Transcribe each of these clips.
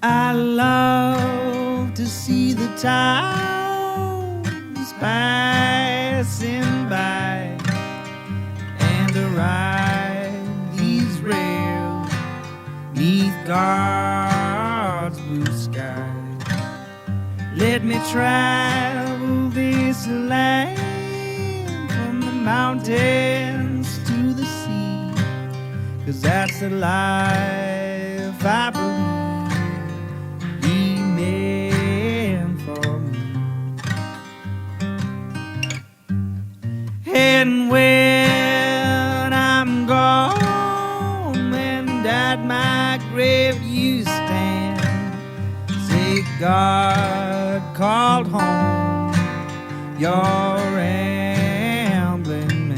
I love to see the towns passing by and to ride these rails neath God's blue sky. Let me travel this land from the mountains to the sea, 'cause that's the life I believe He meant for me. And when I'm gone and at my grave you stand, say God called home your rambling man.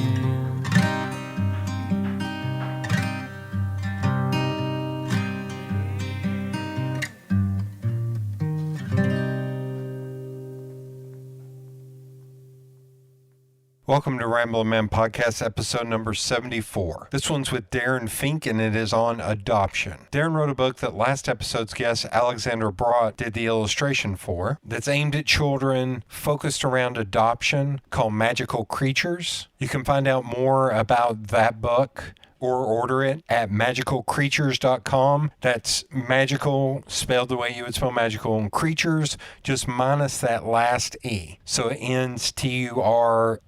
Welcome to Ramblin' Man Podcast, episode number 74. This one's with Darren Fink, and it is on adoption. Darren wrote a book that last episode's guest, Alexander Brott, did the illustration for, that's aimed at children, focused around adoption, called Magical Creatures. You can find out more about that book or order it at magicalcreatures.com. That's magical, spelled the way you would spell magical, and creatures, just minus that last E. So it ends TURS.com.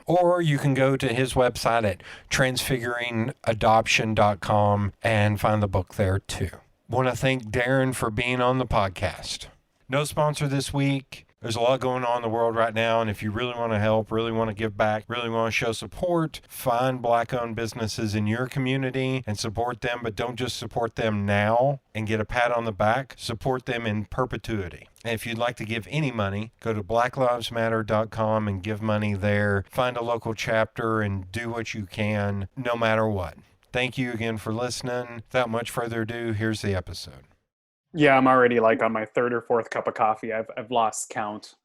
Or you can go to his website at transfiguringadoption.com and find the book there too. Want to thank Darren for being on the podcast. No sponsor this week. There's a lot going on in the world right now, and if you really want to help, really want to give back, really want to show support, find Black-owned businesses in your community and support them, but don't just support them now and get a pat on the back. Support them in perpetuity. And if you'd like to give any money, go to blacklivesmatter.com and give money there. Find a local chapter and do what you can, no matter what. Thank you again for listening. Without much further ado, here's the episode. Yeah, I'm already like on my third or fourth cup of coffee. I've lost count.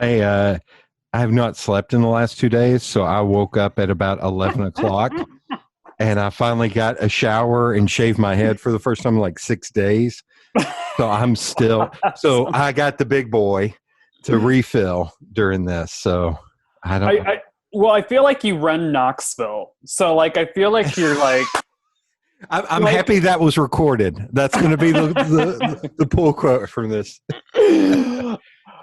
I have not slept in the last 2 days, so I woke up at about 11 o'clock, and I finally got a shower and shaved my head for the first time in like 6 days. So I'm still, so I got the big boy to refill during this. So I don't. Well, I feel like you run Knoxville, so like I feel like you're like. I'm happy that was recorded. That's going to be the pull quote from this.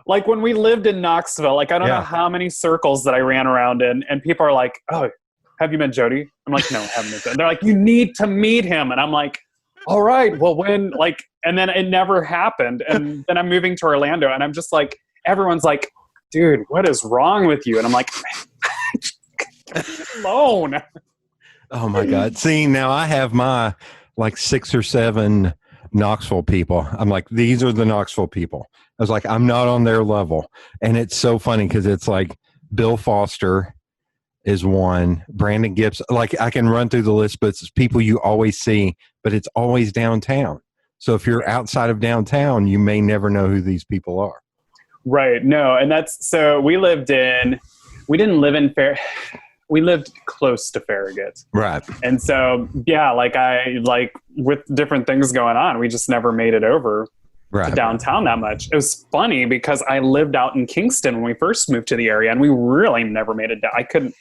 Like when we lived in Knoxville, like I don't know how many circles that I ran around in, and people are like, "Oh, have you met Jody?" I'm like, "No, I haven't met him." They're like, "You need to meet him," and I'm like, "All right, well, when?" Like, and then it never happened, and then I'm moving to Orlando, and I'm just like, everyone's like, "Dude, what is wrong with you?" And I'm like, "Leave me alone." Oh my God. See, now I have my like 6 or 7 Knoxville people. I'm like, these are the Knoxville people. I was like, I'm not on their level. And it's so funny because it's like Bill Foster is one, Brandon Gibbs. Like I can run through the list, but it's people you always see, but it's always downtown. So if you're outside of downtown, you may never know who these people are. Right. No. And that's, so we didn't live in we lived close to Farragut. Right. And so, yeah, like with different things going on, we just never made it over to downtown that much. It was funny because I lived out in Kingston when we first moved to the area, and we really never made it down. I couldn't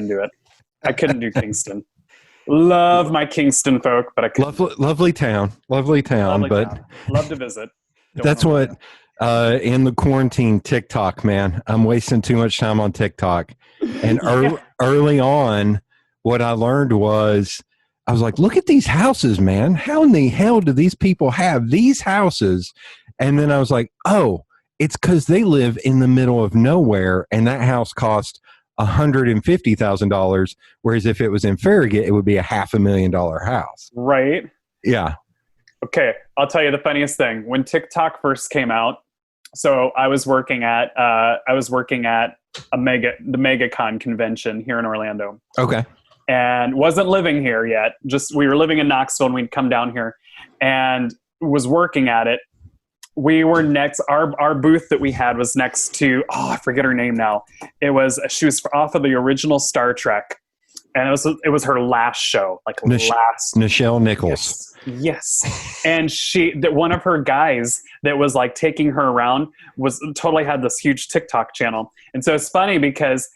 do it. I couldn't do Kingston. Love my Kingston folk, but I couldn't. Lovely town. Lovely town. Love to visit. That's what, in the quarantine, TikTok, man, I'm wasting too much time on TikTok. And early on, what I learned was, I was like, look at these houses, man. How in the hell do these people have these houses? And then I was like, oh, it's because they live in the middle of nowhere, and that house cost $150,000, whereas if it was in Farragut, it would be a $500,000 house. Right. Yeah. Okay, I'll tell you the funniest thing. When TikTok first came out, so I was working at the MegaCon convention here in Orlando. Okay. And wasn't living here yet. Just we were living in Knoxville, and we'd come down here and was working at it. We were next. Our booth that we had was next to, I forget her name now. She was off of the original Star Trek, and it was her last show, like Nichelle Nichols. Yes. Yes. And one of her guys that was like taking her around was totally had this huge TikTok channel. And so it's funny because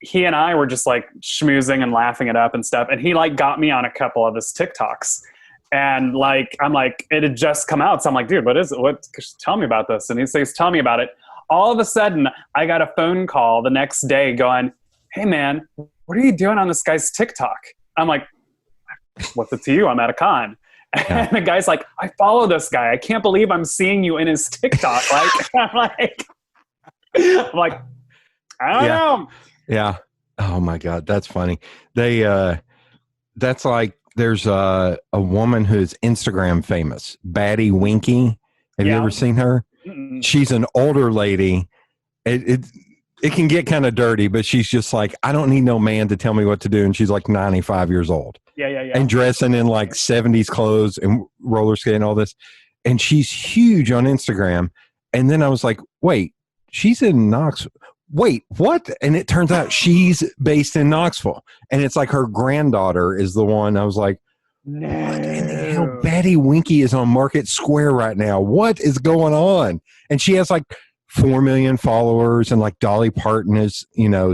he and I were just like schmoozing and laughing it up and stuff. And he like got me on a couple of his TikToks. And like, I'm like, it had just come out. So I'm like, dude, what is it? Tell me about this. And he says, tell me about it. All of a sudden I got a phone call the next day going, hey man, what are you doing on this guy's TikTok? I'm like, what's it to you? I'm at a con. Yeah. And the guy's like, I follow this guy. I can't believe I'm seeing you in his TikTok. Like, I'm like, I don't know. Yeah. Oh my God. That's funny. That's like, there's a woman who's Instagram famous, Baddie Winky. Have you ever seen her? Mm-mm. She's an older lady. It can get kind of dirty, but she's just like, I don't need no man to tell me what to do. And she's like 95 years old. Yeah. And dressing in like 70s clothes and roller skating and all this. And she's huge on Instagram. And then I was like, wait, she's in Knoxville. Wait, what? And it turns out she's based in Knoxville. And it's like her granddaughter is the one. I was like, No. what in the hell? Baddie Winky is on Market Square right now. What is going on? And she has like 4 million followers, and like Dolly Parton is,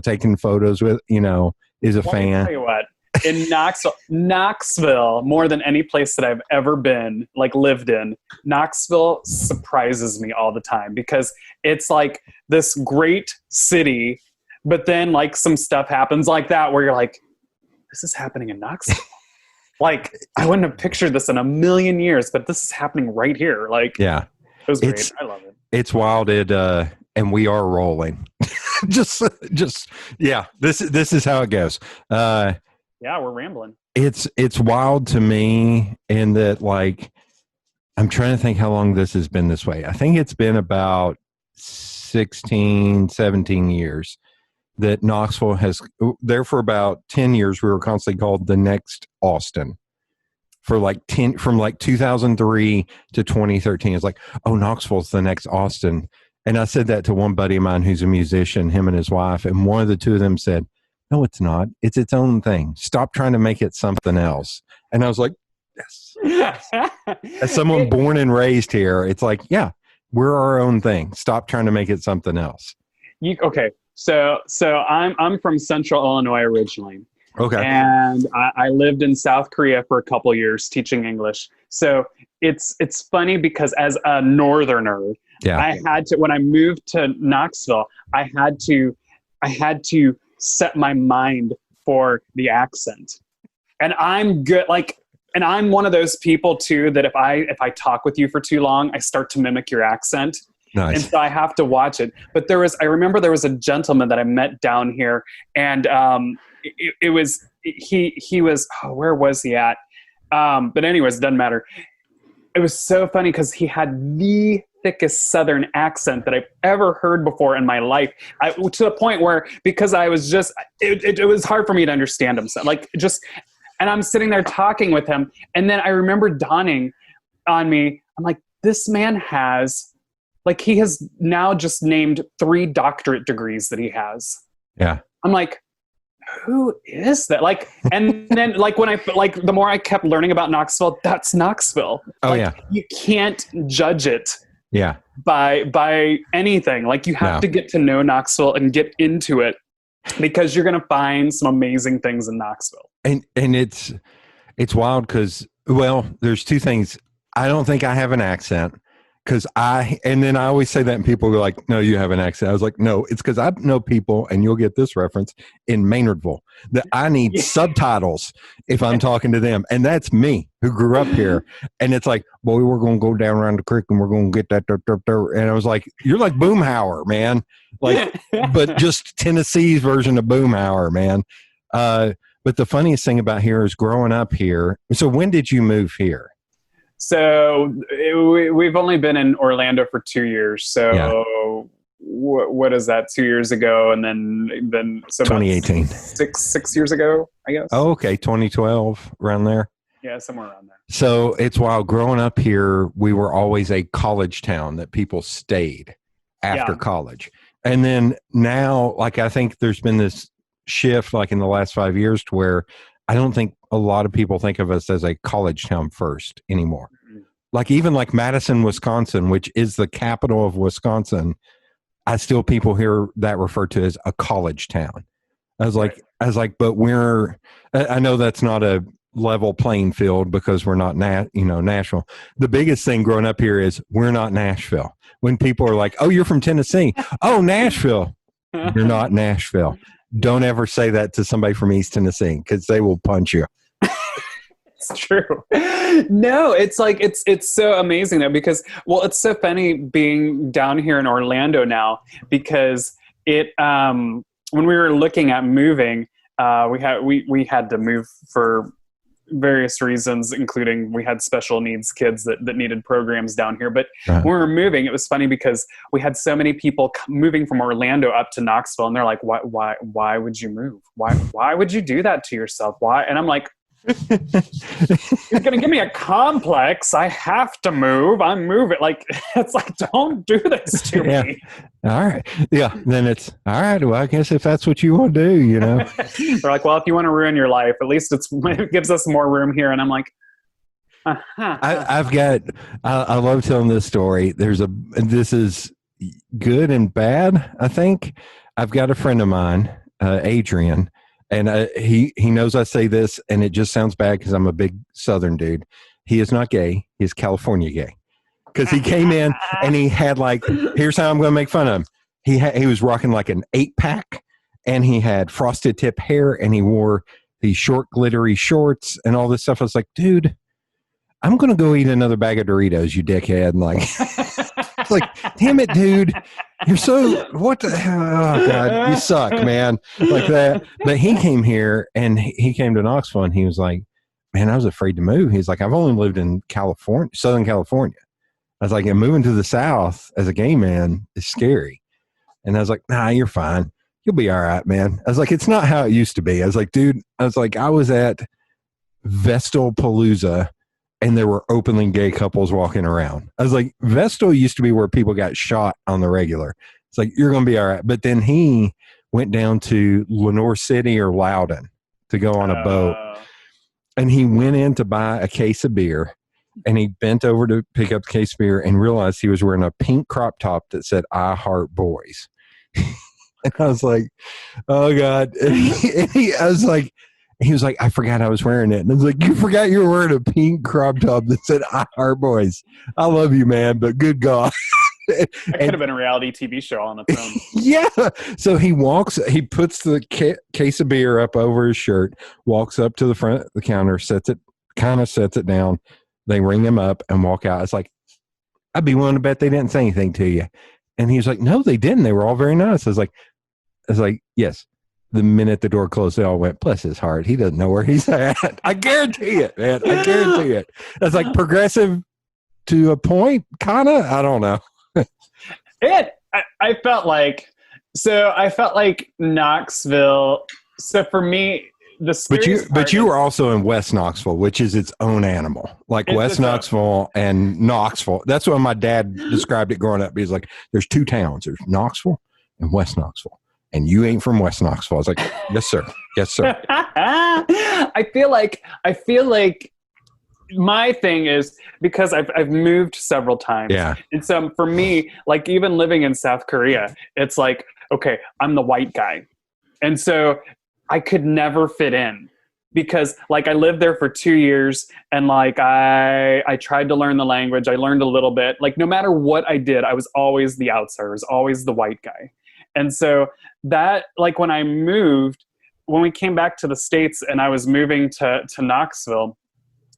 taking photos with, is a fan. Let me tell you what, in Knoxville, more than any place that I've ever been, like lived in, Knoxville surprises me all the time because it's like this great city, but then like some stuff happens like that where you're like, this is happening in Knoxville. Like, I wouldn't have pictured this in a million years, but this is happening right here. Like, yeah, it was great. I love it. It's wild. And we are rolling. just yeah. This is how it goes. Yeah, we're rambling. It's wild to me in that, like, I'm trying to think how long this has been this way. I think it's been about 16, 17 years that Knoxville has there for about 10 years. We were constantly called the next Austin for like from like 2003 to 2013. It's like, oh, Knoxville's the next Austin. And I said that to one buddy of mine who's a musician, him and his wife. And one of the two of them said, no, it's not. It's its own thing. Stop trying to make it something else. And I was like, yes. As someone born and raised here, it's like, yeah, we're our own thing. Stop trying to make it something else. Okay. So I'm from Central Illinois originally. Okay. And I lived in South Korea for a couple years teaching English. So it's funny because as a northerner, yeah, I had to, when I moved to Knoxville, I had to set my mind for the accent. And I'm good, like, and I'm one of those people too that if I talk with you for too long, I start to mimic your accent. Nice. And so I have to watch it. But I remember there was a gentleman that I met down here, and he was, where was he at? But anyways, it doesn't matter. It was so funny because he had the thickest Southern accent that I've ever heard before in my life. To the point where, because I was just, it was hard for me to understand him. So and I'm sitting there talking with him. And then I remember dawning on me, I'm like, this man has, like, he has now just named 3 doctorate degrees that he has. Yeah. I'm like, who is that? Like, and then like the more I kept learning about Knoxville, that's Knoxville. Oh, like, yeah. You can't judge it. Yeah. By anything. Like, you have to get to know Knoxville and get into it, because you're going to find some amazing things in Knoxville. And it's wild because, well, there's 2 things. I don't think I have an accent. And then I always say that and people go like, no, you have an accent. I was like, no, it's because I know people, and you'll get this reference, in Maynardville, that I need subtitles if I'm talking to them. And that's me who grew up here. And it's like, boy, we're going to go down around the creek and we're going to get that. And I was like, you're like Boomhauer, man. Like, but just Tennessee's version of Boomhauer, man. But the funniest thing about here is growing up here. So when did you move here? So we've only been in Orlando for 2 years. So yeah. What is that? 2 years ago, and then so 2018, six years ago, I guess. Oh, okay, 2012, around there. Yeah, somewhere around there. So it's wild. Growing up here, we were always a college town that people stayed after college, and then now, like, I think there's been this shift, like in the last 5 years, to where I don't think a lot of people think of us as a college town first anymore. Like even like Madison, Wisconsin, which is the capital of Wisconsin, I still people hear that referred to as a college town. I was like, but I know that's not a level playing field because we're not Nashville. The biggest thing growing up here is we're not Nashville. When people are like, "Oh, you're from Tennessee." "Oh, Nashville." You're not Nashville. Don't ever say that to somebody from East Tennessee because they will punch you. It's true. No, it's like it's so amazing though, because it's so funny being down here in Orlando now, because it when we were looking at moving, we had to move for various reasons, including we had special needs kids that needed programs down here. But when we were moving, it was funny because we had so many people moving from Orlando up to Knoxville, and they're like, why would you move? Why would you do that to yourself? Why? And I'm like, you're going to give me a complex. I have to move. I'm moving. Like, it's like, don't do this to me. All right. Yeah. Then it's all right. Well, I guess if that's what you want to do, They're like, well, if you want to ruin your life, at least it gives us more room here. And I'm like, I love telling this story. This is good and bad. I think I've got a friend of mine, Adrian, and he knows I say this, and it just sounds bad because I'm a big Southern dude. He is not gay. He's California gay. Because he came in and he had here's how I'm going to make fun of him. He was rocking like an 8-pack, and he had frosted tip hair, and he wore these short glittery shorts and all this stuff. I was like, dude, I'm going to go eat another bag of Doritos, you dickhead. And it's like, damn it, dude. You're so, what the hell? Oh, God, you suck, man. Like that. But he came here and he came to Knoxville and he was like, man, I was afraid to move. He's like, I've only lived in California, Southern California. I was like, and moving to the South as a gay man is scary. And I was like, nah, you're fine. You'll be all right, man. I was like, it's not how it used to be. I was like, dude, I was at Vestal Palooza and there were openly gay couples walking around. I was like, Vestal used to be where people got shot on the regular. It's like, you're going to be all right. But then he went down to Lenore City or Loudon to go on a boat. And he went in to buy a case of beer. And he bent over to pick up the case of beer and realized he was wearing a pink crop top that said, "I heart boys." And I was like, oh, God. He was like, I forgot I was wearing it. And I was like, you forgot you were wearing a pink crop top that said, "I heart boys." I love you, man, but good God. That could have been a reality TV show on its own. Yeah. So he puts the case of beer up over his shirt, walks up to the front of the counter, sets it down. They ring him up and walk out. It's like, I'd be willing to bet they didn't say anything to you. And he was like, no, they didn't. They were all very nice. I was like, yes. The minute the door closed, they all went, bless his heart. He doesn't know where he's at. I guarantee it, man. I guarantee it. It's like progressive to a point, kind of. I don't know. I felt like Knoxville. So for me, But you were also in West Knoxville, which is its own animal. Like West Knoxville and Knoxville. That's what my dad described it growing up. He's like, there's two towns. There's Knoxville and West Knoxville. And you ain't from West Knoxville. I was like, yes, sir. Yes, sir. I feel like my thing is because I've moved several times. Yeah. And so for me, like even living in South Korea, it's like, okay, I'm the white guy. And so I could never fit in because like I lived there for 2 years and like I tried to learn the language. I learned a little bit. Like no matter what I did, I was always the outsider. I was always the white guy. And so that like when we came back to the States and I was moving to Knoxville,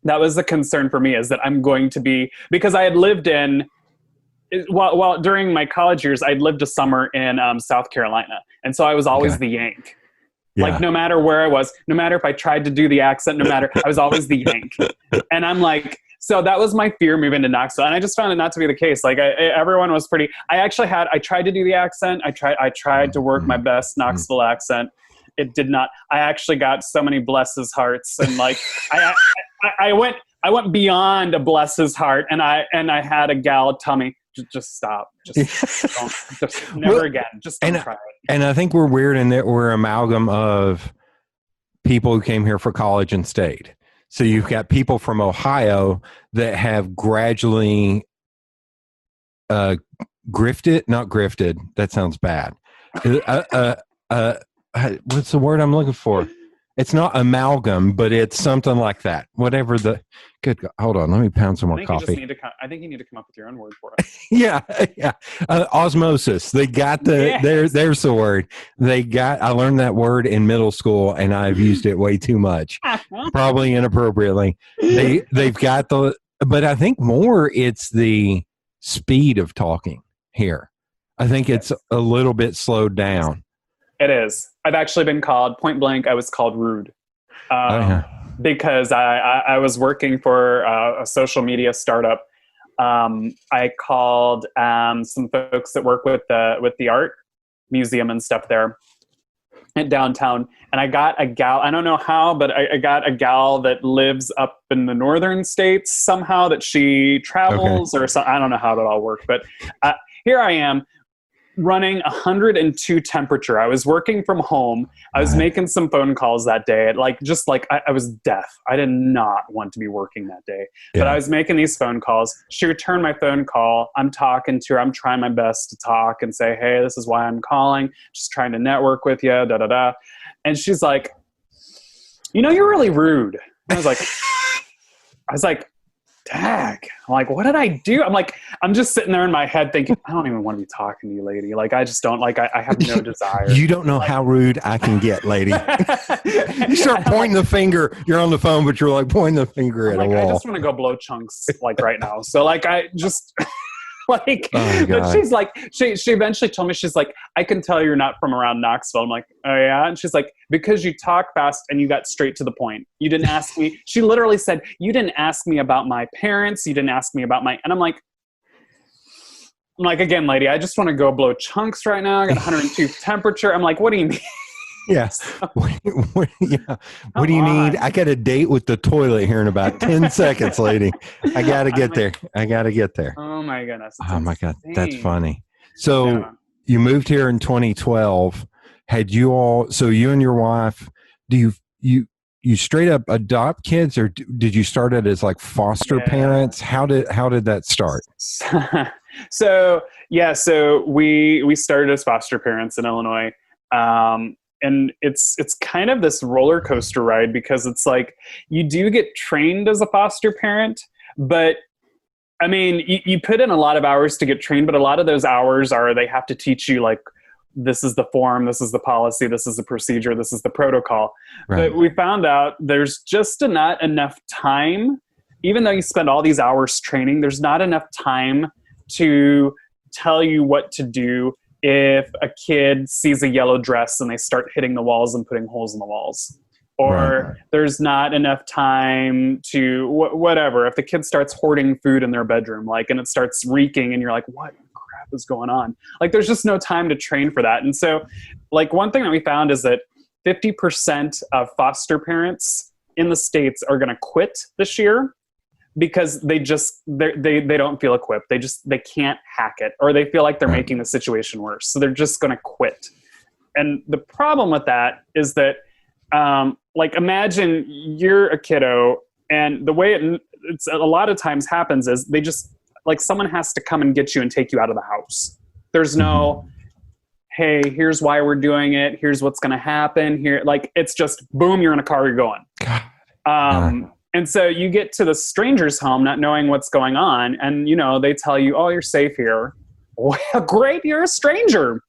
that was the concern for me is that I'm going to be, because I had lived during my college years, I'd lived a summer in South Carolina. And so I was always the Yank. Yeah. Like no matter where I was, no matter if I tried to do the accent, I was always the Yank. And I'm like, so that was my fear moving to Knoxville. And I just found it not to be the case. Like everyone was pretty, I tried to do the accent. I tried to work my best Knoxville accent. It did not, I actually got so many bless his hearts. And like, I went beyond a bless his heart. And I had a gal tell me, just stop. Just never again. Just don't try it. And I think we're weird in that we're amalgam of people who came here for college and stayed. So you've got people from Ohio that have gradually not grifted. That sounds bad. What's the word I'm looking for? It's not amalgam, but it's something like that. Whatever the good. Hold on, let me pound some more coffee. I think you need to come up with your own word for it. Yeah. Osmosis. They got there's the word. I learned that word in middle school, and I've used it way too much, probably inappropriately. They've got but I think more it's the speed of talking here. I think it's a little bit slowed down. It is. I've actually been called, point blank, I was called rude. Because I was working for a social media startup. I called some folks that work with the art museum and stuff there in downtown. And I got a gal, I don't know how, but I got a gal that lives up in the northern states somehow, that she travels or something. I don't know how that all worked, but here I am, running 102 temperature. I was working from home. I was making some phone calls that day. I was deaf. I did not want to be working that day. Yeah. But I was making these phone calls. She returned my phone call. I'm talking to her. I'm trying my best to talk and say, hey, this is why I'm calling. Just trying to network with you, da-da-da. And she's like, you're really rude. And I was like, dag. I'm like, what did I do? I'm just sitting there in my head thinking, I don't even want to be talking to you, lady. I just don't, I have no desire. You don't know how rude I can get, lady. You start pointing the finger. You're on the phone, but you're pointing the finger at a wall. I just want to go blow chunks right now. So I just... but she's she eventually told me, she's like, I can tell you're not from around Knoxville. I'm like, oh yeah? And she's like, because you talk fast and you got straight to the point. You didn't ask me. She literally said, you didn't ask me about my parents. You didn't ask me about and I'm like, again, lady, I just want to go blow chunks right now. I got 102 temperature. I'm like, what do you mean? Yes. What do you need? I got a date with the toilet here in about 10 seconds, lady. I got to get there. Oh my goodness. Oh my God. That's funny. So you moved here in 2012. So you and your wife, do you straight up adopt kids, or did you start it as foster parents? How did that start? So we started as foster parents in Illinois. And it's kind of this roller coaster ride, because it's you do get trained as a foster parent, but I mean, you put in a lot of hours to get trained, but a lot of those hours they have to teach you this is the form, this is the policy, this is the procedure, this is the protocol. Right. But we found out there's just not enough time, even though you spend all these hours training, there's not enough time to tell you what to do if a kid sees a yellow dress and they start hitting the walls and putting holes in the walls. Or there's not enough time to whatever. If the kid starts hoarding food in their bedroom, and it starts reeking and you're like, what crap is going on? There's just no time to train for that. And so one thing that we found is that 50% of foster parents in the States are going to quit this year, because they don't feel equipped. They can't hack it, or they feel like they're making the situation worse. So they're just going to quit. And the problem with that is that, imagine you're a kiddo, and the way it's a lot of times happens is they just someone has to come and get you and take you out of the house. There's no, hey, here's why we're doing it. Here's what's going to happen here. It's just boom, you're in a car, you're going. And so you get to the stranger's home not knowing what's going on, and they tell you, oh, you're safe here. Well, great, you're a stranger.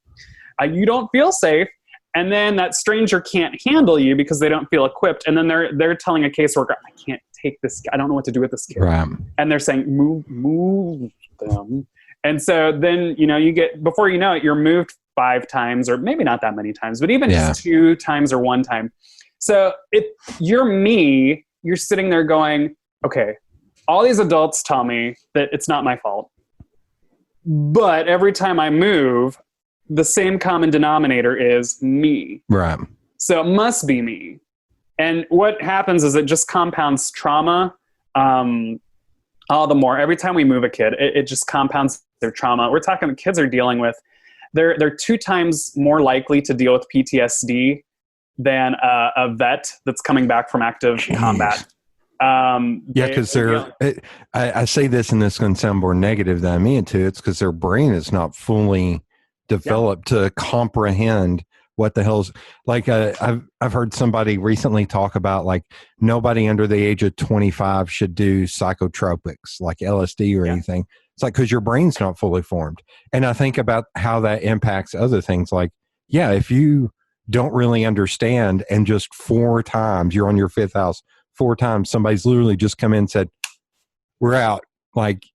You don't feel safe. And then that stranger can't handle you because they don't feel equipped. And then they're telling a caseworker, I can't take this. I don't know what to do with this kid. Right. And they're saying, move them. And so then, you get, before you know it, you're moved 5 times, or maybe not that many times, but even just 2 times or 1 time. So if you're me, you're sitting there going, okay, all these adults tell me that it's not my fault. But every time I move, the same common denominator is me. Right. So it must be me. And what happens is it just compounds trauma all the more. Every time we move a kid, it just compounds their trauma. We're talking the kids are dealing with, they're 2 times more likely to deal with PTSD than a vet that's coming back from active combat. Because I say this, and this is going to sound more negative than I mean it to. It's because their brain is not fully developed to comprehend what the hell's like. I've heard somebody recently talk about like nobody under the age of 25 should do psychotropics like LSD or anything. It's like because your brain's not fully formed. And I think about how that impacts other things. Like, if you don't really understand, and just 4 times you're on your 5th house. 4 times somebody's literally just come in and said, we're out. Like,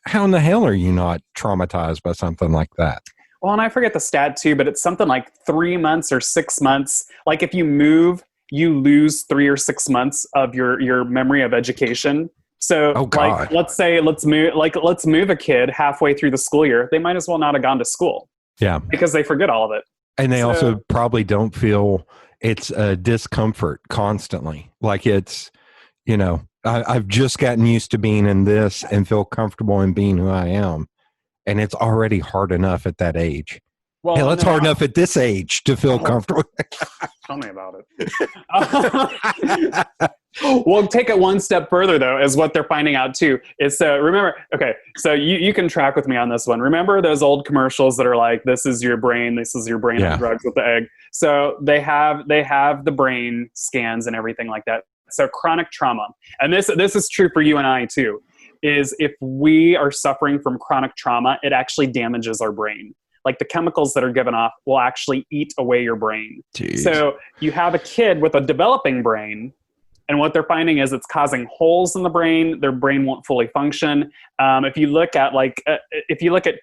how in the hell are you not traumatized by something like that? Well, and I forget the stat too, but it's something like 3 months or 6 months. Like if you move, you lose 3 or 6 months of your memory of education. So like, let's move a kid halfway through the school year. They might as well not have gone to school. Yeah. Because they forget all of it. And they also probably don't feel it's a discomfort constantly. Like it's, I've just gotten used to being in this and feel comfortable in being who I am. And it's already hard enough at that age. Well, hell, it's hard enough at this age to feel comfortable. Tell me about it. Well, take it one step further, though, is what they're finding out, too. Is remember, okay, so you can track with me on this one. Remember those old commercials that are like, this is your brain on drugs with the egg. So they have the brain scans and everything like that. So chronic trauma, and this is true for you and I, too, is if we are suffering from chronic trauma, it actually damages our brain. Like the chemicals that are given off will actually eat away your brain. Jeez. So you have a kid with a developing brain, and what they're finding is it's causing holes in the brain. Their brain won't fully function. If you look at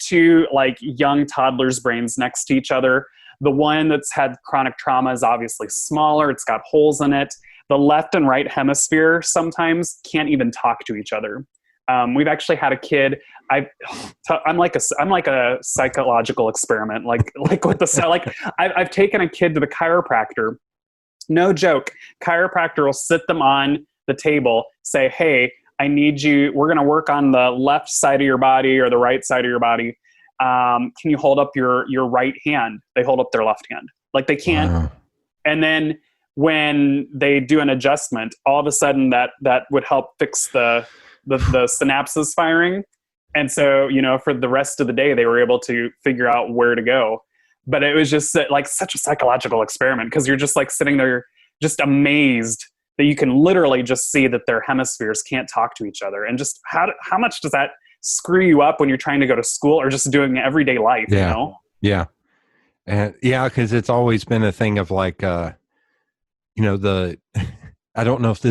2 like young toddlers' brains next to each other, the one that's had chronic trauma is obviously smaller. It's got holes in it. The left and right hemisphere sometimes can't even talk to each other. We've actually had a kid. I'm like a psychological experiment. Like with the like I've taken a kid to the chiropractor. No joke. Chiropractor will sit them on the table, say, "Hey, I need you. We're going to work on the left side of your body or the right side of your body. Can you hold up your right hand?" They hold up their left hand. Like they can't. Wow. And then when they do an adjustment, all of a sudden that would help fix the synapses firing. And so, for the rest of the day, they were able to figure out where to go. But it was just like such a psychological experiment because you're just like sitting there just amazed that you can literally just see that their hemispheres can't talk to each other. And just how much does that screw you up when you're trying to go to school or just doing everyday life, Yeah. And because it's always been a thing of like, I don't know if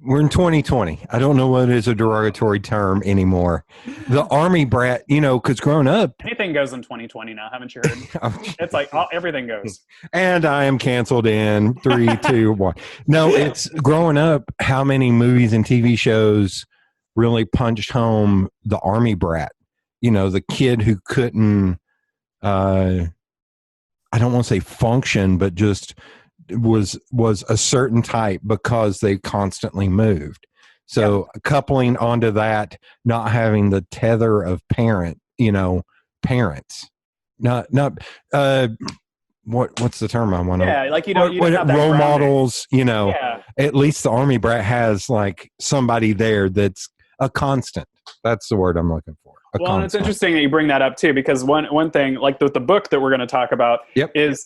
we're in 2020. I don't know what is a derogatory term anymore. The army brat, because growing up. Anything goes in 2020 now, haven't you heard? It's like everything goes. And I am canceled in 3, 2, 1. No, it's growing up, how many movies and TV shows really punched home the army brat. The kid who couldn't, I don't want to say function, but just was a certain type because they constantly moved. So coupling onto that, not having the tether of parents, not what's the term I want to? Yeah, like you don't have that role grounding. Models. At least the army brat has like somebody there that's a constant. That's the word I'm looking for. Well, and it's interesting that you bring that up too, because one thing, like with the book that we're going to talk about, is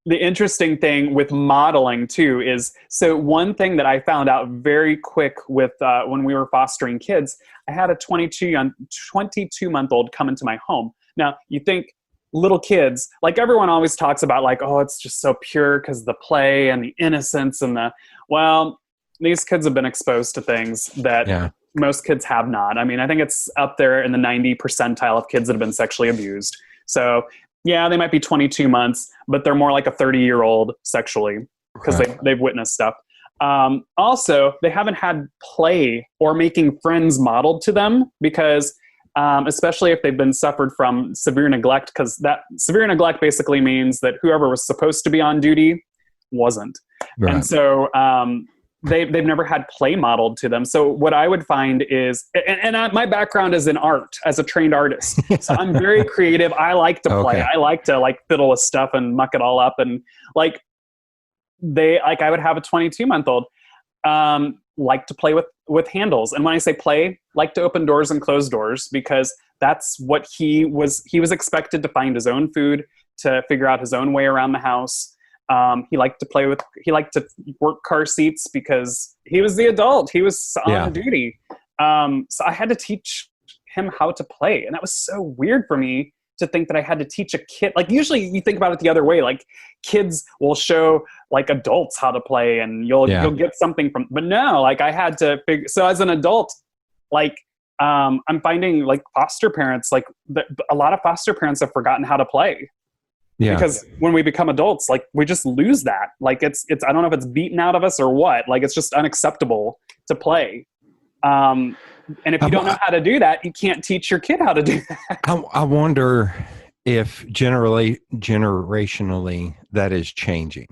the interesting thing with modeling too is, so one thing that I found out very quick with when we were fostering kids, I had a 22-month-old come into my home. Now, you think little kids, like everyone always talks about like, oh, it's just so pure because of the play and the innocence and these kids have been exposed to things that most kids have not. I mean, I think it's up there in the 90 percentile of kids that have been sexually abused. So yeah, they might be 22 months, but they're more like a 30-year-old sexually because they've witnessed stuff. Also, they haven't had play or making friends modeled to them because especially if they've been suffered from severe neglect, because that severe neglect basically means that whoever was supposed to be on duty wasn't. Right. And so they've never had play modeled to them. So what I would find is, my background is in art as a trained artist. So I'm very creative. I like to play. Okay. I like to like fiddle with stuff and muck it all up. And like I would have a 22-month-old like to play with handles. And when I say play, like to open doors and close doors, because that's what he was expected to find his own food, to figure out his own way around the house. He liked to work car seats because he was the adult. He was on duty. So I had to teach him how to play. And that was so weird for me to think that I had to teach a kid. Like usually you think about it the other way, like kids will show like adults how to play and you'll get something from, but no, like I had to figure. So as an adult, like, I'm finding like foster parents, like a lot of foster parents have forgotten how to play. Yeah. Because when we become adults, like we just lose that. Like it's I don't know if it's beaten out of us or what. Like it's just unacceptable to play. And if you don't know how to do that, you can't teach your kid how to do that. I wonder if generationally that is changing,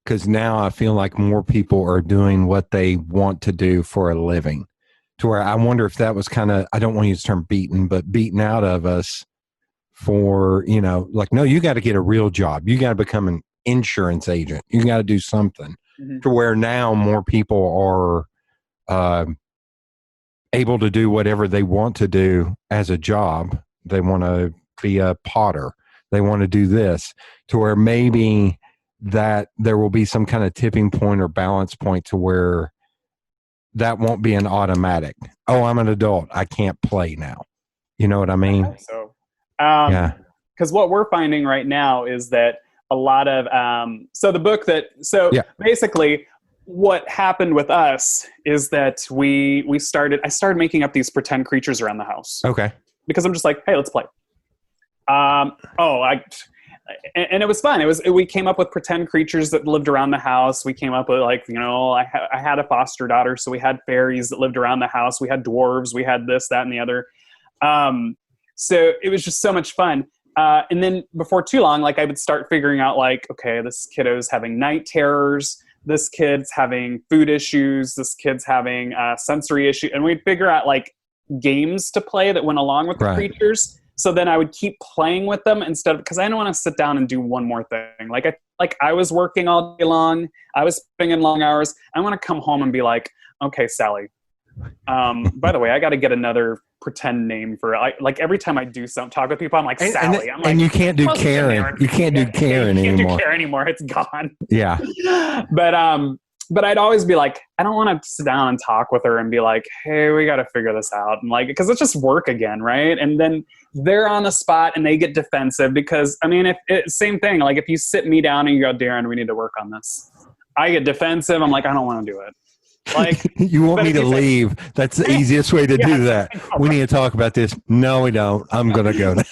because now I feel like more people are doing what they want to do for a living. To where I wonder if that was kind of, I don't want to use the term beaten, but beaten out of us. For, like, no, you got to get a real job. You got to become an insurance agent. You got to do something. To where now more people are able to do whatever they want to do as a job. They want to be a potter. They want to do this, to where maybe that there will be some kind of tipping point or balance point to where that won't be an automatic. Oh, I'm an adult. I can't play now. You know what I mean? I hope so. Because what we're finding right now is that a lot of basically what happened with us is that I started making up these pretend creatures around the house. Okay. Because I'm just like, hey, let's play. And it was fun. We came up with pretend creatures that lived around the house. We came up with I had a foster daughter, so we had fairies that lived around the house. We had dwarves. We had this, that, and the other. So it was just so much fun. And then before too long, like I would start figuring out like, okay, this kiddo's having night terrors. This kid's having food issues. This kid's having sensory issue. And we'd figure out like games to play that went along with the creatures. So then I would keep playing with them instead of, because I don't want to sit down and do one more thing. Like I was working all day long. I was spending long hours. I want to come home and be like, okay, Sally, by the way, I got to get another pretend name for like every time I do talk with people, I'm like Sally. And you can't do Karen. You can't do Karen anymore. You can't do Karen anymore. It's gone. Yeah. But I'd always be like, I don't want to sit down and talk with her and be like, hey, we got to figure this out. And like, because it's just work again, right? And then they're on the spot and they get defensive because, I mean, same thing. Like if you sit me down and you go, Darren, we need to work on this. I get defensive. I'm like, I don't want to do it. Like you want me to leave? That's the easiest way to do that. We need to talk about this. No, we don't. I'm going to go now.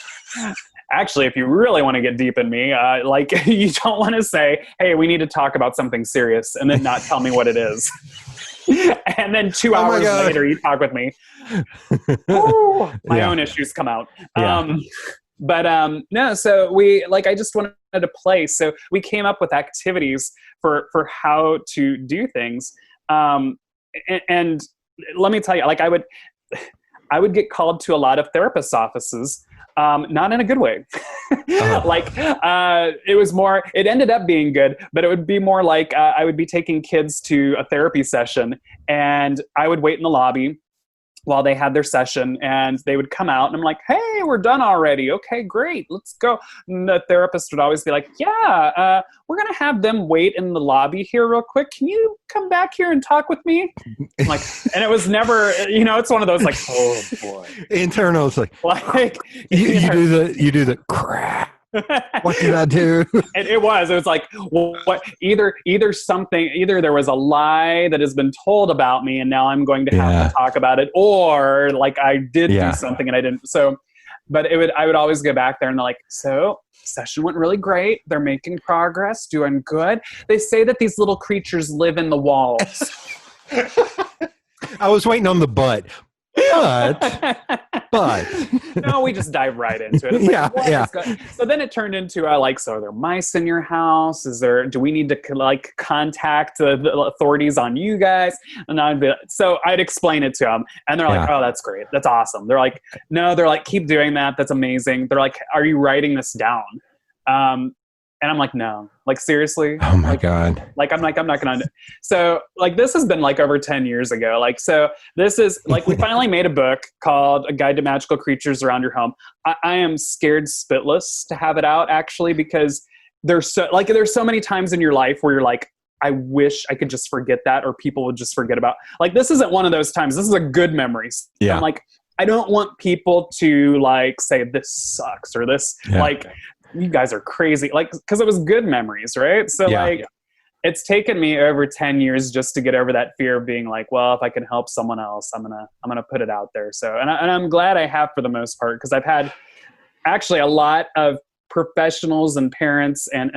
Actually, if you really want to get deep in me, like you don't want to say, hey, we need to talk about something serious and then not tell me what it is. And then 2 hours later, you talk with me. Ooh, my own issues come out. Yeah. No, so I just wanted to play. So we came up with activities for how to do things. And let me tell you, like I would get called to a lot of therapists' offices, not in a good way. It ended up being good, but it would be more like I would be taking kids to a therapy session and I would wait in the lobby while they had their session and they would come out and I'm like, hey, we're done already. Okay, great. Let's go. And the therapist would always be like, yeah, we're going to have them wait in the lobby here real quick. Can you come back here and talk with me? I'm like, and it was never, it's one of those like, oh boy. Internal, it's like you do the crap. What did I do? It was like, what? Either there was a lie that has been told about me, and now I'm going to have to talk about it, or like I did do something and I didn't. So, but I would always go back there, and they're like, so session went really great. They're making progress, doing good. They say that these little creatures live in the walls. I was waiting on the butt. but no, we just dive right into it. It's Yeah, what yeah. is so then it turned into so are there mice in your house? Do we need to contact the authorities on you guys? And I'd explain it to them, and they're like, Yeah. oh, that's great, that's awesome. They're like, no, they're like, keep doing that, that's amazing. They're like, are you writing this down? And I'm like, no, like, seriously? Oh my God. I'm not going to. So this has been over 10 years ago. So this is we finally made a book called A Guide to Magical Creatures Around Your Home. I am scared spitless to have it out, actually, because there's so many times in your life where you're like, I wish I could just forget that, or people would just forget about, this isn't one of those times. This is a good memory. Yeah. I'm like, I don't want people to say this sucks, or this, you guys are crazy, because it was good memories, right? So it's taken me over 10 years just to get over that fear of being well, if I can help someone else, I'm gonna put it out there. So and I'm glad I have, for the most part, because I've had actually a lot of professionals and parents and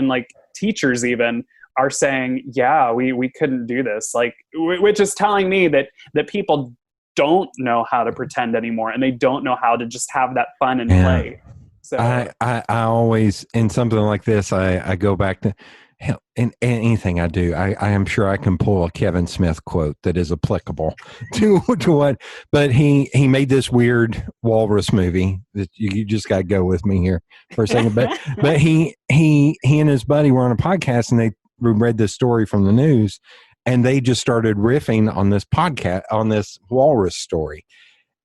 teachers even are saying, yeah, we couldn't do this, which is telling me that people don't know how to pretend anymore, and they don't know how to just have that fun and play. So I always, in something like this, I go back to, hell, in anything I do, I am sure I can pull a Kevin Smith quote that is applicable to what, but he made this weird walrus movie that you just got to go with me here for a second. But he and his buddy were on a podcast, and they read this story from the news, and they just started riffing on this podcast, on this walrus story.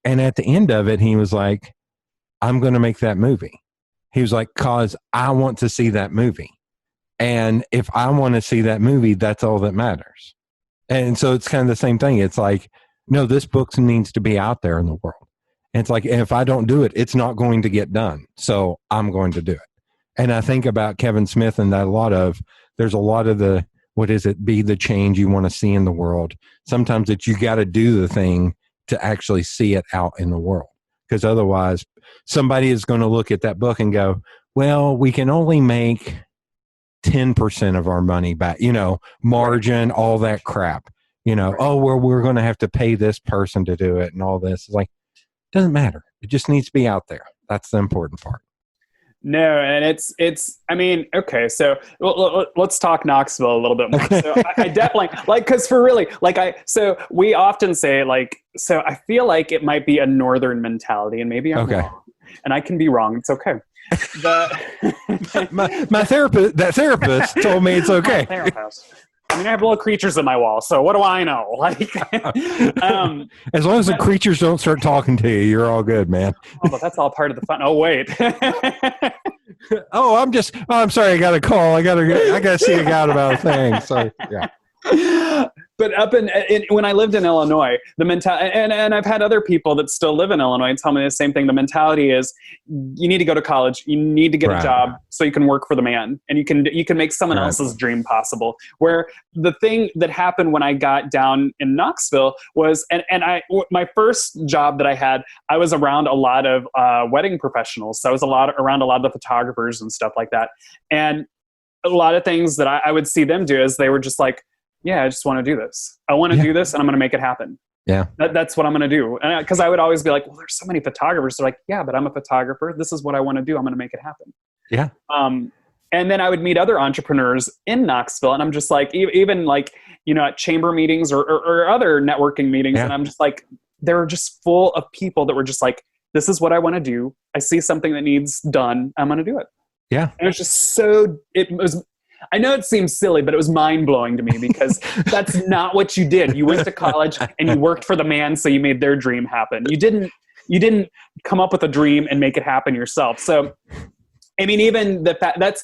And at the end of it, he was like, I'm going to make that movie. He was like, cause I want to see that movie. And if I want to see that movie, that's all that matters. And so it's kind of the same thing. It's like, no, this book needs to be out there in the world. And it's like, if I don't do it, it's not going to get done. So I'm going to do it. And I think about Kevin Smith and that there's a lot of the, be the change you want to see in the world. Sometimes you got to do the thing to actually see it out in the world. Because otherwise, somebody is going to look at that book and go, well, we can only make 10% of our money back, margin, all that crap, oh, well, we're going to have to pay this person to do it and all this. It's like, doesn't matter. It just needs to be out there. That's the important part. No, and it's. I mean, okay. So let's talk Knoxville a little bit more. Okay. So I definitely because for really, so we often say so I feel like it might be a northern mentality, and maybe I'm wrong, and I can be wrong. It's okay. My therapist told me it's okay. Therapist. I mean, I have little creatures in my wall, so what do I know? As long as the creatures don't start talking to you, you're all good, man. Oh, but that's all part of the fun. Oh, wait. I'm sorry. I got a call. I got to see a guy about a thing. So, yeah. But up when I lived in Illinois, the mentality, and I've had other people that still live in Illinois tell me the same thing. The mentality is, you need to go to college, you need to get a job so you can work for the man, and you can make someone else's dream possible. Where the thing that happened when I got down in Knoxville was, my first job that I had, I was around a lot of wedding professionals. So I was around a lot of the photographers and stuff like that, and a lot of things that I would see them do is they were just like, yeah, I just want to do this. I want to do this, and I'm going to make it happen. Yeah. That's what I'm going to do. And because I would always be like, well, there's so many photographers. They're like, yeah, but I'm a photographer. This is what I want to do. I'm going to make it happen. Yeah. And then I would meet other entrepreneurs in Knoxville, and I'm just like, even at chamber meetings or other networking meetings. And I'm just like, they're just full of people that were just like, this is what I want to do. I see something that needs done. I'm going to do it. Yeah. And it was just I know it seems silly, but it was mind-blowing to me because that's not what you did. You went to college and you worked for the man, so you made their dream happen. You didn't come up with a dream and make it happen yourself. So, I mean, even the fact that's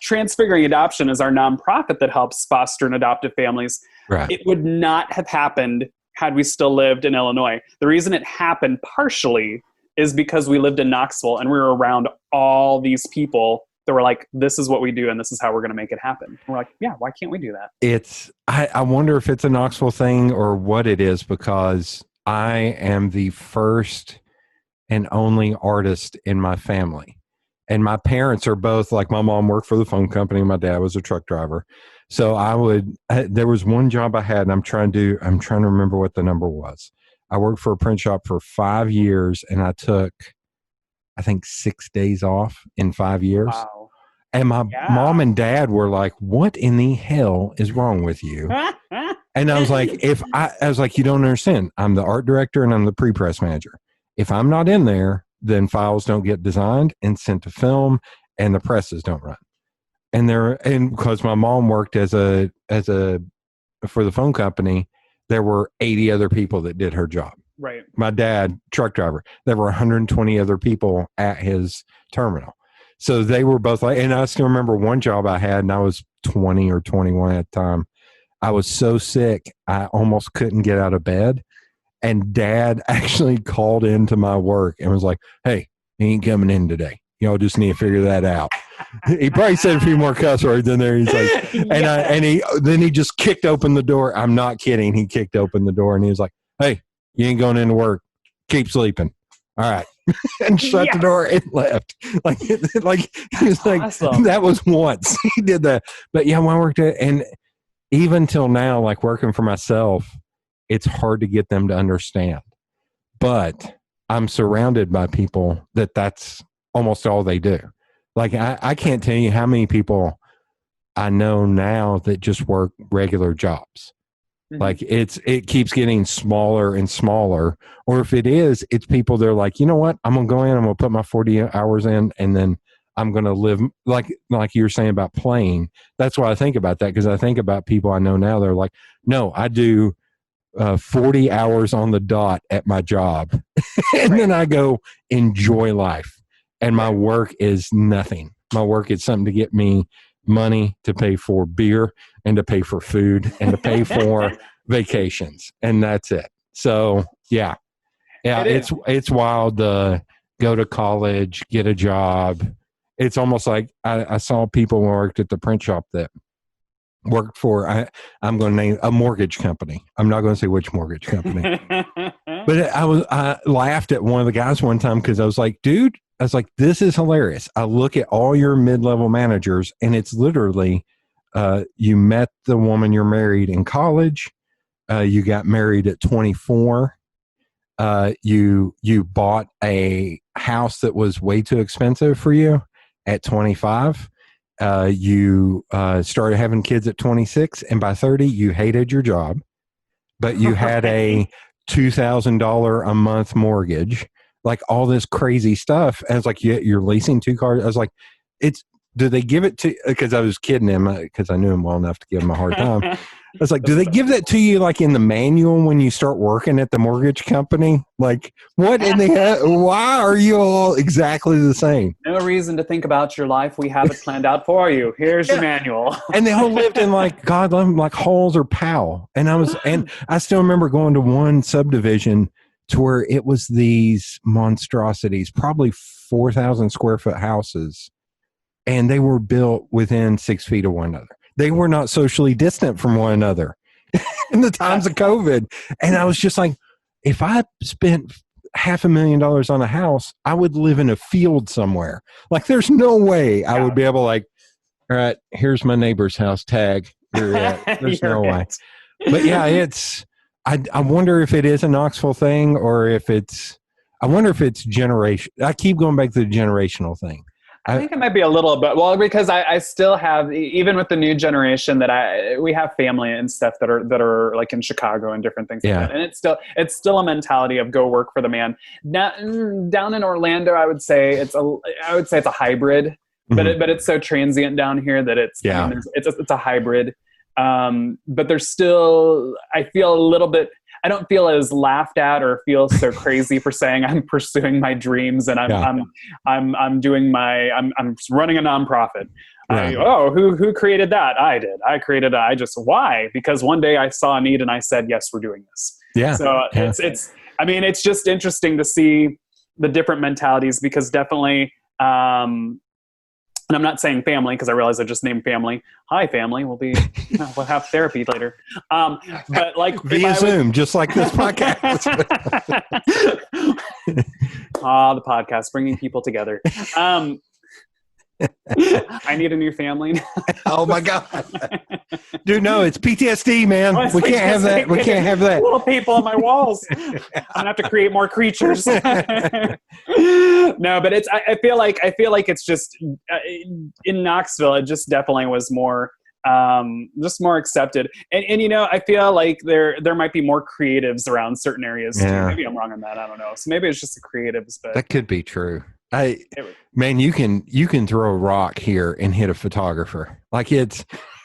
Transfiguring Adoption is our nonprofit that helps foster and adoptive families. Right. It would not have happened had we still lived in Illinois. The reason it happened partially is because we lived in Knoxville and we were around all these people that were like, this is what we do and this is how we're going to make it happen. And we're like, yeah, why can't we do that? I wonder if it's a Knoxville thing or what it is, because I am the first and only artist in my family. And my parents are both, like, my mom worked for the phone company. My dad was a truck driver. So there was one job I had, and I'm trying to remember what the number was. I worked for a print shop for 5 years, and I took, I think, 6 days off in 5 years. Wow. And my mom and dad were like, "What in the hell is wrong with you?" And I was like, I was like, "You don't understand. I'm the art director and I'm the pre-press manager. If I'm not in there, then files don't get designed and sent to film, and the presses don't run." And because my mom worked as a for the phone company, there were 80 other people that did her job. Right. My dad, truck driver, there were 120 other people at his terminal. So they were both like, and I still remember one job I had, and I was 20 or 21 at the time. I was so sick, I almost couldn't get out of bed. And Dad actually called into my work and was like, "Hey, he ain't coming in today. Y'all just need to figure that out." He probably said a few more cuss words in there. He's like, then he just kicked open the door. I'm not kidding. He kicked open the door and he was like, "Hey, you ain't going into work. Keep sleeping. All right." And shut the door and left. Like he was like, awesome. That was once he did that. But yeah, when I worked at, and even till now, like working for myself, it's hard to get them to understand. But I'm surrounded by people that's almost all they do. Like I can't tell you how many people I know now that just work regular jobs. Like it keeps getting smaller and smaller. Or if it is, it's people that are like, "You know what? I'm going to go in, I'm going to put my 40 hours in, and then I'm going to live," like you were saying about playing. That's why I think about that, because I think about people I know now. They're like, "No, I do 40 hours on the dot at my job." And then I go enjoy life. And my work is nothing. My work is something to get me money to pay for beer and to pay for food and to pay for vacations. And that's it. So yeah, it's wild to go to college, get a job. It's almost like I saw people who worked at the print shop that worked for, I'm going to name a mortgage company. I'm not going to say which mortgage company. But I laughed at one of the guys one time because I was like, "Dude," I was like, "this is hilarious. I look at all your mid-level managers, and it's literally you met the woman you're married in college. You got married at 24. You bought a house that was way too expensive for you at 25. You started having kids at 26, and by 30, you hated your job, but you had a $2,000 a month mortgage." Like all this crazy stuff. And it's like, you're leasing 2 cars. I was like, do they give it to, because I was kidding him because I knew him well enough to give him a hard time. I was like, do they give that to you like in the manual when you start working at the mortgage company? Like, what in the why are you all exactly the same? No reason to think about your life. We have it planned out for you. Here's your manual. And they all lived in like, God love them, like Halls or Powell. And I still remember going to one subdivision to where it was these monstrosities, probably 4,000 square foot houses. And they were built within 6 feet of one another. They were not socially distant from one another in the times of COVID. And I was just like, if I spent $500,000 on a house, I would live in a field somewhere. Like there's no way I would be able to like, "All right, here's my neighbor's house tag. There's no way." But yeah, I wonder if it is a Knoxville thing or if I wonder if it's generation. I keep going back to the generational thing. I think it might be a little bit, well, because I still have, even with the new generation we have family and stuff that are like in Chicago and different things like that. And it's still a mentality of go work for the man. Now, down in Orlando, I would say it's a hybrid, but it's so transient down here that it's a hybrid. But there's still, I feel a little bit, I don't feel as laughed at or feel so crazy for saying I'm pursuing my dreams and I'm running a nonprofit. Right. Who created that? I did. I created it. Why? Because one day I saw a need and I said, yes, we're doing this. Yeah. So it's just interesting to see the different mentalities because definitely, and I'm not saying family because I realize I just named family. Hi, family. We'll have therapy later. But like via Zoom, just like this podcast. The podcast bringing people together. I need a new family. Oh my God. Dude, no, it's PTSD, man. Oh, it's We can't have that. We can't have that. Little people on my walls. I'm gonna have to create more creatures. No, but I feel like it's just in Knoxville. It just definitely was more accepted. And I feel like there might be more creatives around certain areas too. Maybe I'm wrong on that. I don't know. So maybe it's just the creatives, but that could be true. Man, you can throw a rock here and hit a photographer. Like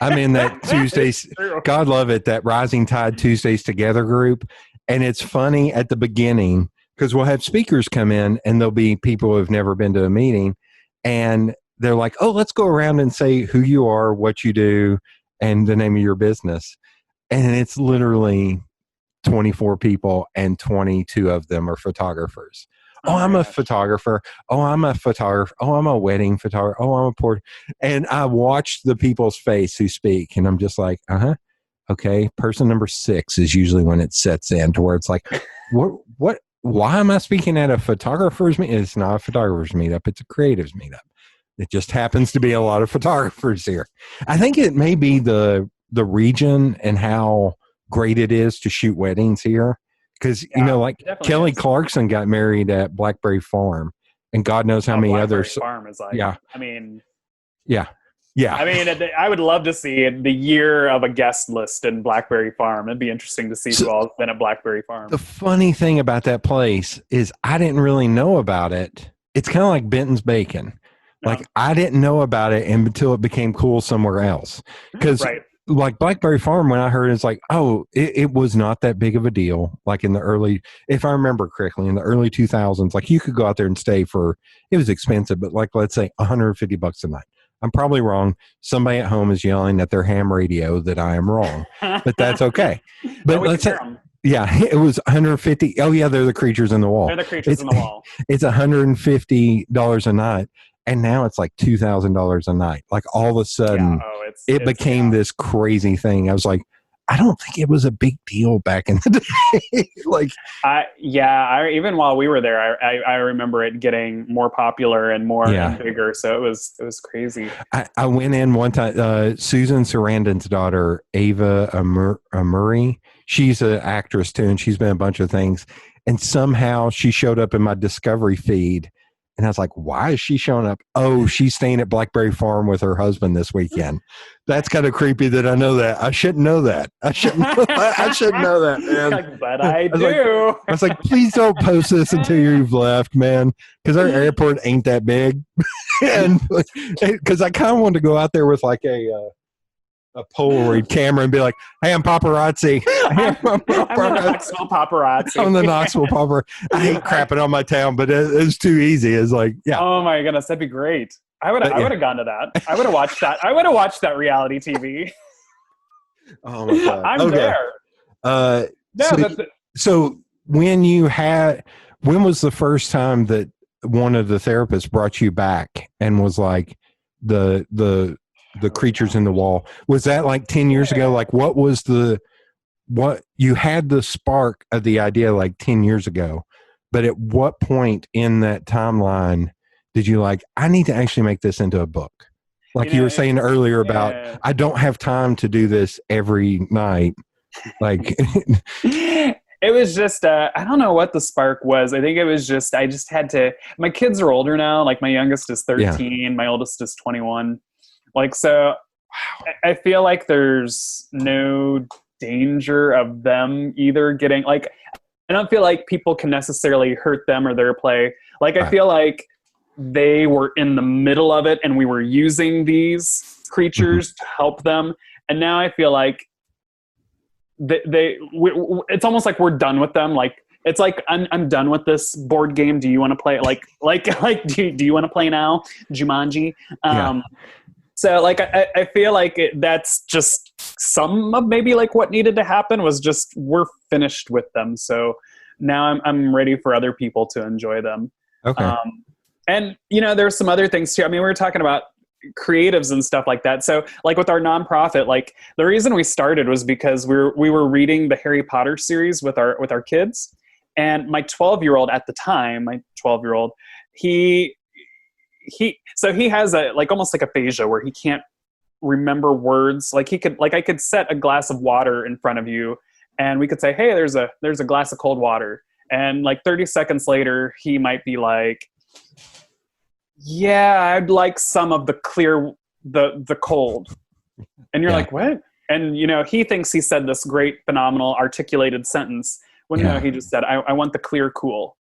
I'm in that Tuesdays, God love it, that Rising Tide Tuesdays Together group. And it's funny at the beginning because we'll have speakers come in and there'll be people who have never been to a meeting. And they're like, oh, let's go around and say who you are, what you do, and the name of your business. And it's literally 24 people and 22 of them are photographers. Oh, I'm a photographer. Oh, I'm a photographer. Oh, I'm a wedding photographer. Oh, I'm a porter. And I watched the people's face who speak, and I'm just like, okay. Person number 6 is usually when it sets in to where it's like, what? Why am I speaking at a photographer's meetup? It's not a photographer's meetup. It's a creatives meetup. It just happens to be a lot of photographers here. I think it may be the region and how great it is to shoot weddings here. Because, Kelly Clarkson got married at Blackberry Farm, and God knows how many others. Farm is like, yeah. I mean, yeah. I mean, I would love to see the year of a guest list in Blackberry Farm. It'd be interesting to see who all's been at Blackberry Farm. The funny thing about that place is I didn't really know about it. It's kind of like Benton's Bacon. Like, I didn't know about it until it became cool somewhere else. Because like Blackberry Farm, when I heard it's like, it was not that big of a deal. Like in the early, if I remember correctly, in the early 2000s, like you could go out there and stay it was expensive, but like, let's say $150 a night. I'm probably wrong. Somebody at home is yelling at their ham radio that I am wrong, but that's okay. But let's say, it was $150. Oh yeah, they're the creatures in the wall. They're the creatures in the wall. It's $150 a night. And now it's like $2,000 a night. Like all of a sudden, it became this crazy thing. I was like, I don't think it was a big deal back in the day. Even while we were there, I remember it getting more popular and more and bigger. So it was crazy. I went in one time. Susan Sarandon's daughter, Ava Murray, she's an actress too, and she's been a bunch of things. And somehow she showed up in my Discovery feed. And I was like, why is she showing up? Oh, she's staying at Blackberry Farm with her husband this weekend. That's kind of creepy that I know that. I shouldn't know that. I shouldn't know that, man. But I do. I was like, please don't post this until you've left, man. Because our airport ain't that big. And because I kind of wanted to go out there with like a Polaroid camera and be like, hey, I'm paparazzi. I'm the Knoxville paparazzi. I'm the Knoxville paparazzi. I hate crapping on my town, but it's too easy. It's like, oh my goodness, that'd be great. I would have gone to that. I would have watched that. I would have watched that reality TV. Oh my God. I'm there. So when was the first time that one of the therapists brought you back and was like the creatures in the wall? Was that like 10 years ago? Like what you had the spark of the idea like 10 years ago, but at what point in that timeline did you like, I need to actually make this into a book? Like you were saying earlier about, I don't have time to do this every night. Like it was just, I don't know what the spark was. I think it was just, I just had to, my kids are older now. Like my youngest is 13. My oldest is 21. Like, so I feel like there's no danger of them either getting like, I don't feel like people can necessarily hurt them or their play. Like, I feel like they were in the middle of it and we were using these creatures to help them. And now I feel like it's almost like we're done with them. Like, it's like, I'm done with this board game. Do you want to play? Do you want to play now? Jumanji. So like, I feel like that's just some of maybe like what needed to happen was just, we're finished with them. So now I'm ready for other people to enjoy them. Okay. And there's some other things too. I mean, we were talking about creatives and stuff like that. So like with our nonprofit, like the reason we started was because we were reading the Harry Potter series with our kids, and my 12-year-old at the time, he has a like almost like aphasia where he can't remember words. Like I could set a glass of water in front of you, and we could say, "Hey, there's a glass of cold water," and like 30 seconds later, he might be like, "Yeah, I'd like some of the clear, the cold," and you're like, "What?" And he thinks he said this great, phenomenal, articulated sentence when no, he just said, "I want the clear, cool."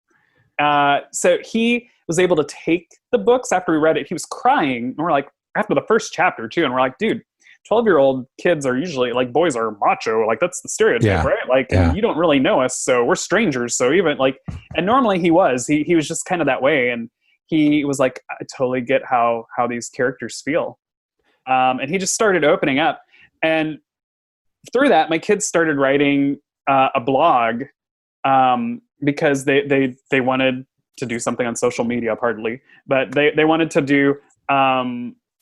So he was able to take the books after we read it. He was crying, and we're like, after the first chapter too, and we're like, dude, 12-year-old kids are usually like, boys are macho, like that's the stereotype, right? Like you don't really know us, so we're strangers. So even like, and normally he was just kind of that way, and he was like, I totally get how these characters feel, and he just started opening up, and through that, my kids started writing a blog because they wanted to do something on social media, partly, but they wanted to do.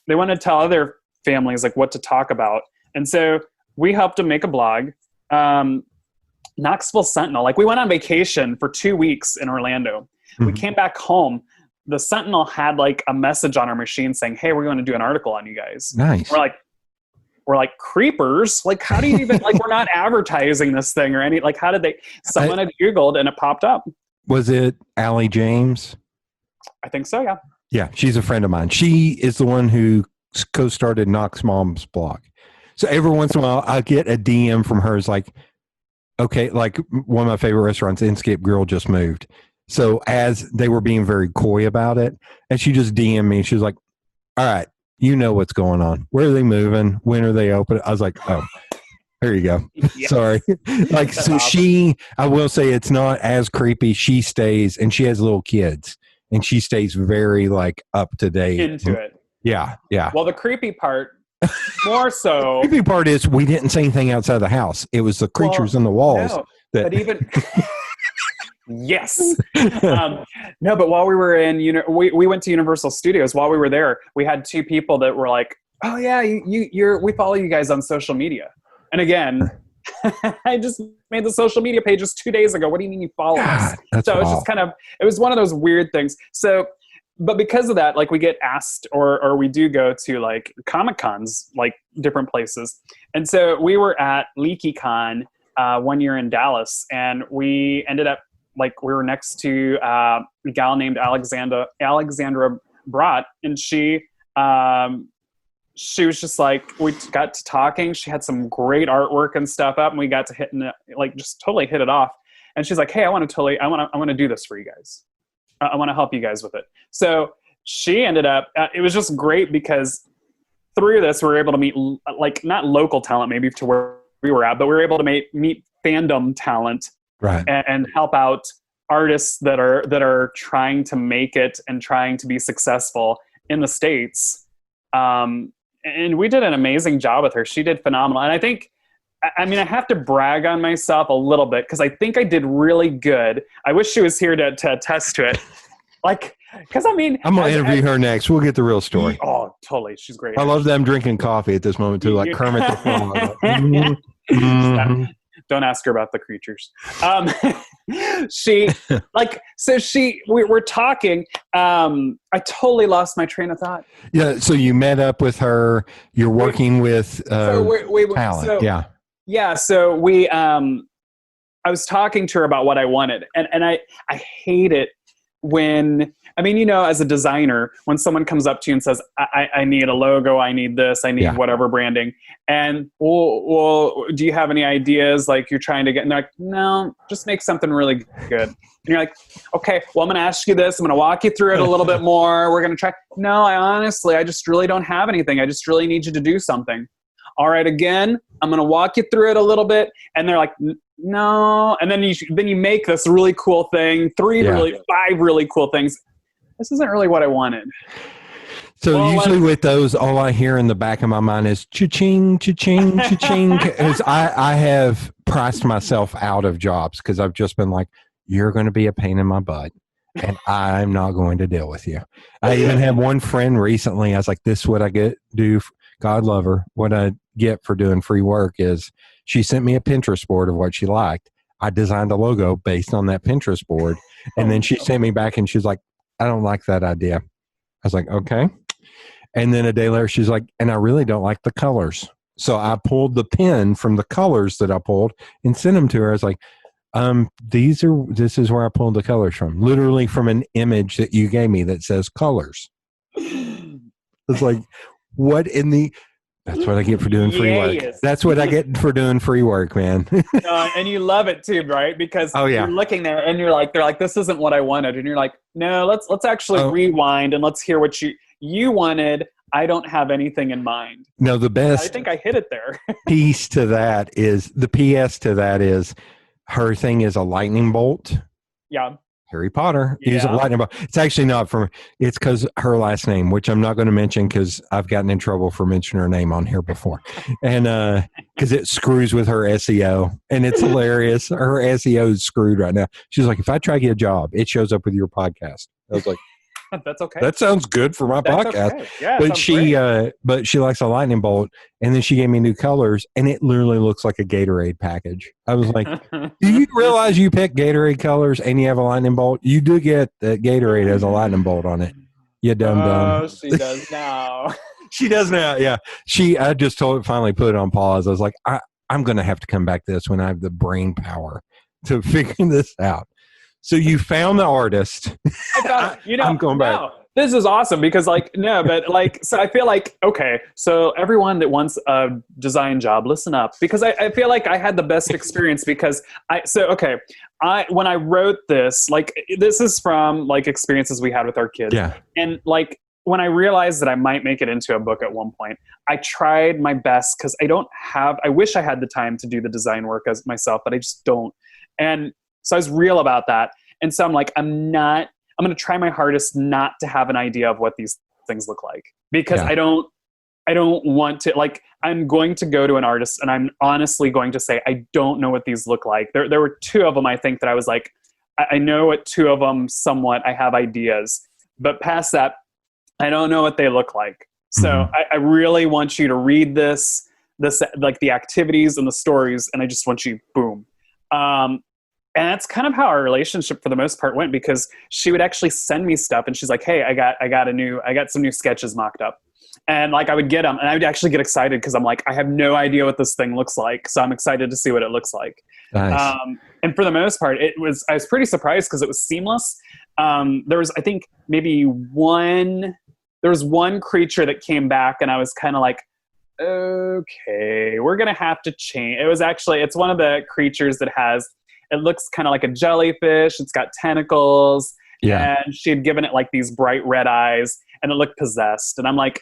They want to tell other families like what to talk about. And so we helped them make a blog. Knoxville Sentinel, like we went on vacation for 2 weeks in Orlando. Mm-hmm. We came back home. The Sentinel had like a message on our machine saying, "Hey, we're going to do an article on you guys." Nice. We're like creepers. Like, how do you even, like, we're not advertising this thing or any, like, how did they, someone had Googled and it popped up. Was it Allie James? I think so. Yeah. Yeah, she's a friend of mine. She is the one who co-started Knox Mom's blog. So every once in a while, I get a DM from her. It's like, okay, like one of my favorite restaurants, Inskip Grill, just moved. So as they were being very coy about it, and she just DM'd me. She was like, all right, you know what's going on. Where are they moving? When are they open? I was like, oh, there you go. Yes. Sorry. Like, so awesome. I will say it's not as creepy. She stays, and she has little kids. And she stays very like up to date. Into it. Yeah, yeah. Well, the creepy part, more so. The creepy part is we didn't say anything outside the house. It was the creatures in the walls. No, but even yes. No, but while we were in, we went to Universal Studios. While we were there, we had 2 people that were like, "Oh yeah, we follow you guys on social media." And again, I just made the social media pages 2 days ago. What do you mean you follow us? So it's just it was one of those weird things. So, but because of that, like we get asked or we do go to like Comic Cons, like different places. And so we were at LeakyCon 1 year in Dallas, and we ended up like we were next to a gal named Alexandra Brott, and she was just like, we got to talking. She had some great artwork and stuff up, and we got to just totally hit it off. And she's like, "Hey, I want to do this for you guys. I want to help you guys with it." So she ended up, it was just great because through this, we were able to meet like not local talent, maybe to where we were at, but we were able to meet fandom talent, right, and help out artists that are trying to make it and trying to be successful in the States. And we did an amazing job with her. She did phenomenal. And I think, I mean, I have to brag on myself a little bit because I think I did really good. I wish she was here to attest to it. Like, because I mean, I'm going to interview her next. We'll get the real story. Oh, totally. She's great. I love them drinking coffee at this moment too, like Kermit the Frog. Mm-hmm. Don't ask her about the creatures. We're talking. I totally lost my train of thought. Yeah. So you met up with her. You're working with talent. Yeah. So I was talking to her about what I wanted, and I hate it when, I mean, as a designer, when someone comes up to you and says, I need a logo, I need this, I need whatever branding. And, well, do you have any ideas like you're trying to get? And they're like, no, just make something really good. And you're like, okay, well, I'm going to ask you this. I'm going to walk you through it a little bit more. We're going to try. No, I just really don't have anything. I just really need you to do something. All right, again, I'm going to walk you through it a little bit. And they're like, no. And then you make this really cool thing, 5 really cool things. This isn't really what I wanted. So usually with those, all I hear in the back of my mind is cha-ching, cha-ching, cha-ching. Because I have priced myself out of jobs because I've just been like, you're going to be a pain in my butt, and I'm not going to deal with you. I even had one friend recently, I was like, this is what I do. God love her. What I get for doing free work is she sent me a Pinterest board of what she liked. I designed a logo based on that Pinterest board. And then she sent me back and she was like, I don't like that idea. I was like, okay. And then a day later, she's like, and I really don't like the colors. So I pulled the pen from the colors that I pulled and sent them to her. I was like, this is where I pulled the colors from, literally from an image that you gave me that says colors. It's like, what in the, that's what I get for doing free work. Yes. That's what I get for doing free work, man. And you love it too, right? Because you're looking there and they're like, this isn't what I wanted. And you're like, no, let's actually rewind and let's hear what you wanted. I don't have anything in mind. No, the best. I think I hit it there. piece to that is the PS to that is her thing is a lightning bolt. Yeah. Harry Potter is a lightning bolt. It's actually not from, it's because her last name, which I'm not going to mention because I've gotten in trouble for mentioning her name on here before. And because it screws with her SEO and it's hilarious. Her SEO is screwed right now. She's like, if I try to get a job, it shows up with your podcast. I was like, that's okay. That sounds good for my podcast. Okay. Yeah, but she likes a lightning bolt, and then she gave me new colors, and it literally looks like a Gatorade package. I was like, "Do you realize you pick Gatorade colors and you have a lightning bolt? You do get that Gatorade has a lightning bolt on it. You dumb. Oh, she does now. She does now. Yeah, I just finally put it on pause. I was like, I'm going to have to come back to this when I have the brain power to figure this out. So you found the artist. I found, I'm going back. This is awesome because so I feel like, okay, so everyone that wants a design job, listen up, because I feel like I had the best experience because when I wrote this, like this is from like experiences we had with our kids. Yeah. And like when I realized that I might make it into a book at one point, I tried my best because I wish I had the time to do the design work as myself, but I just don't. And so I was real about that. And so I'm like, I'm going to try my hardest not to have an idea of what these things look like because I don't want to, like, I'm going to go to an artist and I'm honestly going to say, I don't know what these look like. There were two of them, I think, that I was like, I know what two of them somewhat, I have ideas, but past that, I don't know what they look like. So I really want you to read this, like the activities and the stories. And I just want you, boom. And that's kind of how our relationship for the most part went because she would actually send me stuff and she's like, hey, I got some new sketches mocked up. And like, I would get them and I would actually get excited because I'm like, I have no idea what this thing looks like. So I'm excited to see what it looks like. Nice. And for the most part, I was pretty surprised because it was seamless. There was, I think maybe one creature that came back and I was kind of like, okay, we're going to have to change. It's one of the creatures that it looks kind of like a jellyfish. It's got tentacles. Yeah. And she had given it like these bright red eyes and it looked possessed. And I'm like,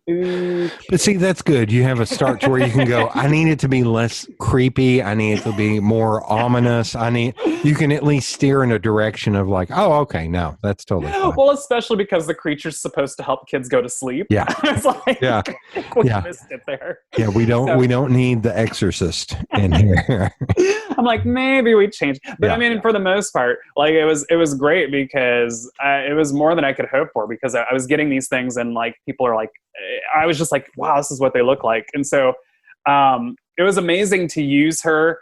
okay. But see, that's good. You have a start to where you can go, I need it to be less creepy. I need it to be more ominous. You can at least steer in a direction of like, oh, okay, no, that's totally fine. Well, especially because the creature's supposed to help kids go to sleep. Yeah. It's like, we missed it there. Yeah, we don't need the exorcist in here. I'm like, maybe we change. But I mean, for the most part, like it was great because it was more than I could hope for because I was getting these things and like people are like, I was just like, wow, this is what they look like. And so it was amazing to use her.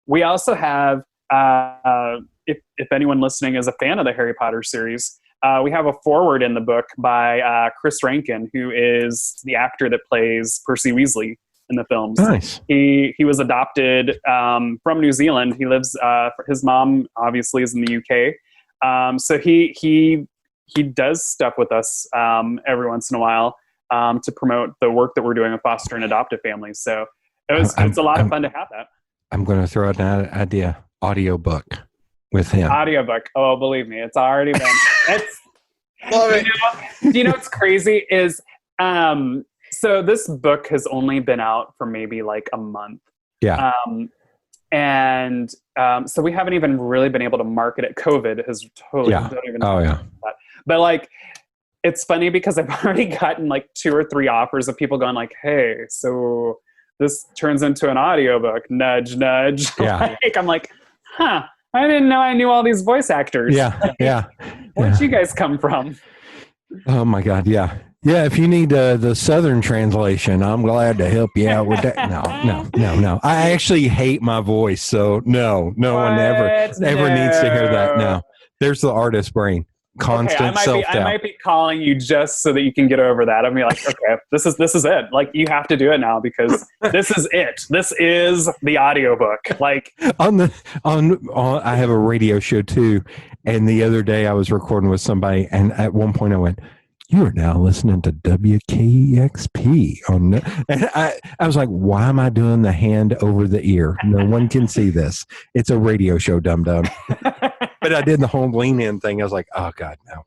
We also have, if anyone listening is a fan of the Harry Potter series, we have a foreword in the book by Chris Rankin, who is the actor that plays Percy Weasley in the films. Nice. He was adopted from New Zealand. He lives, his mom obviously is in the UK. So he does stuff with us every once in a while to promote the work that we're doing with foster and adoptive families. So it's a lot of fun to have that. I'm going to throw out an idea, audiobook with him. Audiobook. Oh, believe me, it's already been. Love it. You know what's crazy is, so this book has only been out for maybe like a month. Yeah. So we haven't even really been able to market it. COVID has totally. Yeah. Don't even Oh yeah. That. But like, it's funny because I've already gotten like 2 or 3 offers of people going like, hey, so this turns into an audiobook, nudge, nudge. Yeah. I'm like, huh, I didn't know I knew all these voice actors. Yeah. Yeah. Where'd you guys come from? Oh my God. Yeah. Yeah. If you need the Southern translation, I'm glad to help you out with that. No. I actually hate my voice. So no one ever needs to hear that. No, there's the artist brain. constant self-doubt. I might be calling you just so that you can get over that. I mean, like, okay, this is it. Like, you have to do it now because this is it. This is the audiobook. Like, I have a radio show too, and the other day I was recording with somebody, and at one point I went, "You are now listening to WKEXP on," and I was like, "Why am I doing the hand over the ear? No one can see this. It's a radio show, dum dum." But I did the whole lean in thing. I was like, "Oh God, no!"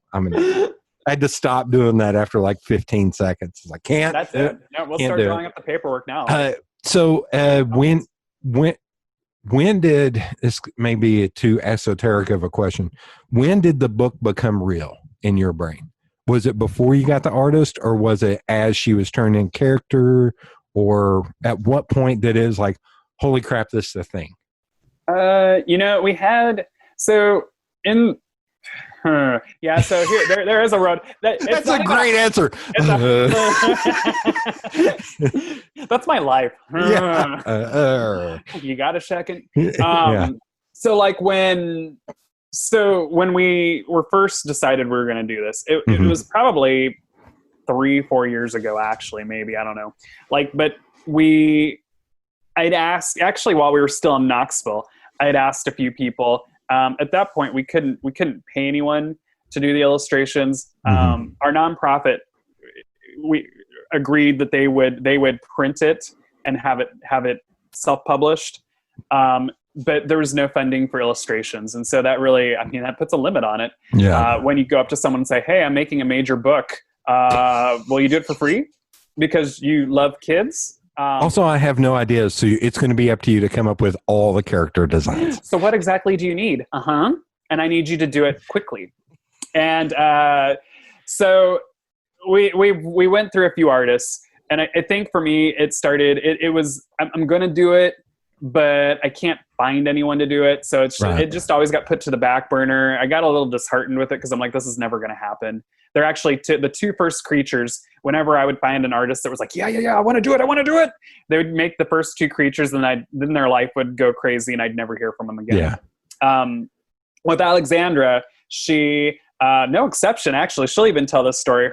I had to stop doing that after like 15 seconds. I can't. That's it. Yeah, we'll start drawing up the paperwork now. When did this? May be too esoteric of a question. When did the book become real in your brain? Was it before you got the artist, or was it as she was turning character, or at what point did it was like, holy crap, this is the thing? We had so in. Yeah, so here there is a road. That's a great answer. That's my life. Yeah. You got a second? So like when we were first decided we were going to do this, it was probably 3-4 years ago, actually, maybe, I don't know. Like, but I'd asked, actually, while we were still in Knoxville, I'd asked a few people. At that point, we couldn't pay anyone to do the illustrations. Our nonprofit, we agreed that they would print it and have it self-published. But there was no funding for illustrations. And so that really, that puts a limit on it. Yeah. When you go up to someone and say, "Hey, I'm making a major book. Will you do it for free because you love kids?" Also, I have no idea. So it's going to be up to you to come up with all the character designs. So what exactly do you need? And I need you to do it quickly. And so we went through a few artists. And I think for me, it started, it was, I'm going to do it, but I can't find anyone to do it. So it just always got put to the back burner. I got a little disheartened with it because I'm like, this is never going to happen. They're actually the two first creatures. Whenever I would find an artist that was like, yeah, I want to do it. They would make the first two creatures, and then their life would go crazy, and I'd never hear from them again. Yeah. With Alexandra, she no exception. Actually, she'll even tell this story.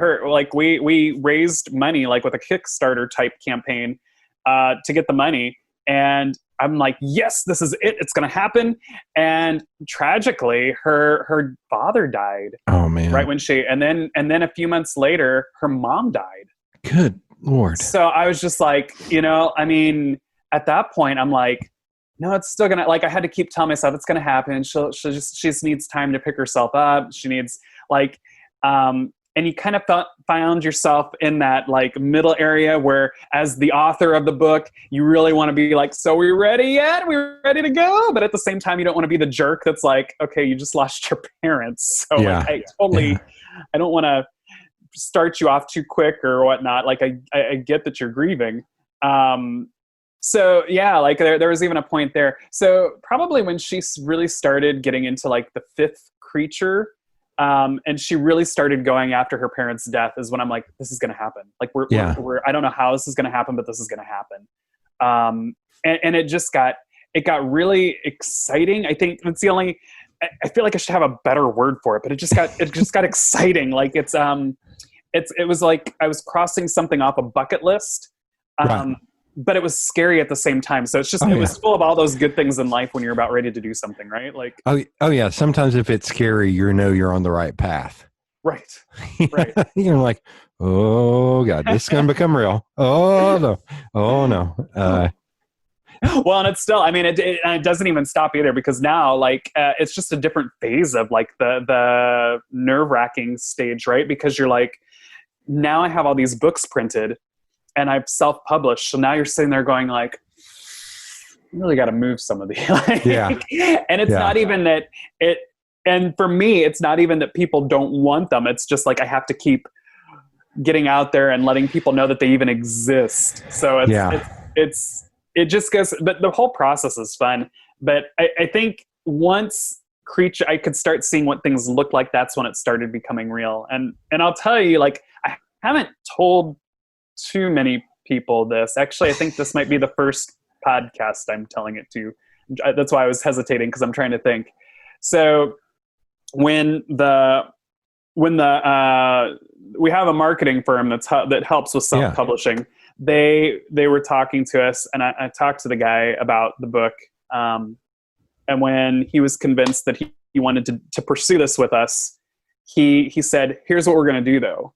We raised money like with a Kickstarter type campaign to get the money, and I'm like, yes, this is it. It's going to happen. And tragically, her father died. Oh man! Right when and then a few months later, her mom died. Good Lord! So I was just like, at that point, I'm like, no, it's still gonna. Like, I had to keep telling myself it's gonna happen. She just needs time to pick herself up. She needs and you kind of found yourself in that like middle area where, as the author of the book, you really want to be like, so we ready yet? We're ready to go. But at the same time, you don't want to be the jerk that's like, okay, you just lost your parents. So I don't want to start you off too quick or whatnot. Like I get that you're grieving. So yeah, like there was even a point there. So probably when she really started getting into like the fifth creature, and she really started going after her parents' death is when I'm like, this is going to happen. Like we're I don't know how this is going to happen, but this is going to happen. And it got really exciting. I think that's the only, I feel like I should have a better word for it, but it just got exciting. Like it was like I was crossing something off a bucket list. But it was scary at the same time. So it's just, it was full of all those good things in life when you're about ready to do something, right? Like, oh yeah. Sometimes if it's scary, you're on the right path. Right. You're like, oh God, this is going to become real. Oh no. Well, and it's still, it doesn't even stop either, because now like, it's just a different phase of like the nerve-wracking stage, right? Because you're like, now I have all these books printed, and I've self-published. So now you're sitting there going like, you really got to move some of these. And it's not even that and for me, it's not even that people don't want them. It's just like, I have to keep getting out there and letting people know that they even exist. So it just goes, but the whole process is fun. But I think once I could start seeing what things look like, that's when it started becoming real. And I'll tell you, like, I haven't told too many people this. Actually, I think this might be the first podcast I'm telling it to. That's why I was hesitating, because I'm trying to think. So when the when we have a marketing firm that helps with self-publishing. They were talking to us, and I talked to the guy about the book. And when he was convinced that he wanted to pursue this with us, he said, "Here's what we're going to do, though.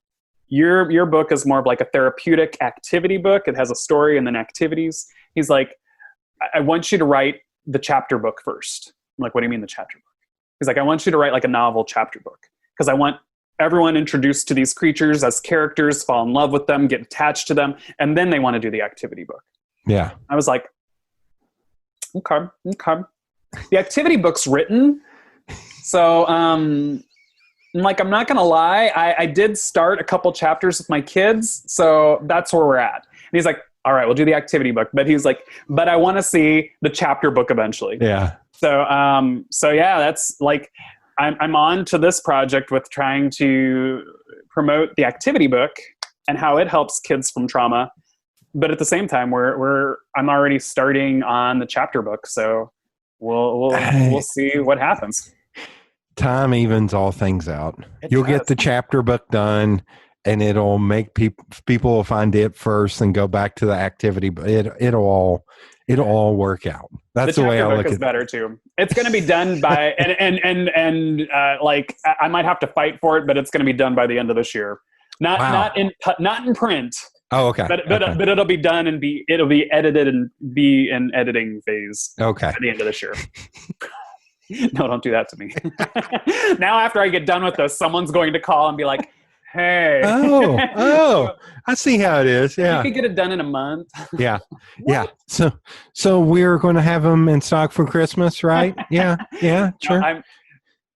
Your book is more of like a therapeutic activity book. It has a story and then activities." He's like, "I want you to write the chapter book first." I'm like, "What do you mean the chapter book?" He's like, "I want you to write like a novel chapter book, because I want everyone introduced to these creatures as characters, fall in love with them, get attached to them, and then they want to do the activity book." Yeah. I was like, okay. The activity book's written. So, I'm not going to lie. I did start a couple chapters with my kids. So that's where we're at. And he's like, "All right, we'll do the activity book." But he's like, "But I want to see the chapter book eventually." Yeah. So yeah, that's like, I'm on to this project with trying to promote the activity book and how it helps kids from trauma. But at the same time, I'm already starting on the chapter book. So we'll see what happens. Time evens all things out. You'll get the chapter book done, and it'll make people will find it first and go back to the activity. But it'll all work out. That's the way I look at it. The chapter book is better too. It's going to be done by and like I might have to fight for it, but it's going to be done by the end of this year. Not in print. Oh, okay. But it'll be done and it'll be edited and be in editing phase. Okay. At the end of this year. No, don't do that to me. Now, after I get done with this, someone's going to call and be like, "Hey." Oh, I see how it is. Yeah. You could get it done in a month. Yeah. Yeah. So we're going to have them in stock for Christmas, right? Yeah. Yeah. Sure. I'm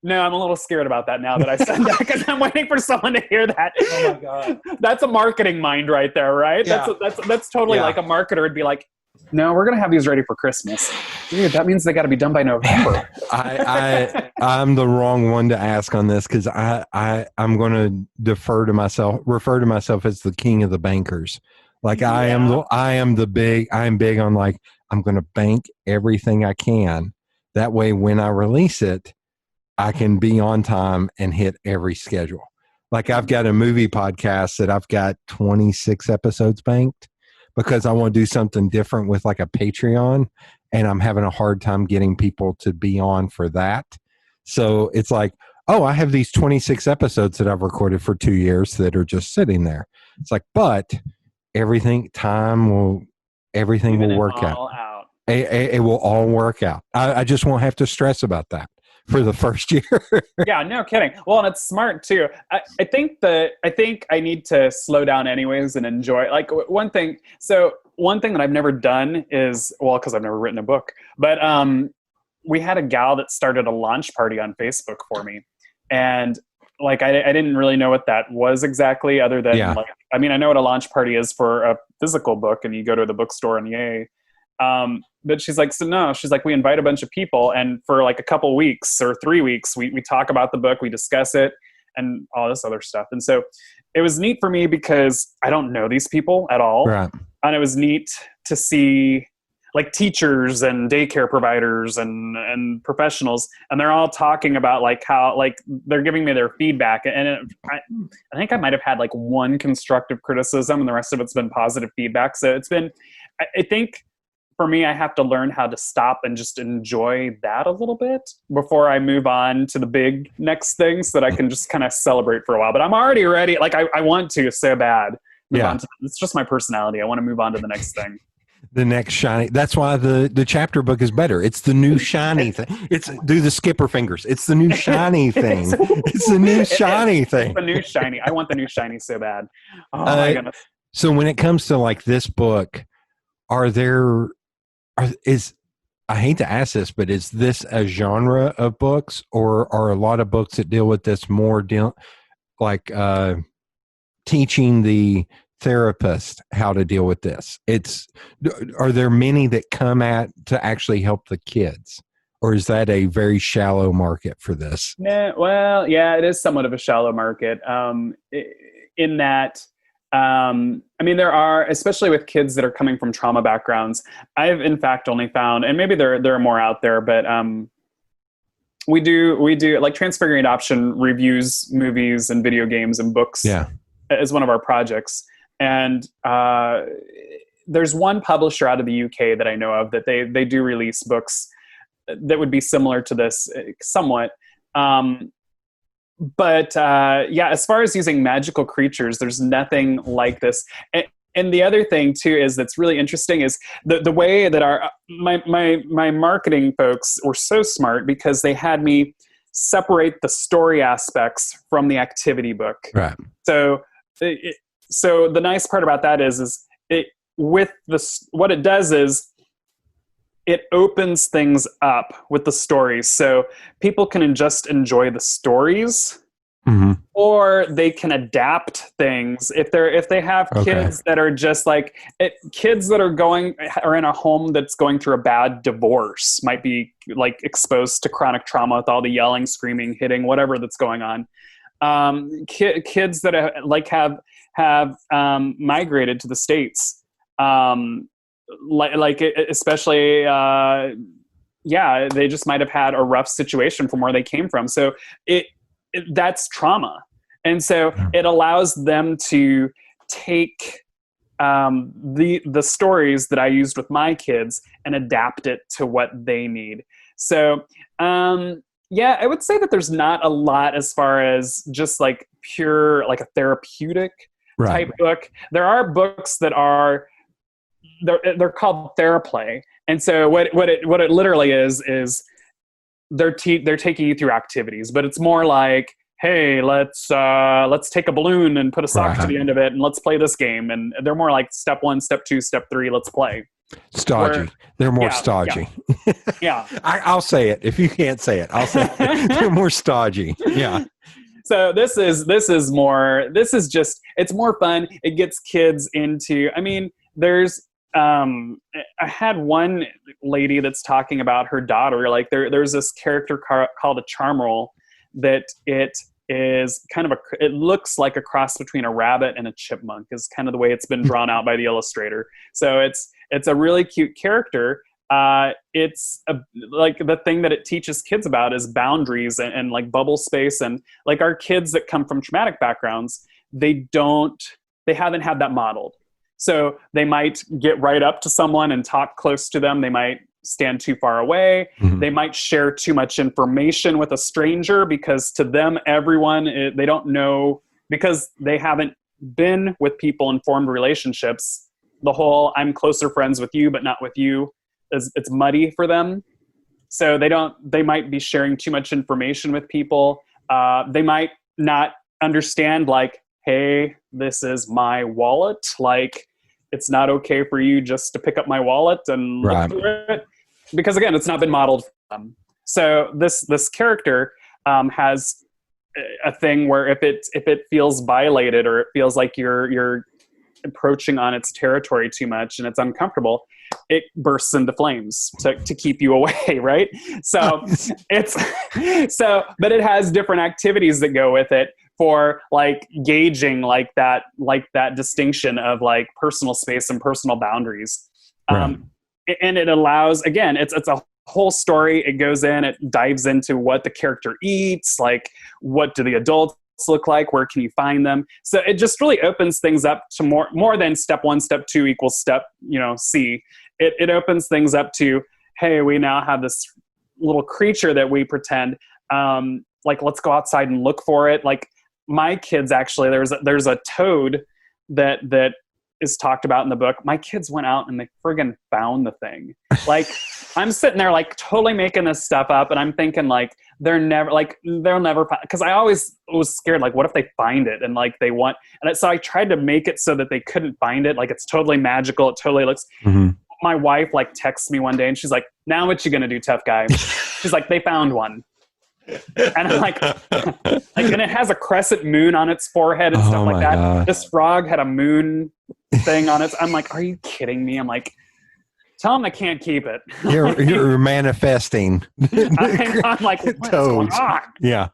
a little scared about that now that I said that, because I'm waiting for someone to hear that. Oh my God. That's a marketing mind right there, right? Yeah. That's totally like a marketer would be like, "No, we're going to have these ready for Christmas." Dude, that means they got to be done by November. I'm the wrong one to ask on this, because I'm going to refer to myself as the king of the bankers. Like I am big on like, I'm going to bank everything I can. That way, when I release it, I can be on time and hit every schedule. Like I've got a movie podcast that I've got 26 episodes banked, because I want to do something different with like a Patreon, and I'm having a hard time getting people to be on for that. So it's like, oh, I have these 26 episodes that I've recorded for 2 years that are just sitting there. It's like, but everything will work out. It will all work out. I just won't have to stress about that for the first year. Yeah, no kidding. Well, and it's smart too. I think I need to slow down anyways and enjoy. Like one thing that I've never done is, well, because I've never written a book, but we had a gal that started a launch party on Facebook for me, and like I didn't really know what that was exactly, other than like, I mean, I know what a launch party is for a physical book, and you go to the bookstore and yay. But she's like, we invite a bunch of people, and for like a couple weeks or 3 weeks, we talk about the book, we discuss it, and all this other stuff. And so it was neat for me because I don't know these people at all. Right. And it was neat to see like teachers and daycare providers and professionals, and they're all talking about like how, like, they're giving me their feedback. And I think I might have had like one constructive criticism, and the rest of it's been positive feedback. So it's been, I think, for me, I have to learn how to stop and just enjoy that a little bit before I move on to the big next thing, so that I can just kind of celebrate for a while. But I'm already ready. Like I want to so bad. It's just my personality. I want to move on to the next thing. The next shiny. That's why the chapter book is better. It's the new shiny thing. It's do the skipper fingers. It's the new shiny thing. It's the new shiny thing. It's the new shiny. I want the new shiny so bad. Oh my goodness. So when it comes to like this book, I hate to ask this, but is this a genre of books, or are a lot of books that deal with this more teaching the therapist how to deal with this? Are there many that come to actually help the kids, or is that a very shallow market for this? Well, yeah, it is somewhat of a shallow market. In that, I mean, there are, especially with kids that are coming from trauma backgrounds, I've in fact only found, and maybe there are more out there, but we do like Transfiguring Adoption reviews movies and video games and books as one of our projects. And there's one publisher out of the UK that I know of that they do release books that would be similar to this somewhat. But as far as using magical creatures, there's nothing like this. And the other thing too is that's really interesting is the way that my marketing folks were so smart, because they had me separate the story aspects from the activity book. Right. So the nice part about that is what it does is it opens things up with the stories, so people can just enjoy the stories. Mm-hmm. Or they can adapt things if they have kids that are just like kids that are in a home that's going through a bad divorce, might be like exposed to chronic trauma with all the yelling, screaming, hitting, whatever that's going on. Kids that have migrated to the States, especially they just might have had a rough situation from where they came from. So that's trauma. And so it allows them to take the stories that I used with my kids and adapt it to what they need. So, I would say that there's not a lot as far as just like pure, like a therapeutic type book. There are books that are, they're called Theraplay. And so what it literally is they're taking you through activities, but it's more like, hey, let's take a balloon and put a sock to the end of it and let's play this game. And they're more like step 1, step 2, step 3, let's play. Stodgy. They're more stodgy. Yeah. I'll say it. If you can't say it, I'll say it. They're more stodgy. Yeah. So this is just, it's more fun. It gets kids into, there's, I had one lady that's talking about her daughter. Like there's this character called a charm roll that it is kind of it looks like a cross between a rabbit and a chipmunk is kind of the way it's been drawn out by the illustrator. So it's a really cute character. It's like the thing that it teaches kids about is boundaries and like bubble space, and like our kids that come from traumatic backgrounds, they haven't had that modeled. So they might get right up to someone and talk close to them. They might stand too far away. Mm-hmm. They might share too much information with a stranger because to them, they don't know, because they haven't been with people in formed relationships. The whole I'm closer friends with you, but not with you, it's muddy for them. So they might be sharing too much information with people. They might not understand like, hey, this is my wallet. Like, it's not okay for you just to pick up my wallet and look through it. Because again, it's not been modeled for them. So this character has a thing where if it feels violated or it feels like you're approaching on its territory too much and it's uncomfortable, it bursts into flames to keep you away, right? So but it has different activities that go with it for like gauging like that distinction of like personal space and personal boundaries. Right. And it allows, again, it's a whole story. It goes in, it dives into what the character eats, like what do the adults look like, where can you find them? So it just really opens things up to more than step 1, step 2 equals step, C. It opens things up to, hey, we now have this little creature that we pretend, like let's go outside and look for it. Like my kids actually, there's a toad that is talked about in the book. My kids went out and they friggin' found the thing. Like I'm sitting there like totally making this stuff up, and I'm thinking like they'll never find, because I always was scared like what if they find it and like they want, and so I tried to make it so that they couldn't find it. Like it's totally magical. It totally looks. Mm-hmm. My wife like texts me one day and she's like, "Now what you gonna do, tough guy?" She's like, "They found one." And I'm like, and it has a crescent moon on its forehead and stuff like that. God. This frog had a moon thing on it. I'm like, are you kidding me? I'm like, tell them I can't keep it. You're manifesting. I'm like, what's going on? Yeah.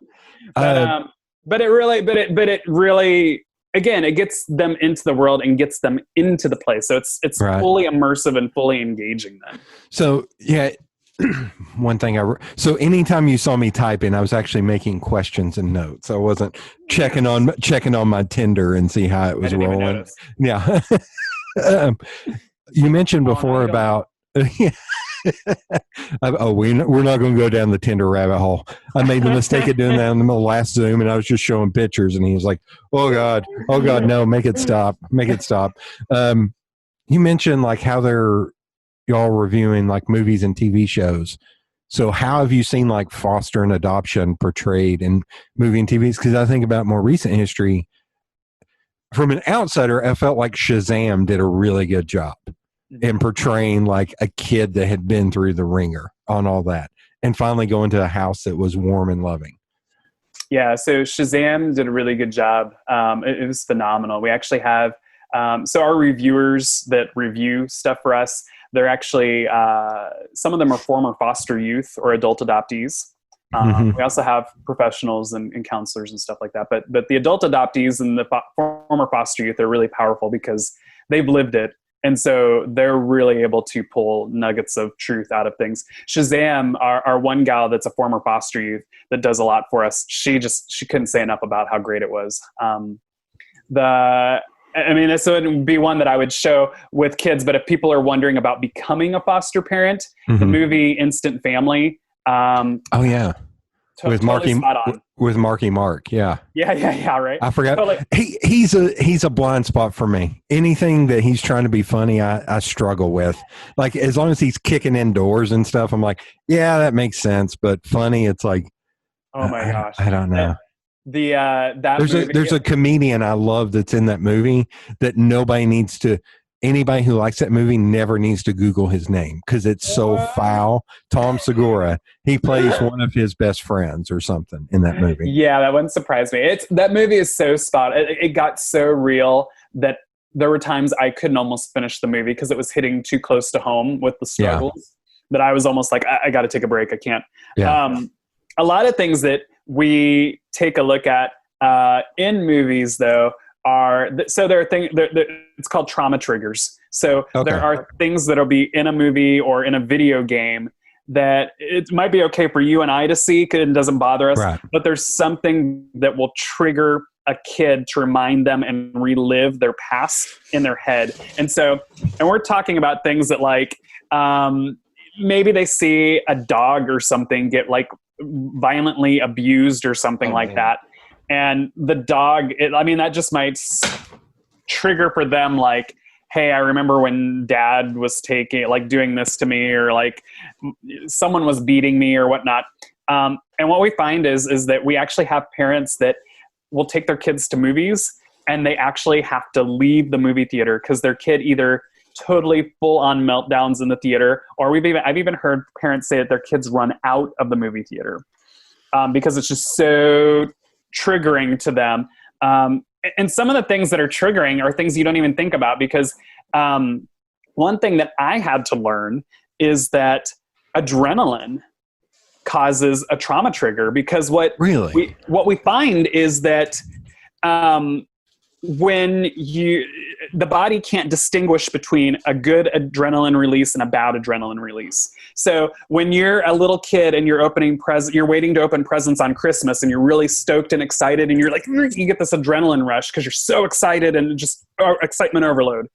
But it really, again, it gets them into the world and gets them into the place. So it's fully immersive and fully engaging them. So yeah, one thing so anytime you saw me typing, I was actually making questions and notes. I wasn't checking on my Tinder and see how it was rolling. Yeah. You mentioned before about we're not going to go down the Tinder rabbit hole. I made the mistake of doing that in the last Zoom, and I was just showing pictures, and he was like, oh god, no, make it stop. You mentioned like how they're y'all reviewing like movies and TV shows. So how have you seen like foster and adoption portrayed in movie and TVs? Because I think about more recent history. From an outsider, I felt like Shazam did a really good job in portraying like a kid that had been through the ringer on all that and finally go into a house that was warm and loving. Yeah, so Shazam did a really good job. It was phenomenal. We actually have, so our reviewers that review stuff for us, they're actually, some of them are former foster youth or adult adoptees. We also have professionals and counselors and stuff like that. But the adult adoptees and the former foster youth are really powerful because they've lived it. And so they're really able to pull nuggets of truth out of things. Shazam, our one gal that's a former foster youth that does a lot for us, she couldn't say enough about how great it was. This would be one that I would show with kids, but if people are wondering about becoming a foster parent, the movie Instant Family. With Marky Mark. Yeah, right. I forgot. So he's a blind spot for me. Anything that he's trying to be funny, I struggle with. Like as long as he's kicking in doors and stuff, I'm like, yeah, that makes sense. But funny, it's like, oh my gosh, I don't know. There's a comedian I love that's in that movie that anybody who likes that movie never needs to Google his name because it's so foul. Tom Segura, he plays one of his best friends or something in that movie. Yeah, that wouldn't surprise me. That movie is so spot. It got so real that there were times I couldn't almost finish the movie because it was hitting too close to home with the struggles that I was almost like, I got to take a break. I can't. Yeah. A lot of things that we take a look at in movies, though, there are things. It's called trauma triggers. So there are things that'll be in a movie or in a video game that it might be okay for you and I to see because it doesn't bother us. Right. But there's something that will trigger a kid to remind them and relive their past in their head. And we're talking about things that like maybe they see a dog or something get like violently abused or something that. And the dog, that just might trigger for them like, hey, I remember when dad was doing this to me or like someone was beating me or whatnot. And what we find is that we actually have parents that will take their kids to movies and they actually have to leave the movie theater because their kid either totally full on meltdowns in the theater or I've even heard parents say that their kids run out of the movie theater because it's just so triggering to them. And some of the things that are triggering are things you don't even think about because one thing that I had to learn is that adrenaline causes a trauma trigger because what we find is that when the body can't distinguish between a good adrenaline release and a bad adrenaline release. So when you're a little kid and you're waiting to open presents on Christmas and you're really stoked and excited and you're like, you get this adrenaline rush because you're so excited and just excitement overload.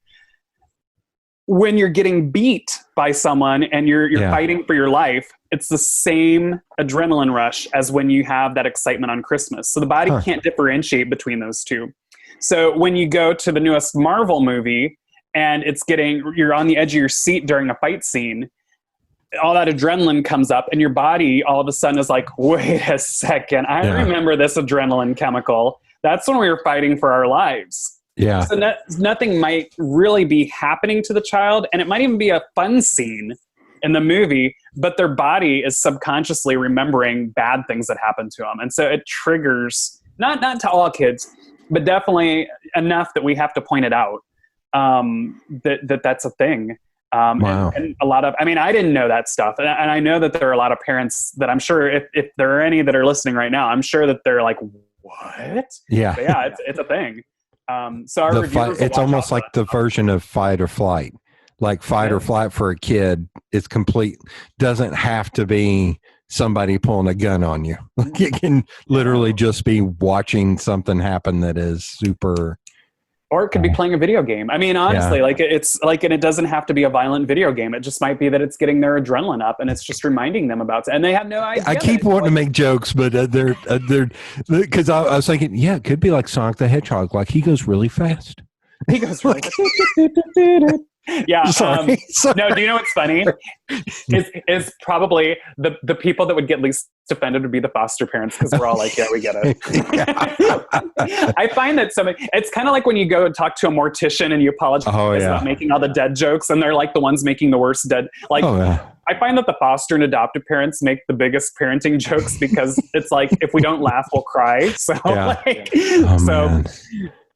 When you're getting beat by someone and you're fighting for your life, it's the same adrenaline rush as when you have that excitement on Christmas. So the body can't differentiate between those two. So when you go to the newest Marvel movie and you're on the edge of your seat during a fight scene, all that adrenaline comes up and your body all of a sudden is like, wait a second, I remember this adrenaline chemical. That's when we were fighting for our lives. Yeah. So nothing might really be happening to the child and it might even be a fun scene in the movie, but their body is subconsciously remembering bad things that happened to them. And so it triggers, not to all kids, but definitely enough that we have to point it out that's a thing. Wow. And a lot of, I didn't know that stuff. And I know that there are a lot of parents that I'm sure if there are any that are listening right now, I'm sure that they're like, what? Yeah. But yeah, it's a thing. So our reviewers it's almost like the version of fight or flight. Like fight or flight for a kid it's complete. Doesn't have to be somebody pulling a gun on you. Like it can literally just be watching something happen that is super. Or it could be playing a video game. I mean, honestly, like it's like, and it doesn't have to be a violent video game. It just might be that it's getting their adrenaline up, and it's just reminding them about it. And they have no idea. I keep wanting to make jokes, but they're because I was thinking, yeah, it could be like Sonic the Hedgehog. Like he goes really fast. He goes really Yeah. Sorry. No, do you know what's funny? Is probably the people that would get least offended would be the foster parents, because we're all like, yeah, we get it. I find that it's kind of like when you go and talk to a mortician and you apologize about making all the dead jokes, and they're like the ones making the worst dead. Like, I find that the foster and adoptive parents make the biggest parenting jokes, because it's like, if we don't laugh, we'll cry. So man.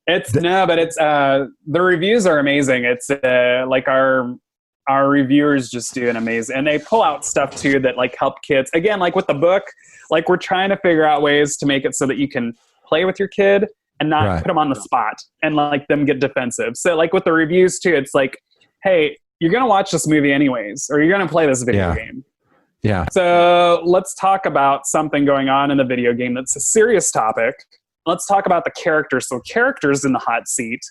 It's the reviews are amazing. It's like our reviewers just do an amazing, and they pull out stuff too that like help kids. Again, like with the book, like we're trying to figure out ways to make it so that you can play with your kid and not put them on the spot and like them get defensive. So like with the reviews too, it's like, hey, you're going to watch this movie anyways, or you're going to play this video game. Yeah. So let's talk about something going on in the video game that's a serious topic. Let's talk about the characters. So characters in the hot seat,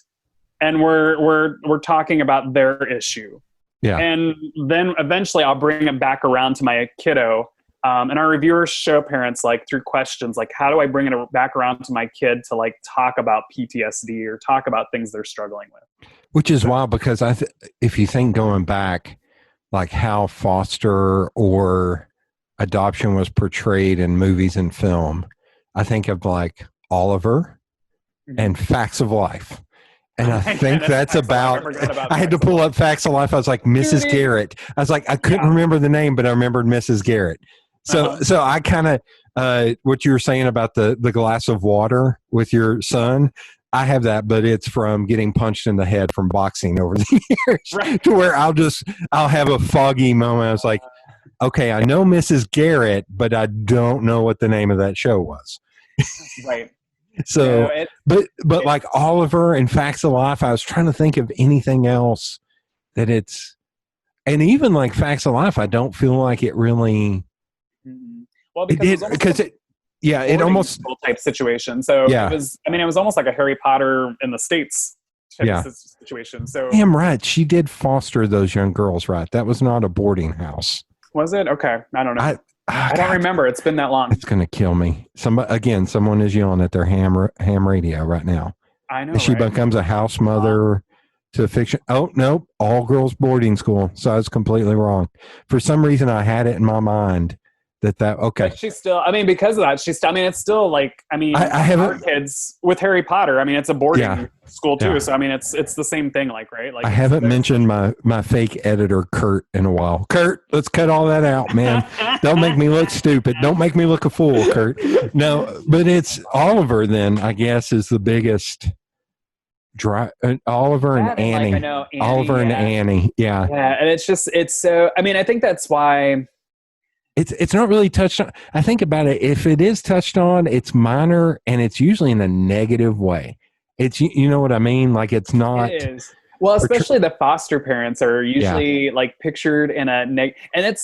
and we're talking about their issue. Yeah. And then eventually I'll bring it back around to my kiddo. And our reviewers show parents like through questions, like, how do I bring it back around to my kid to like talk about PTSD or talk about things they're struggling with? Which is wild, because if you think going back, like how foster or adoption was portrayed in movies and film, I think of like Oliver and Facts of Life. And I think that's about I had to pull up Facts of Life. I was like, Mrs. Garrett. I was like, I couldn't remember the name, but I remembered Mrs. Garrett. So I kind of, what you were saying about the glass of water with your son, I have that, but it's from getting punched in the head from boxing over the years, to where I'll have a foggy moment. I was like, okay, I know Mrs. Garrett, but I don't know what the name of that show was. Right. So, but like Oliver and Facts of Life, I was trying to think of anything else that it's, and even like Facts of Life, I don't feel like it really. Well, because it almost type situation. So it was almost like a Harry Potter in the States type situation. So damn right, she did foster those young girls, right? That was not a boarding house. Was it? Okay, I don't know. I don't remember. It's been that long. It's going to kill me. Someone is yelling at their ham radio right now. I know. And she becomes a house mother to fiction. Oh, no. All girls boarding school. So I was completely wrong. For some reason, I had it in my mind okay. But she's still, because of that, it's still like, I have our kids with Harry Potter. It's a boarding school too. Yeah. So, it's the same thing, like, right? Like, I haven't mentioned my fake editor, Kurt, in a while. Kurt, let's cut all that out, man. Don't make me look stupid. Don't make me look a fool, Kurt. No, but it's Oliver then, I guess, is the biggest Oliver and Annie. I know, Annie, Oliver and Annie. Yeah. Yeah. And it's so, I think that's why. It's not really touched on. I think about it. If it is touched on, it's minor, and it's usually in a negative way. It's, you know what I mean? Like it's not. It is. Well, especially the foster parents are usually like pictured in a and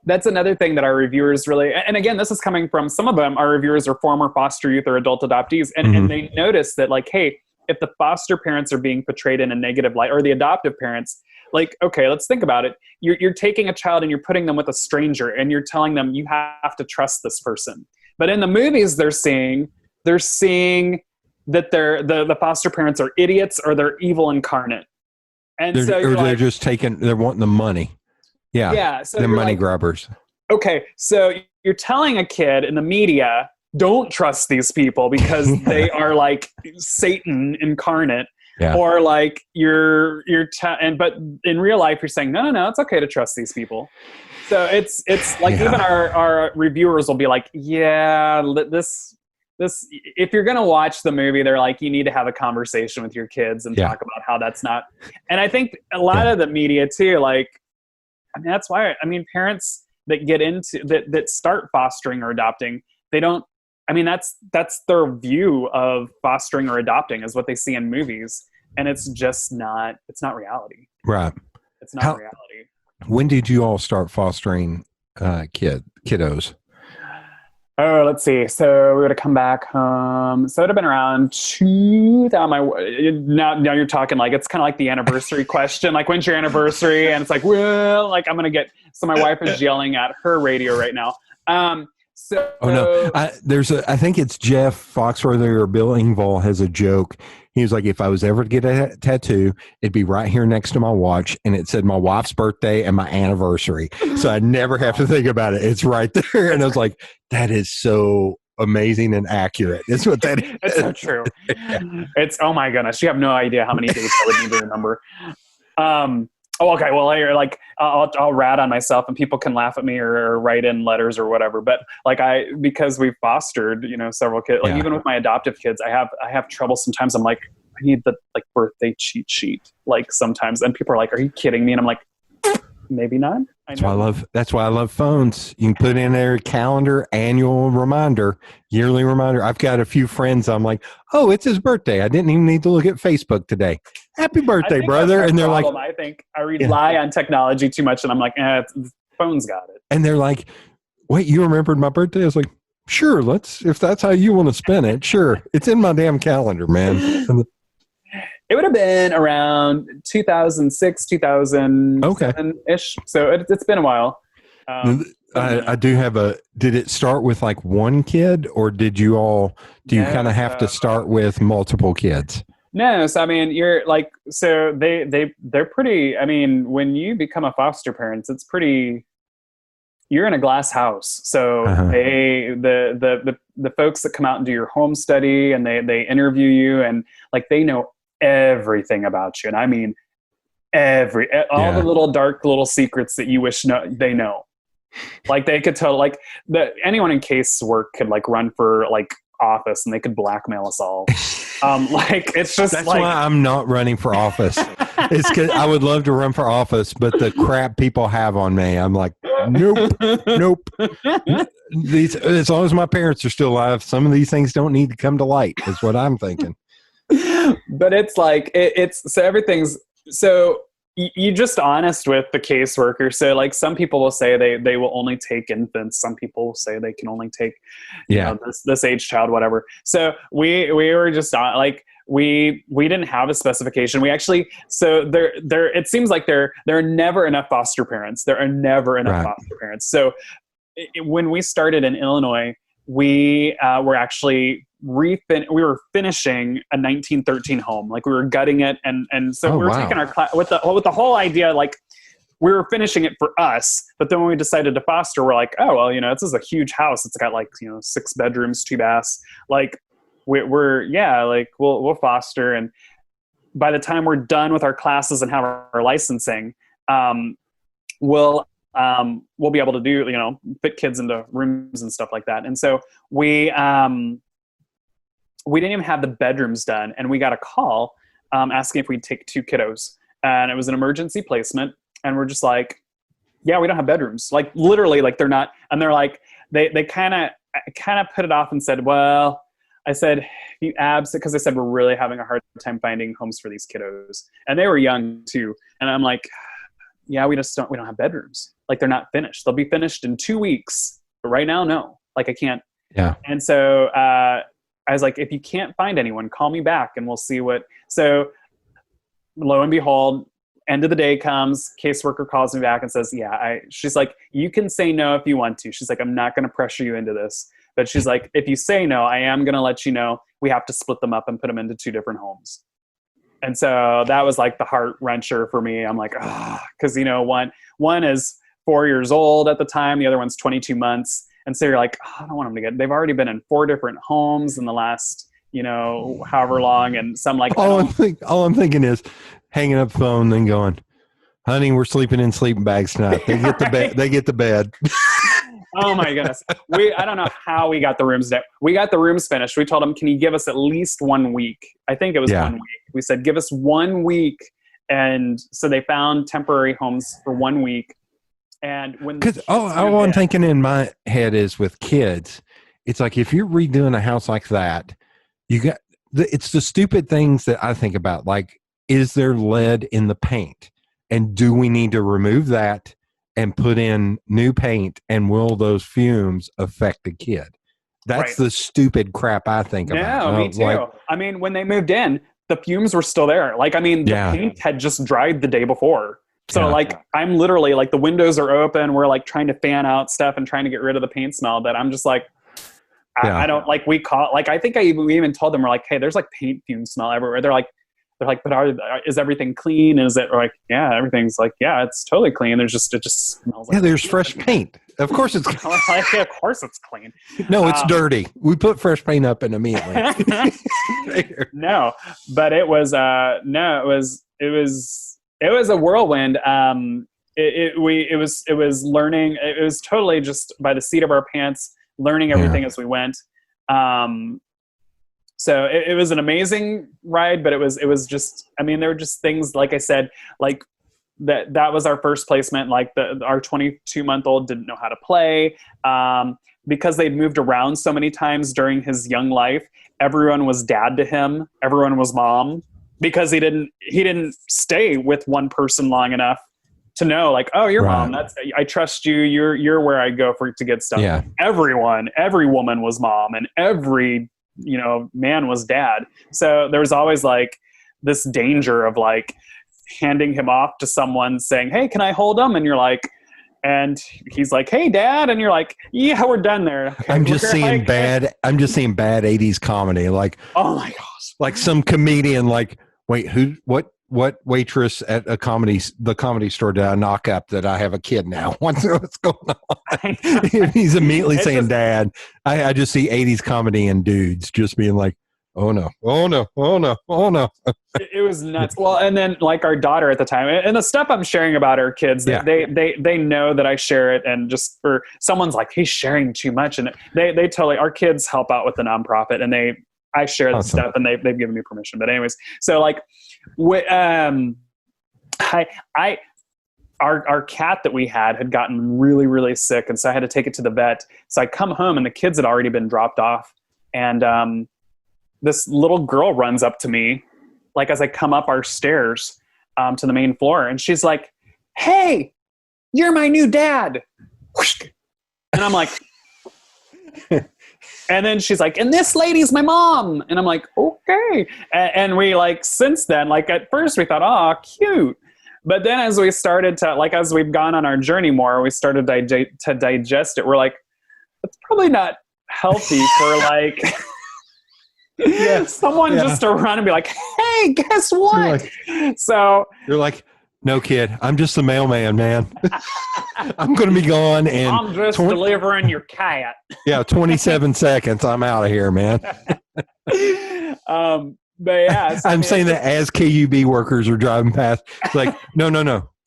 that's another thing that our reviewers really, and again, this is coming from some of them, our reviewers are former foster youth or adult adoptees, and they notice that like, hey, if the foster parents are being portrayed in a negative light, or the adoptive parents, like, okay, let's think about it. You're taking a child and you're putting them with a stranger, and you're telling them you have to trust this person. But in the movies, they're seeing that the foster parents are idiots, or they're evil incarnate. And they're just they're wanting the money. Yeah. Yeah. So they're money grabbers. Okay. So you're telling a kid in the media, don't trust these people because they are like Satan incarnate. Yeah. Or like but in real life you're saying no, it's okay to trust these people. So it's like even our reviewers will be like, this if you're gonna watch the movie, they're like, you need to have a conversation with your kids and talk about how that's not. And I think a lot of the media too, like, that's why parents that get into that start fostering or adopting, they don't. That's their view of fostering or adopting is what they see in movies. And it's just not, it's not reality. Right. It's not reality. When did you all start fostering kiddos? Oh, let's see. So we would have come back home. So it would have been around 2000. Now you're talking like, it's kind of like the anniversary question. Like, when's your anniversary? And it's like, well, like I'm going to get, so my wife is yelling at her radio right now. So Oh no, I think it's Jeff Foxworthy or Bill Engvall has a joke. He was like, if I was ever to get a tattoo, it'd be right here next to my watch, and it said my wife's birthday and my anniversary, so I never have to think about it. It's right there, and I was like, that is so amazing and accurate. That's what that is. It's so true. It's, oh my goodness, you have no idea how many dates I would need to remember. Oh, okay. Well, I'll rat on myself, and people can laugh at me or write in letters or whatever. But like because we've fostered, several kids. Like even with my adoptive kids, I have trouble sometimes. I'm like, I need the like birthday cheat sheet. Like sometimes, and people are like, "Are you kidding me?" And I'm like, maybe not. That's why I love phones. You can put in their calendar, annual reminder, yearly reminder. I've got a few friends. I'm like, oh, it's his birthday. I didn't even need to look at Facebook today. Happy birthday, brother. And they're problem. like, I think I rely on technology too much, and I'm like, the phone's got it. And they're like, wait, you remembered my birthday? I was like, sure. if that's how you want to spend it, sure. It's in my damn calendar, man. It would have been around 2006, 2007-ish. So it's been a while. I do have did it start with like one kid, or do you kind of have to start with multiple kids? No. So, I mean, you're like, so they're pretty, I mean, when you become a foster parent, it's pretty, you're in a glass house. So the folks that come out and do your home study, and they interview you, and like, they know everything about you. And I mean, all the little dark little secrets that you wish they know. Like they could tell, like anyone in casework could like run for like office, and they could blackmail us all. Like it's just that's why I'm not running for office. It's 'cause I would love to run for office, but the crap people have on me, I'm like, nope. As long as my parents are still alive, some of these things don't need to come to light. Is what I'm thinking. But it's like it's so everything's so you're just honest with the caseworker. So like some people will say they will only take infants. Some people will say they can only take this age child, whatever. So we were just like we didn't have a specification. We actually, so there it seems like there are never enough foster parents. There are never enough foster parents. So when we started in Illinois, we were actually we were finishing a 1913 home. Like we were gutting it, and so we were taking our class with the whole idea, like we were finishing it for us. But then when we decided to foster, we're like, oh well, this is a huge house. It's got like 6 bedrooms, 2 baths. Like we'll foster, and by the time we're done with our classes and have our licensing, we'll be able to do fit kids into rooms and stuff like that. And so we didn't even have the bedrooms done, and we got a call asking if we'd take 2 kiddos, and it was an emergency placement. And we're just like, yeah, we don't have bedrooms. Like literally, like they're not. And they're like, they kind of put it off and said, well, I said, because I said we're really having a hard time finding homes for these kiddos, and they were young too. And I'm like, yeah, we don't have bedrooms. Like they're not finished. They'll be finished in 2 weeks, but right now, no. Like I can't. Yeah. And so I was like, if you can't find anyone, call me back and we'll see what. So lo and behold, end of the day comes, caseworker calls me back and says, she's like, you can say no if you want to. She's like, I'm not going to pressure you into this. But she's like, if you say no, I am going to let you know we have to split them up and put them into 2 different homes. And so that was like the heart wrencher for me. I'm like, because one is 4 years old at the time, the other one's 22 months. And so you're like, I don't want them to they've already been in 4 different homes in the last, however long. And some like, all I'm thinking is hanging up the phone, then going, honey, we're sleeping in sleeping bags tonight. They get the bed. They get the bed. Oh my goodness. I don't know how we got the rooms done. We got the rooms finished. We told them, can you give us at least 1 week? I think it was 1 week. We said, give us 1 week. And so they found temporary homes for 1 week. And when all I'm thinking in my head is with kids, it's like if you're redoing a house like that, it's the stupid things that I think about. Like, is there lead in the paint? And do we need to remove that and put in new paint, and will those fumes affect the kid? That's the stupid crap I think about. No, me too. I mean, when they moved in, the fumes were still there. Like, I mean, the paint had just dried the day before. So I'm literally like, the windows are open. We're like trying to fan out stuff and trying to get rid of the paint smell. But I'm just like, I don't like, I think we even told them, we're like, hey, there's like paint fume smell everywhere. They're like, but is everything clean? Is it like, yeah, everything's like, yeah, it's totally clean. It just smells like there's fresh paint. Of course it's clean. Like, of course it's clean. No, it's dirty. We put fresh paint up and immediately. No, but it was a whirlwind. It was learning. It was totally just by the seat of our pants, learning everything as we went. So it was an amazing ride, but it was just, I mean, there were just things, like I said, like that was our first placement. Like our 22-month-old didn't know how to play, because they'd moved around so many times during his young life. Everyone was dad to him. Everyone was mom, because he didn't stay with one person long enough to know, like, oh, you're mom. I trust you. You're where I go to get stuff. Yeah. Every woman was mom, and every man was dad. So there was always like this danger of like handing him off to someone saying, hey, can I hold him? And you're like, and he's like, hey, dad. And you're like, yeah, we're done there. Okay, I'm just seeing bad 80s comedy. Like, oh my gosh. Like some comedian, like, wait, what waitress at the comedy store did I knock up that I have a kid now? What's going on? He's immediately saying, Dad. I just see 80s comedy and dudes just being like, oh no, oh no, oh no, oh no. It was nuts. Well, and then like our daughter at the time, and the stuff I'm sharing about our kids, they know that I share it. And just for someone's like, he's sharing too much. And they totally, our kids help out with the nonprofit, and I share the stuff, and they've given me permission. But anyways, so like, our cat that we had gotten really, really sick. And so I had to take it to the vet. So I come home and the kids had already been dropped off. And, this little girl runs up to me, like as I come up our stairs, to the main floor. And she's like, hey, you're my new dad. And I'm like, and then she's like, and this lady's my mom. And I'm like, okay. And we like, since then, like at first we thought, oh, cute. But then as we started to, like, as we've gone on our journey more, we started to digest it. We're like, it's probably not healthy for like someone just to run and be like, hey, guess what? You're like, no, kid, I'm just the mailman, man. I'm going to be gone. And I'm just delivering your cat. 27 seconds. I'm out of here, man. But yeah. I'm saying that as KUB workers are driving past. It's like, no.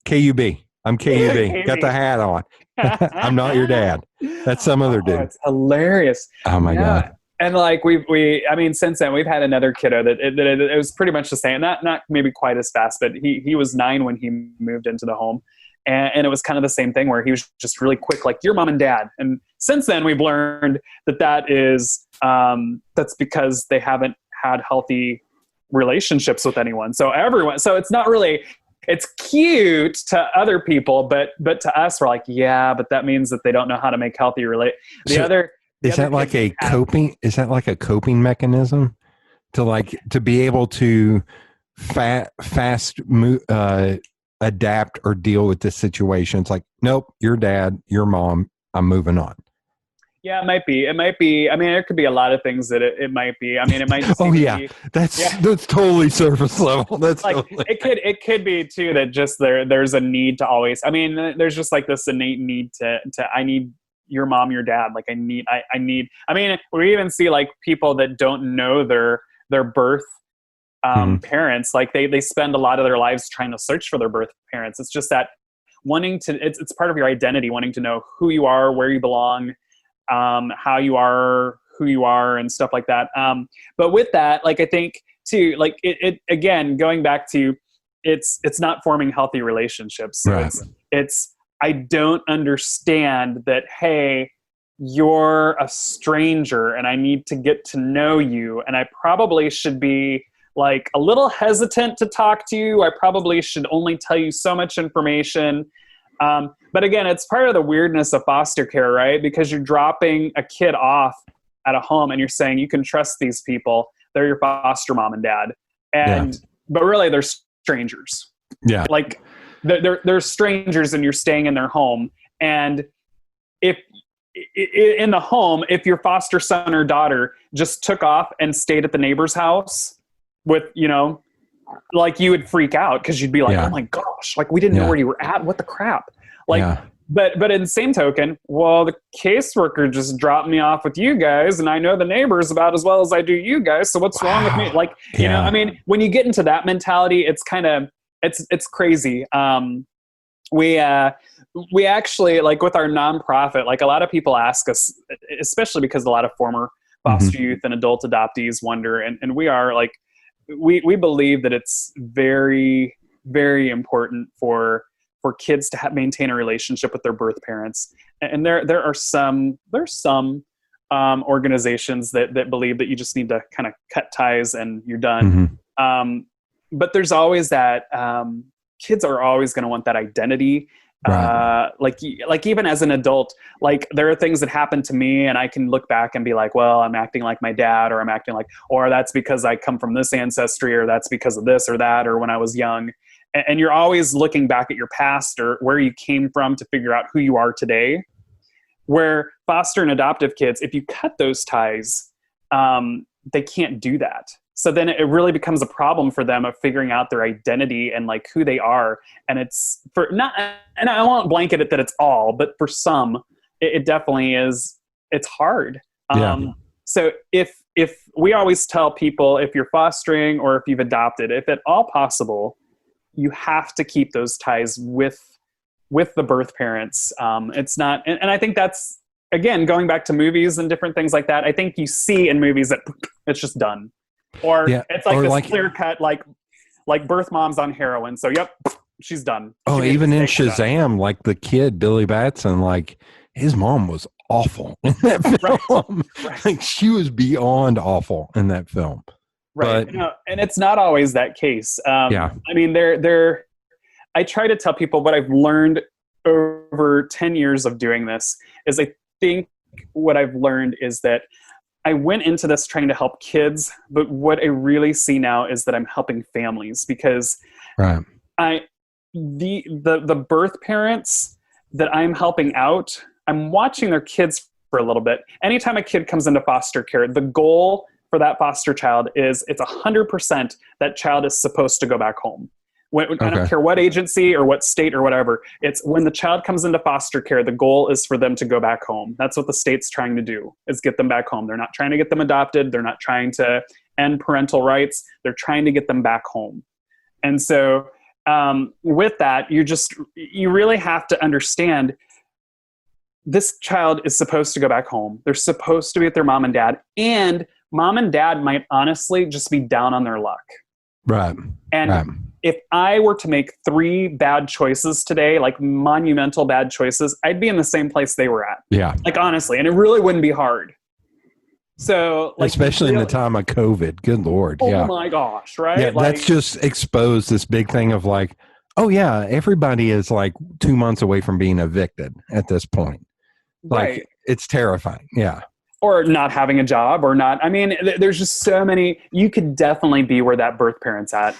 KUB. I'm KUB. Got the hat on. I'm not your dad. That's some other dude. It's hilarious. Oh, my God. And like I mean, since then we've had another kiddo that it was pretty much the same. Not maybe quite as fast, but he was 9 when he moved into the home, and it was kind of the same thing where he was just really quick, like your mom and dad. And since then we've learned that is that's because they haven't had healthy relationships with anyone. So it's not really. It's cute to other people, but to us we're like, yeah, but that means that they don't know how to make healthy Is that like a coping mechanism to be able to adapt or deal with this situation? It's like, nope, your dad, your mom, I'm moving on. Yeah, it might be. I mean, there could be a lot of things that it might be. I mean, it might. Just that's totally surface level. That's like totally... it could be too that just there's a need to always. I mean, there's just like this innate need to I need your mom, your dad. Like I need. I mean, we even see like people that don't know their birth parents. Like they spend a lot of their lives trying to search for their birth parents. It's just that wanting to. It's part of your identity, wanting to know who you are, where you belong. How you are, who you are, and stuff like that. But with that, like I think too, like it again, going back to it's not forming healthy relationships. So right. It's I don't understand that. Hey, you're a stranger, and I need to get to know you, and I probably should be like a little hesitant to talk to you. I probably should only tell you so much information. But again, it's part of the weirdness of foster care, right? Because you're dropping a kid off at a home and you're saying you can trust these people. They're your foster mom and dad. But really they're strangers. Yeah. Like they're strangers and you're staying in their home. And if in the home, if your foster son or daughter just took off and stayed at the neighbor's house with, you know, like you would freak out because you'd be like, oh my gosh, like we didn't know where you were at. What the crap? Like, but in the same token, well, the caseworker just dropped me off with you guys and I know the neighbors about as well as I do you guys. So what's wrong with me? Like, you know, I mean, when you get into that mentality, it's kind of, it's crazy. We actually, like with our nonprofit, like a lot of people ask us, especially because a lot of former foster youth and adult adoptees wonder, and we are like, we believe that it's very, very important for kids to maintain a relationship with their birth parents. And there's some organizations that believe that you just need to kind of cut ties and you're done. But there's always that, kids are always going to want that identity. Right. Like even as an adult, like there are things that happen to me and I can look back and be like, well, I'm acting like my dad, or I'm acting like, or that's because I come from this ancestry, or that's because of this or that, or when I was young. And you're always looking back at your past or where you came from to figure out who you are today. Where foster and adoptive kids, if you cut those ties, they can't do that. So then it really becomes a problem for them of figuring out their identity and like who they are. And it's for not, and I won't blanket it that it's all, but for some, it definitely is, it's hard. So if we always tell people, if you're fostering or if you've adopted, if at all possible, you have to keep those ties with the birth parents. It's not, and I think that's, again, going back to movies and different things like that, I think you see in movies that it's just done. Or it's like this clear cut, like birth mom's on heroin. So, yep, she's done. Even in Shazam, like the kid, Billy Batson, like his mom was awful in that film. Right. Like she was beyond awful in that film. Right. But, and it's not always that case. I mean, I try to tell people what I've learned over 10 years of doing this is I think what I've learned is that I went into this trying to help kids, but what I really see now is that I'm helping families because the birth parents that I'm helping out, I'm watching their kids for a little bit. Anytime a kid comes into foster care, the goal for that foster child is it's 100% that child is supposed to go back home. I don't care what agency or what state or whatever. It's when the child comes into foster care, the goal is for them to go back home. That's what the state's trying to do, is get them back home. They're not trying to get them adopted. They're not trying to end parental rights. They're trying to get them back home. And so with that, you really have to understand this child is supposed to go back home. They're supposed to be with their mom and dad. And mom and dad might honestly just be down on their luck. Right. And if I were to make 3 bad choices today, like monumental bad choices, I'd be in the same place they were at. Yeah. Like honestly, and it really wouldn't be hard. So like, especially in the time of COVID, good Lord. Oh my gosh. Right. Yeah. Like, that's just exposed this big thing of like, oh yeah, everybody is like 2 months away from being evicted at this point. Like it's terrifying. Yeah. Or not having a job or not. I mean, there's just so many, you could definitely be where that birth parent's at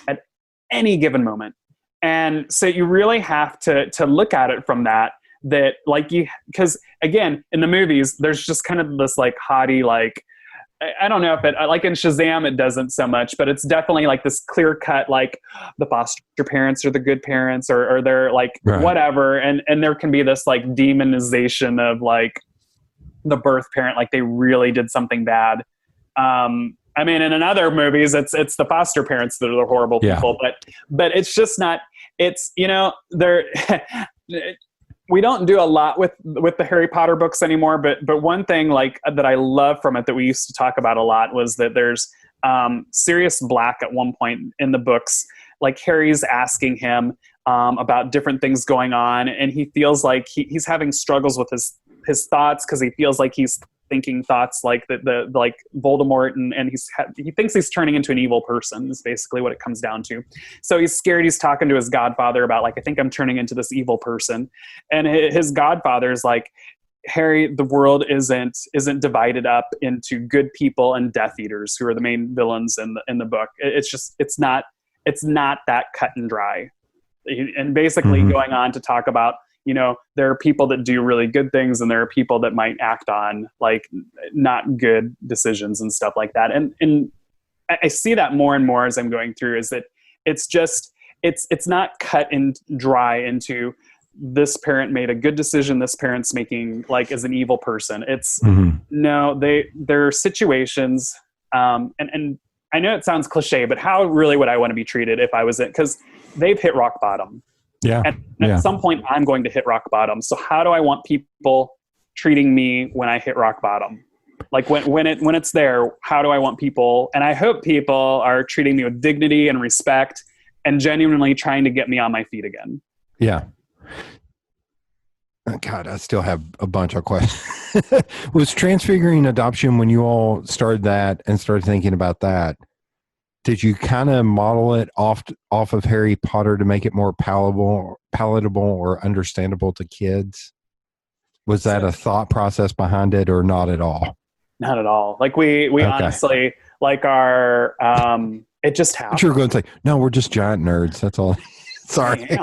any given moment. And so you really have to look at it from that like because again, in the movies, there's just kind of this like haughty, like, I don't know if it, like in Shazam, it doesn't so much, but it's definitely like this clear cut, like the foster parents are the good parents or they're like whatever. And there can be this like demonization of like the birth parent, like they really did something bad. I mean, in other movies, it's the foster parents that are the horrible people, but it's just not, it's, you know, we don't do a lot with the Harry Potter books anymore, but one thing like that I love from it that we used to talk about a lot was that there's Sirius Black at one point in the books, like Harry's asking him about different things going on, and he feels like he's having struggles with his thoughts because he feels like he's thinking thoughts like the like Voldemort, and he thinks he's turning into an evil person is basically what it comes down to. So he's scared. He's talking to his godfather about like, I think I'm turning into this evil person, and his godfather's like, Harry, the world isn't divided up into good people and Death Eaters, who are the main villains in the book. It's not that cut and dry. And basically going on to talk about, you know, there are people that do really good things and there are people that might act on like not good decisions and stuff like that. And I see that more and more as I'm going through, is that it's not cut and dry into this parent made a good decision, this parent's making like is an evil person. It's no, there are situations, and I know it sounds cliche, but how really would I want to be treated if I was it? Because they've hit rock bottom. Yeah. And at some point I'm going to hit rock bottom. So how do I want people treating me when I hit rock bottom? Like when it's there, how do I want people? And I hope people are treating me with dignity and respect and genuinely trying to get me on my feet again. Yeah. God, I still have a bunch of questions. Was Transfiguring Adoption, when you all started that and started thinking about that, did you kind of model it off of Harry Potter to make it more palatable or understandable to kids? Was that a thought process behind it or not at all? Not at all. Like we honestly, like our, it just happened. You're going to say, no, we're just giant nerds. That's all. Sorry. I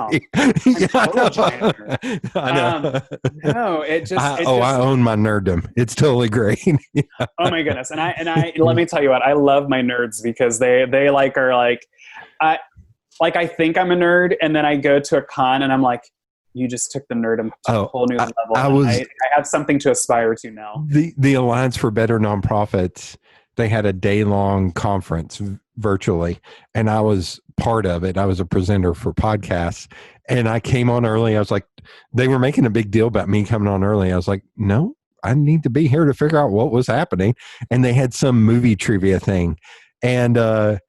know. No, I own my nerddom. It's totally great. Yeah. Oh my goodness. And I let me tell you what, I love my nerds because they like are like, I think I'm a nerd, and then I go to a con and I'm like, you just took the nerdom to a whole new level. I have something to aspire to now. The Alliance for Better Nonprofits, they had a day-long conference virtually, and I was part of it. I was a presenter for podcasts, and I came on early. I was like, they were making a big deal about me coming on early. I was like, no, I need to be here to figure out what was happening. And they had some movie trivia thing, and Elle,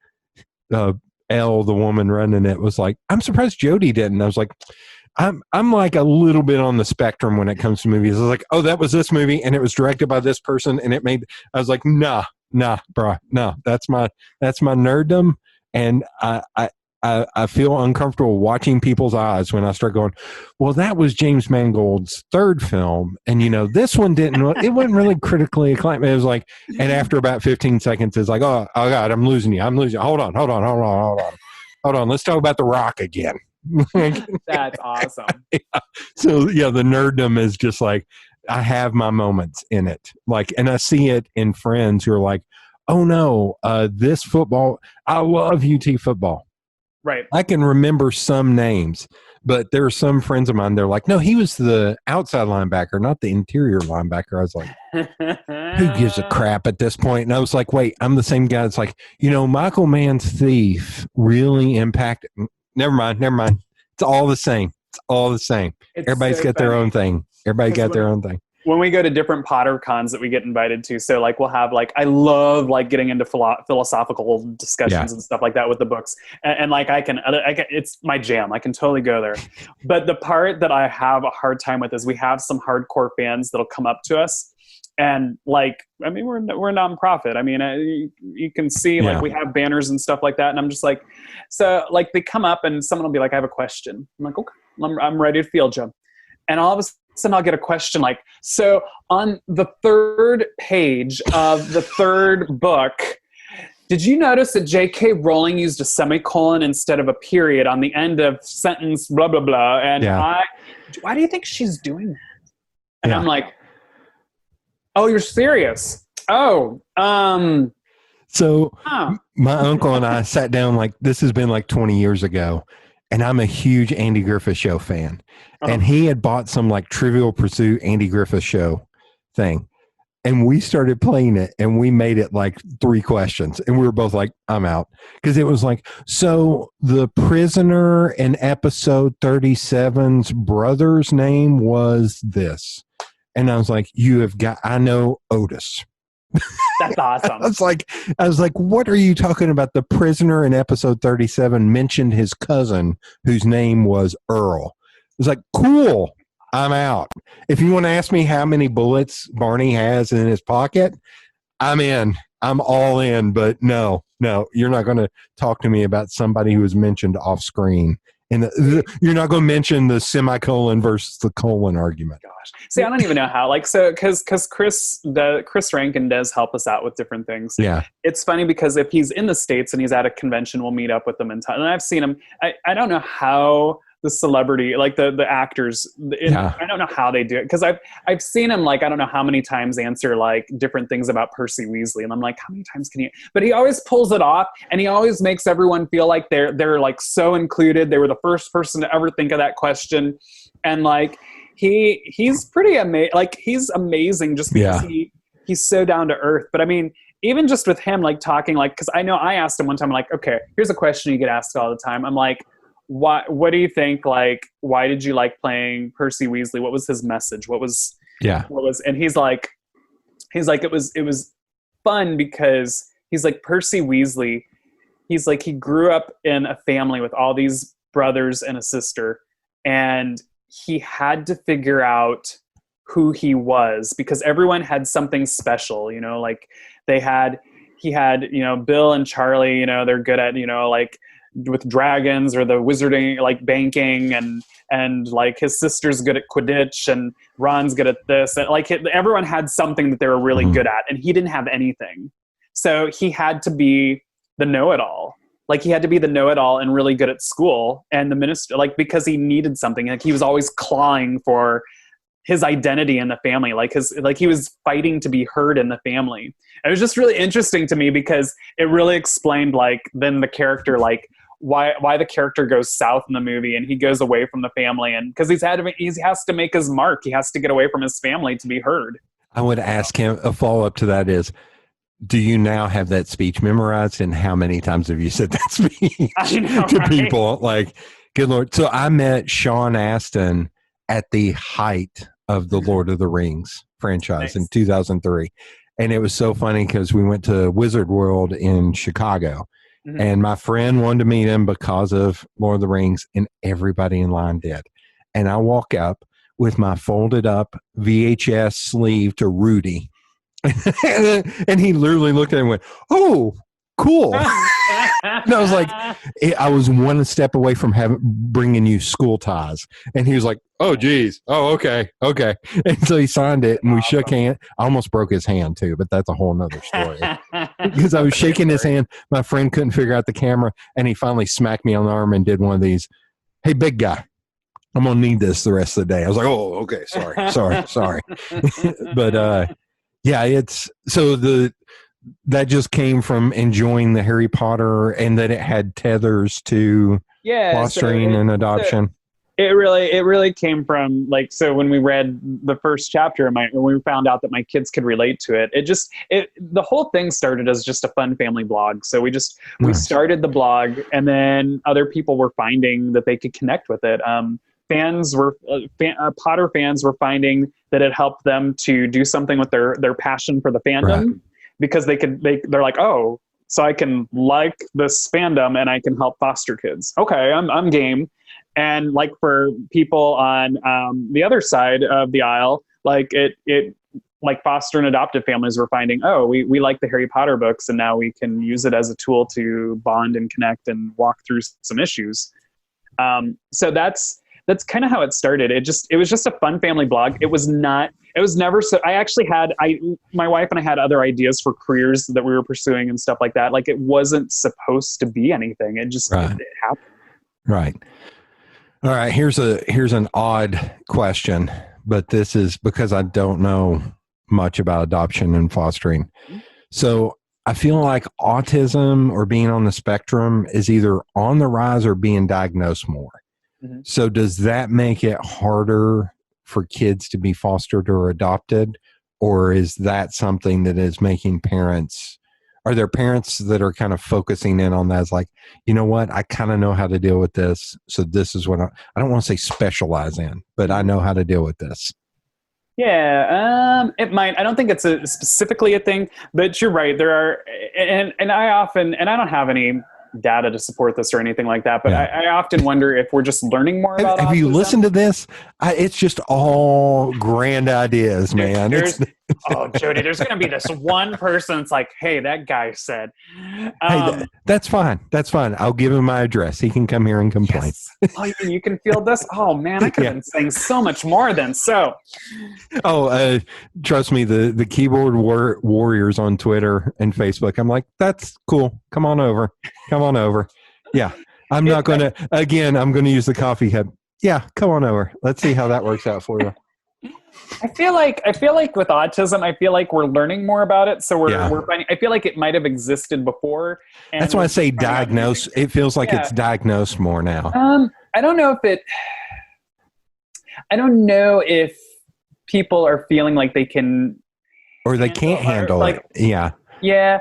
the woman running it, was like, I'm surprised Jody didn't. I was like, I'm like a little bit on the spectrum when it comes to movies. I was like, oh, that was this movie, and it was directed by this person, and it made. I was like, nah, bro, no, that's my nerddom, and I feel uncomfortable watching people's eyes when I start going, well, that was James Mangold's third film, and you know this one didn't. It wasn't really critically acclaimed. It was like, and after about 15 seconds, it's like, oh God, I'm losing you. Hold on. Let's talk about The Rock again. That's awesome. Yeah. So yeah, the nerddom is just like, I have my moments in it, like, and I see it in friends who are like, oh no, this football, I love UT football. Right. I can remember some names, but there are some friends of mine, they're like, no, he was the outside linebacker, not the interior linebacker. I was like, who gives a crap at this point? And I was like, wait, I'm the same guy. It's like, you know, Michael Mann's Thief really impacted. Never mind. It's all the same. Everybody's got their own thing. Everybody got their own thing. When we go to different Potter cons that we get invited to, so like we'll have like, I love like getting into philosophical discussions and stuff like that with the books, and like I can, it's my jam. I can totally go there. But the part that I have a hard time with is we have some hardcore fans that'll come up to us, and like, I mean, we're a nonprofit. I mean, you can see like we have banners and stuff like that, and I'm just like, so like they come up and someone will be like, I have a question. I'm like, okay, I'm ready to field you. And all of a sudden I'll get a question like, so on the third page of the third book, did you notice that J.K. Rowling used a semicolon instead of a period on the end of sentence, blah, blah, blah. And why do you think she's doing that? And I'm like, oh, you're serious? Oh, So my uncle and I sat down, like, this has been like 20 years ago, and I'm a huge Andy Griffith Show fan. And he had bought some like Trivial Pursuit Andy Griffith Show thing. And we started playing it, and we made it like 3 questions. And we were both like, I'm out. Because it was like, so the prisoner in episode 37's brother's name was this. And I was like, I know Otis. That's awesome. I was like, what are you talking about? The prisoner in episode 37 mentioned his cousin whose name was Earl. It was like, cool, I'm out. If you want to ask me how many bullets Barney has in his pocket, I'm in. I'm all in. But no, you're not going to talk to me about somebody who was mentioned off screen. And you're not going to mention the semicolon versus the colon argument. Gosh, see, I don't even know how. Like, so because Chris Rankin does help us out with different things. Yeah, it's funny because if he's in the States and he's at a convention, we'll meet up with him and I've seen him. I don't know how the celebrity, like the actors, I don't know how they do it, because I've seen him, like, I don't know how many times answer like different things about Percy Weasley, and I'm like, how many times can he? But he always pulls it off, and he always makes everyone feel like they're like so included. They were the first person to ever think of that question, and like he's pretty amazing. Like, he's amazing just because he's so down to earth. But I mean, even just with him, like, talking, like, because I know I asked him one time, like, okay, here's a question you get asked all the time. I'm like, what do you think? Like, why did you like playing Percy Weasley? What was his message? And he's like, it was fun because he's like, Percy Weasley, he's like, he grew up in a family with all these brothers and a sister, and he had to figure out who he was because everyone had something special, you know, like he had, you know, Bill and Charlie, you know, they're good at, you know, like with dragons or the wizarding, like banking, and like his sister's good at Quidditch and Ron's good at this. And like everyone had something that they were really good at, and he didn't have anything. So he had to be the know-it-all. Like, he had to be the know-it-all and really good at school, and the minister, like, because he needed something. Like, he was always clawing for his identity in the family. Like he was fighting to be heard in the family. It was just really interesting to me because it really explained, like, then the character, like, why the character goes south in the movie and he goes away from the family, and because he has to make his mark. He has to get away from his family to be heard. I would ask him, a follow-up to that is, do you now have that speech memorized, and how many times have you said that speech to people? Like, good Lord. So I met Sean Astin at the height of the Lord of the Rings franchise in 2003. And it was so funny because we went to Wizard World in Chicago, and my friend wanted to meet him because of Lord of the Rings, and everybody in line did. And I walk up with my folded up VHS sleeve to Rudy. And he literally looked at it and went, "Oh, cool." And I was like, I was one step away from bringing you school ties. And he was like, "Oh, geez. Oh, okay. And so he signed it, and we shook hands. I almost broke his hand, too, but that's a whole nother story. Because I was shaking his hand. My friend couldn't figure out the camera, and he finally smacked me on the arm and did one of these, "Hey, big guy, I'm going to need this the rest of the day." I was like, "Oh, okay. Sorry." But, yeah, it's so that just came from enjoying the Harry Potter, and that it had tethers to fostering and adoption. It really came from, like, so when we read the first chapter, when we found out that my kids could relate to it, the whole thing started as just a fun family blog. So we started the blog, and then other people were finding that they could connect with it. Potter fans were finding that it helped them to do something with their passion for the fandom, because they're like, oh, so I can like this fandom and I can help foster kids. Okay, I'm game. And like for people on the other side of the aisle, like it like foster and adoptive families were finding, oh, we like the Harry Potter books, and now we can use it as a tool to bond and connect and walk through some issues. So that's kind of how it started. It was just a fun family blog. It was never so. I actually my wife and I had other ideas for careers that we were pursuing and stuff like that. Like, it wasn't supposed to be anything. It just it happened. Right. All right. Here's an odd question, but this is because I don't know much about adoption and fostering. So I feel like autism or being on the spectrum is either on the rise or being diagnosed more. So does that make it harder for kids to be fostered or adopted? Or is that something that is making are there parents that are kind of focusing in on that as like, you know what, I kind of know how to deal with this. So this is what I don't want to say specialize in, but I know how to deal with this. Yeah, it might. I don't think it's specifically a thing, but you're right. There are, and I don't have any data to support this or anything like that, but Yeah. I often wonder if we're just learning more about Have you autism. listened to this? It's just all grand ideas, Dude, man. oh, Jody, there's going to be this one person that's like, hey, that guy said. Hey, that's fine. That's fine. I'll give him my address. He can come here and complain. Yes. Oh, you can feel this? Oh, man, I could have been saying so much more than so. Oh, trust me, the keyboard warriors on Twitter and Facebook, I'm like, that's cool. Come on over. Come on over. Yeah. I'm not going to, again, I'm going to use the coffee cup. Yeah, come on over. Let's see how that works out for you. I feel like with autism, I feel like we're learning more about it. So we're finding, I feel like it might have existed before. And that's why I say diagnose. It feels like it's diagnosed more now. I don't know if people are feeling like they can, or they can't handle it. Yeah. Yeah.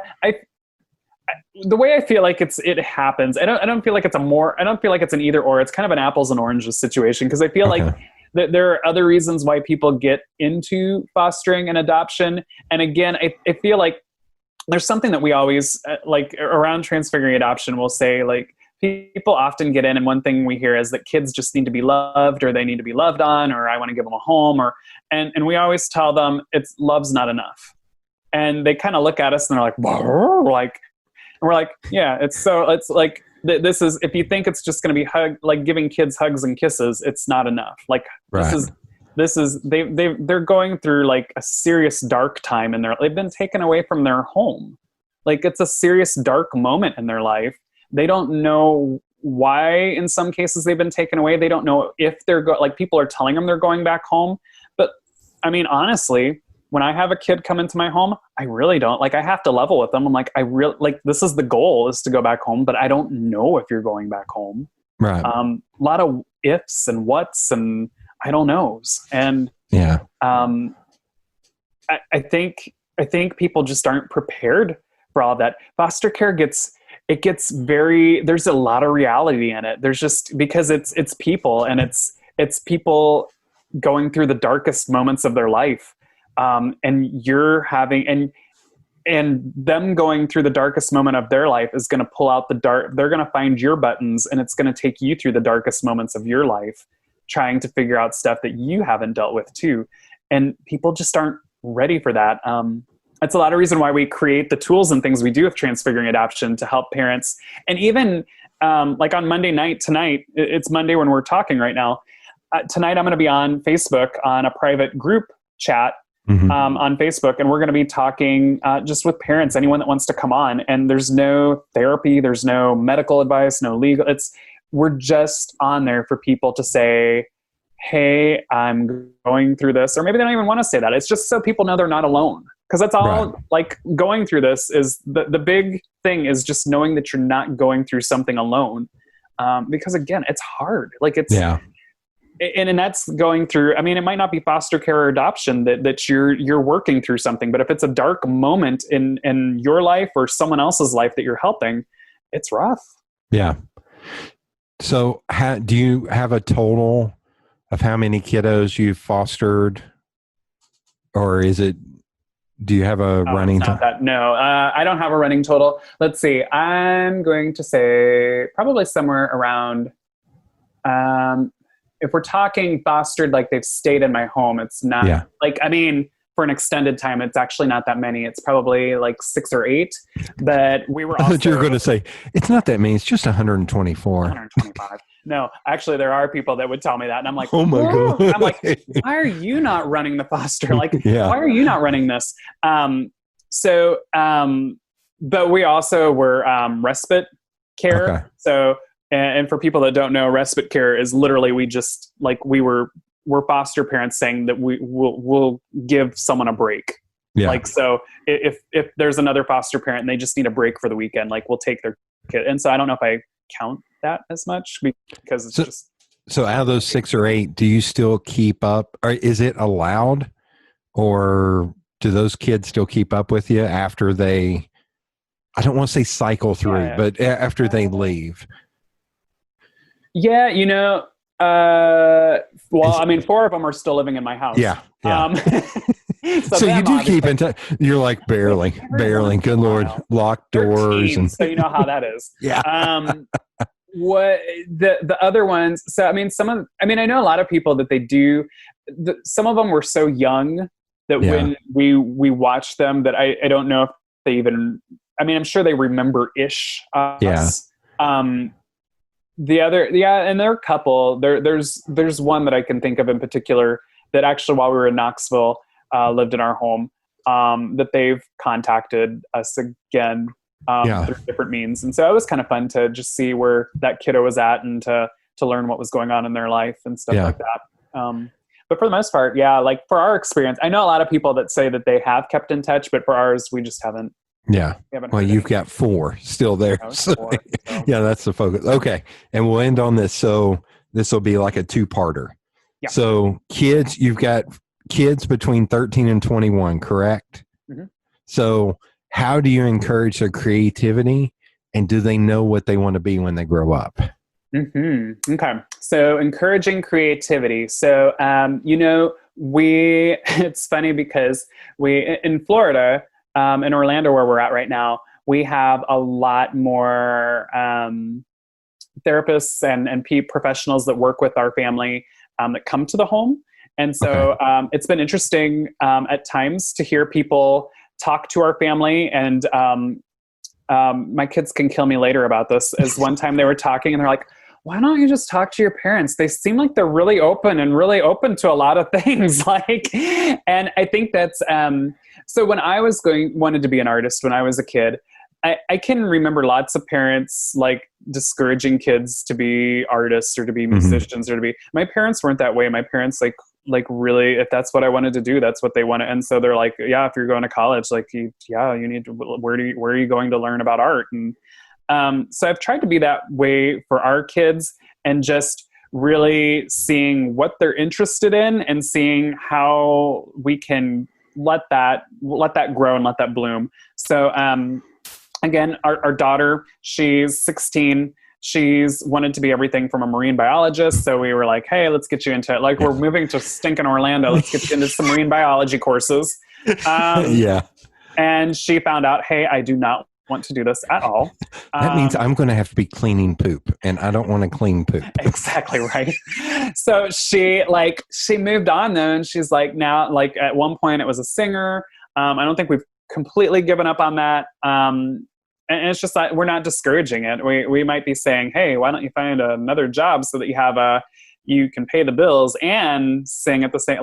The way I feel like it happens, I don't feel like it's an either or. It's kind of an apples and oranges situation, because I feel like there are other reasons why people get into fostering and adoption. And again, I feel like there's something that we always like around transfiguring adoption. We'll say, like, people often get in, and one thing we hear is that kids just need to be loved, or they need to be loved on, or I want to give them a home, and we always tell them love's not enough. And they kind of look at us and they're like, and we're like, yeah, it's like, this is, if you think it's just going to be like giving kids hugs and kisses, it's not enough. Like, they're going through like a serious dark time they've been taken away from their home. Like, it's a serious dark moment in their life. They don't know why in some cases they've been taken away. They don't know if like, people are telling them they're going back home. But I mean, honestly, when I have a kid come into my home, I really don't, like, I have to level with them. I'm like, this is the goal, is to go back home, but I don't know if you're going back home. Right. A lot of ifs and whats and I don't knows. And yeah, I think people just aren't prepared for all that. Foster care gets there's a lot of reality in it. There's just, because it's people, and it's people going through the darkest moments of their life. And you're having, and them going through the darkest moment of their life is going to pull out the dark. They're going to find your buttons, and it's going to take you through the darkest moments of your life, trying to figure out stuff that you haven't dealt with too. And people just aren't ready for that. That's a lot of reason why we create the tools and things we do with Transfiguring Adoption to help parents. And even like on Monday night tonight, it's Monday when we're talking right now. Tonight I'm going to be on Facebook on a private group chat. On Facebook, and we're going to be talking just with parents, anyone that wants to come on. And there's no therapy, there's no medical advice, no legal. We're just on there for people to say, hey, I'm going through this, or maybe they don't even want to say that. It's just so people know they're not alone, because that's all. Right. Like, going through this is the big thing, is just knowing that you're not going through something alone. Because again, it's hard. Like, it's And that's going through, I mean, it might not be foster care or adoption that you're working through something, but if it's a dark moment in your life or someone else's life that you're helping, it's rough. Yeah. So do you have a total of how many kiddos you've fostered, or do you have a running total? No, I don't have a running total. Let's see. I'm going to say probably somewhere around, if we're talking fostered, like they've stayed in my home, it's not like, I mean, for an extended time, it's actually not that many. It's probably like 6 or 8, but we were also... I thought you were going to say, it's not that many, it's just 124. 125. No, actually there are people that would tell me that. And I'm like, oh my God. I'm like, why are you not running the foster? Like, why are you not running this? But we also were respite care. Okay. So, and for people that don't know, respite care is literally, we're foster parents saying that we'll give someone a break. Yeah. Like, so if there's another foster parent and they just need a break for the weekend, like, we'll take their kid. And so I don't know if I count that as much, because it's so out of those 6 or 8, do you still keep up, or is it allowed, or do those kids still keep up with you after they, I don't want to say cycle through, but after they leave? Yeah, Well, I mean, 4 of them are still living in my house. Yeah. So them, you do keep obviously, in touch. You're like barely. once Good in a Lord, while. locked They're doors teens, and so you know how that is. yeah. What the other ones? So I mean, I know a lot of people that they do. Some of them were so young that when we watched them, that I don't know if they even. I mean, I'm sure they remember ish us. The other, and there are a couple. There's one that I can think of in particular that actually, while we were in Knoxville, lived in our home. That they've contacted us again through different means, and so it was kind of fun to just see where that kiddo was at and to learn what was going on in their life and stuff like that. But for the most part, like for our experience, I know a lot of people that say that they have kept in touch, but for ours, we just haven't. Yeah. Well, you've got 4 still there. So, 4, so. Yeah, that's the focus. Okay. And we'll end on this. So this will be like a 2-parter. Yeah. So kids, you've got kids between 13 and 21, correct? Mm-hmm. So how do you encourage their creativity, and do they know what they want to be when they grow up? Mm-hmm. Okay. So encouraging creativity. So, it's funny because in Florida, in Orlando, where we're at right now, we have a lot more therapists and professionals that work with our family that come to the home. And so it's been interesting at times to hear people talk to our family. And my kids can kill me later about this. As one time they were talking and they're like, why don't you just talk to your parents? They seem like they're really open to a lot of things. And I think that's, so when I was wanted to be an artist when I was a kid, I can remember lots of parents like discouraging kids to be artists or to be musicians or to be, my parents weren't that way. My parents like really, if that's what I wanted to do, that's what they wanted. And so they're like, yeah, if you're going to college, like, you need to, where are you going to learn about art? And, so I've tried to be that way for our kids and just really seeing what they're interested in and seeing how we can let that grow and let that bloom. So, again, our daughter, she's 16. She's wanted to be everything from a marine biologist. So we were like, hey, let's get you into it. Like, we're moving to stinking Orlando. Let's get you into some marine biology courses. And she found out, hey, I do not want to do this at all. That means I'm going to have to be cleaning poop, and I don't want to clean poop. Exactly right. So she moved on though, and she's like, now, like, at one point it was a singer. I don't think we've completely given up on that. And it's just like, we're not discouraging it. We might be saying, hey, why don't you find another job so that you can pay the bills and sing at the same,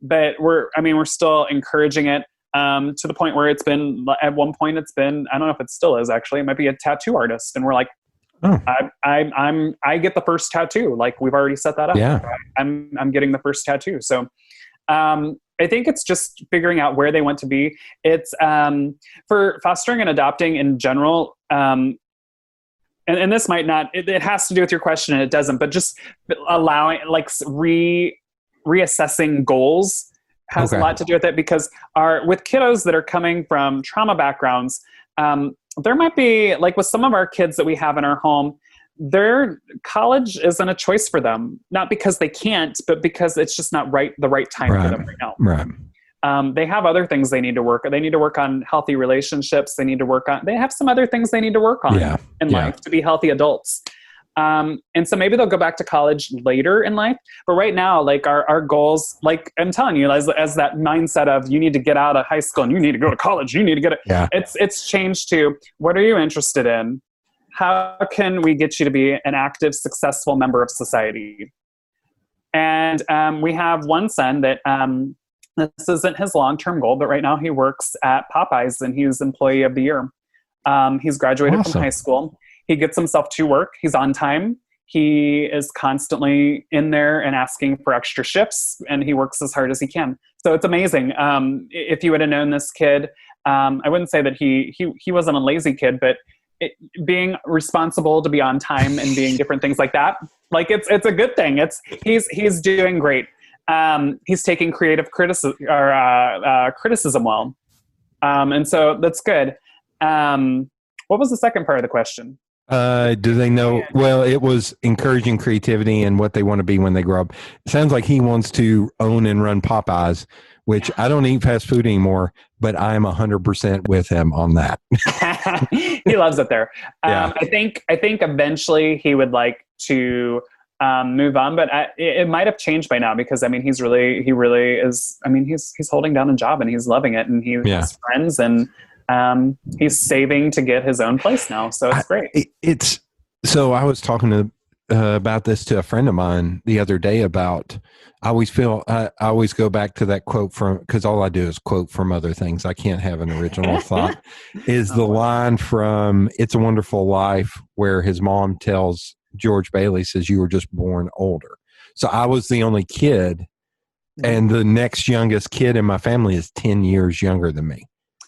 but we're still encouraging it. To the point where at one point I don't know if it still is actually, it might be a tattoo artist. And we're like, I get the first tattoo. Like, we've already set that up. Yeah. I'm getting the first tattoo. So, I think it's just figuring out where they want to be. It's, for fostering and adopting in general. And this might not, it has to do with your question and it doesn't, but just allowing, reassessing goals has a lot to do with it, because with kiddos that are coming from trauma backgrounds, there might be, like with some of our kids that we have in our home, their college isn't a choice for them, not because they can't, but because it's just not the right time for them right now. Right. They have other things they need to work on. They need to work on healthy relationships. They have some other things they need to work on in life to be healthy adults. And so maybe they'll go back to college later in life, but right now, like our goals, like I'm telling you, as that mindset of, you need to get out of high school and you need to go to college, you need to get it. Yeah. It's changed to, what are you interested in? How can we get you to be an active, successful member of society? And, we have one son that, this isn't his long-term goal, but right now he works at Popeyes and he's Employee of the Year. He's graduated from high school. He gets himself to work. He's on time. He is constantly in there and asking for extra shifts, and he works as hard as he can. So it's amazing. If you would have known this kid, I wouldn't say that he wasn't a lazy kid, but being responsible to be on time and being different things like that, like it's a good thing. He's doing great. He's taking creative criticism well, and so that's good. What was the second part of the question? Do they know? Well, it was encouraging creativity and what they want to be when they grow up. It sounds like he wants to own and run Popeyes, which I don't eat fast food anymore, but I'm 100% with him on that. He loves it there. Yeah. I think eventually he would like to move on, but it might have changed by now because I mean he really is. I mean he's holding down a job and he's loving it, and he has friends, and he's saving to get his own place now. So it's great. So I was talking to about this to a friend of mine the other day about. I always go back to that quote from, because all I do is quote from other things. I can't have an original thought. Is the line from It's a Wonderful Life where his mom tells George Bailey, says, "You were just born older." So I was the only kid, and the next youngest kid in my family is 10 years younger than me.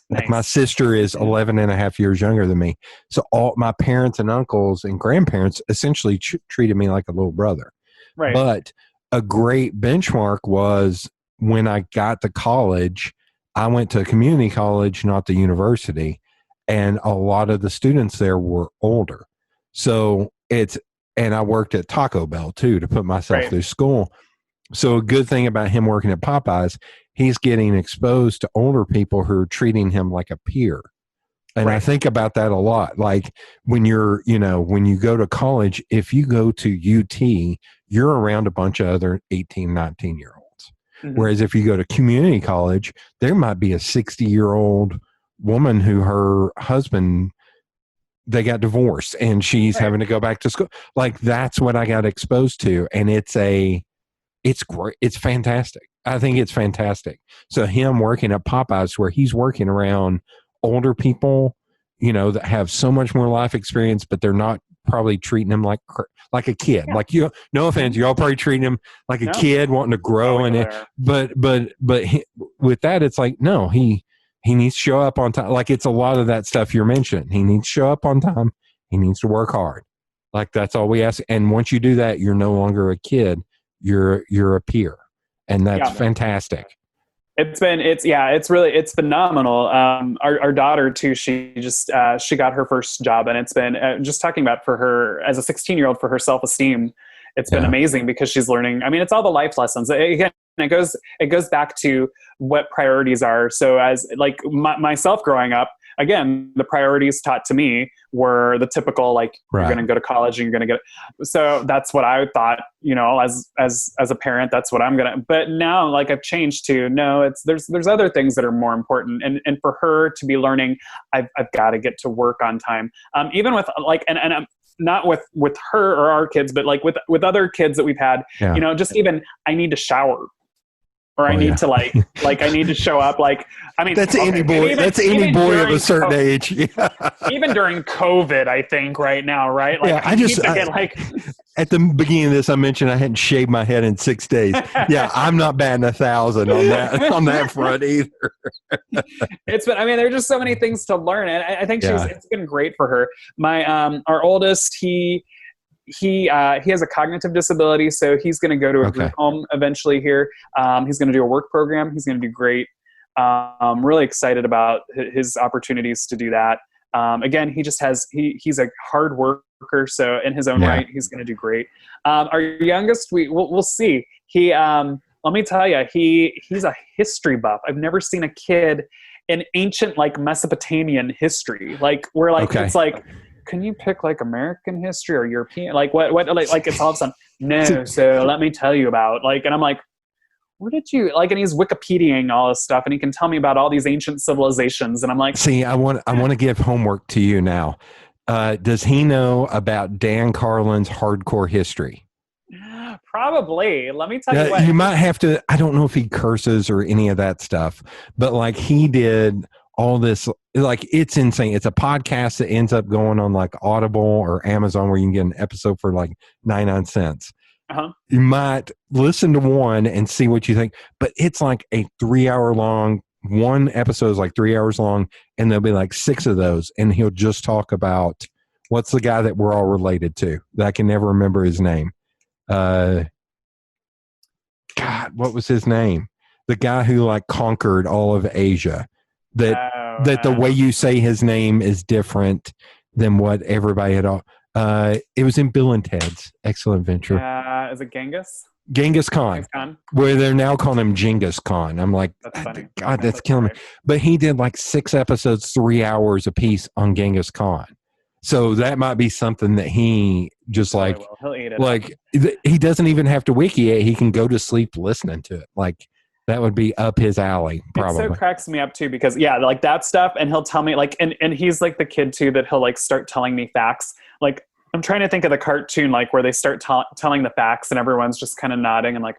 Nice. Like my sister is 11 and a half years younger than me. So all my parents and uncles and grandparents essentially treated me like a little brother. Right. But a great benchmark was when I got to college, I went to a community college, not the university, and a lot of the students there were older. So and I worked at Taco Bell too to put myself through school. So a good thing about him working at Popeyes, he's getting exposed to older people who are treating him like a peer. And I think about that a lot. Like when when you go to college, if you go to UT, you're around a bunch of other 18, 19-year-olds. Mm-hmm. Whereas if you go to community college, there might be a 60-year-old woman who her husband, they got divorced and she's having to go back to school. Like that's what I got exposed to. And it's great. It's fantastic. I think it's fantastic. So him working at Popeyes where he's working around older people, that have so much more life experience, but they're not probably treating him like a kid. Yeah. Like no offense, you're all probably treating him like a kid wanting to grow. But with that, it's like, no, he needs to show up on time. Like it's a lot of that stuff you're mentioning. He needs to show up on time. He needs to work hard. Like that's all we ask. And once you do that, you're no longer a kid. You're a peer. And that's fantastic. It's phenomenal. Our daughter too, she got her first job, and it's been just talking about for her as a 16-year-old for her self-esteem. It's been amazing because she's learning. I mean, it's all the life lessons. Again, it goes back to what priorities are. So as like myself growing up, again, the priorities taught to me were the typical, like, you're going to go to college and you're going to get, so that's what I thought, as a parent, that's what I'm going to, but now like I've changed to, no, there's other things that are more important. And for her to be learning, I've got to get to work on time. Even with like, and I'm not with her or our kids, but like with other kids that we've had, just even, I need to shower. Or I need to like I need to show up. Like, I mean, that's any boy. That's any boy of a certain age. Yeah. Even during COVID, I think right now, right? Like, at the beginning of this, I mentioned I hadn't shaved my head in 6 days. Yeah, I'm not batting 1,000 on that front either. It's been. I mean, there are just so many things to learn, and I think it's been great for her. My our oldest, he has a cognitive disability, so he's going to go to a group home eventually here. He's going to do a work program. He's going to do great. I'm really excited about his opportunities to do that. Again, he's a hard worker, so in his own right, he's going to do great. Our youngest, we'll see. He, let me tell you, he's a history buff. I've never seen a kid in ancient, like, Mesopotamian history. Like, it's like, can you pick like American history or European? Like what, like it's all of a sudden, no. So let me tell you about like, and I'm like, where did you like, and he's Wikipediaing all this stuff and he can tell me about all these ancient civilizations. And I'm like, see, I want to give homework to you now. Does he know about Dan Carlin's hardcore history? Probably. Let me tell you what. You might have to, I don't know if he curses or any of that stuff, but like he did all this, like it's insane. It's a podcast that ends up going on like Audible or Amazon where you can get an episode for like 99 cents. You might listen to one and see what you think, but it's like a 3-hour long, one episode is like 3 hours long, and there'll be like 6 of those, and he'll just talk about what's the guy that we're all related to that I can never remember his name. God, what was his name? The guy who like conquered all of Asia. That the way you say his name is different than what everybody had. It was in Bill and Ted's Excellent Adventure. Is it Genghis? Genghis Khan, where they're now calling him Genghis Khan. I'm like, that's funny. God, that's killing me. But he did like 6 episodes, 3 hours a piece on Genghis Khan. So that might be something that he just like, he'll eat it. Like he doesn't even have to wiki it. He can go to sleep listening to it. Like that would be up his alley. Probably. It so cracks me up too, because like that stuff. And he'll tell me like, and he's like the kid too, that he'll like start telling me facts. Like I'm trying to think of the cartoon, like where they start telling the facts and everyone's just kind of nodding and like,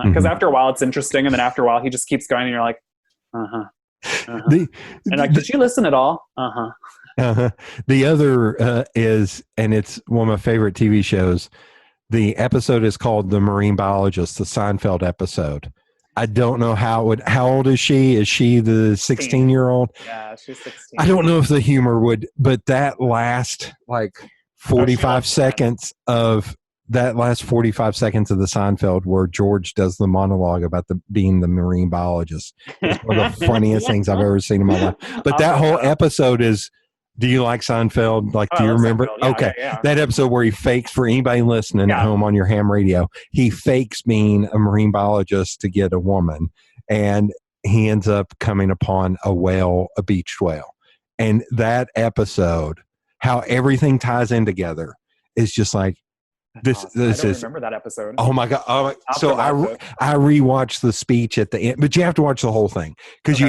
Because after a while it's interesting. And then after a while he just keeps going and you're like, and like, did you listen at all? The other is, and it's one of my favorite TV shows. The episode is called The Marine Biologist, the Seinfeld episode. I don't know how old is she? Is she the 16-year-old? Yeah, she's 16. I don't know if the humor would, but that last like 45 seconds of the Seinfeld where George does the monologue about being the marine biologist is one of the funniest things I've ever seen in my life. But that whole episode is, do you like Seinfeld? Like, do you remember? Seinfeld. Yeah, okay. Yeah. That episode where he fakes, for anybody listening at home on your ham radio, he fakes being a marine biologist to get a woman. And he ends up coming upon a beached whale. And that episode, how everything ties in together is just like, this is remember that episode. Oh my God. So I rewatched the speech at the end, but you have to watch the whole thing because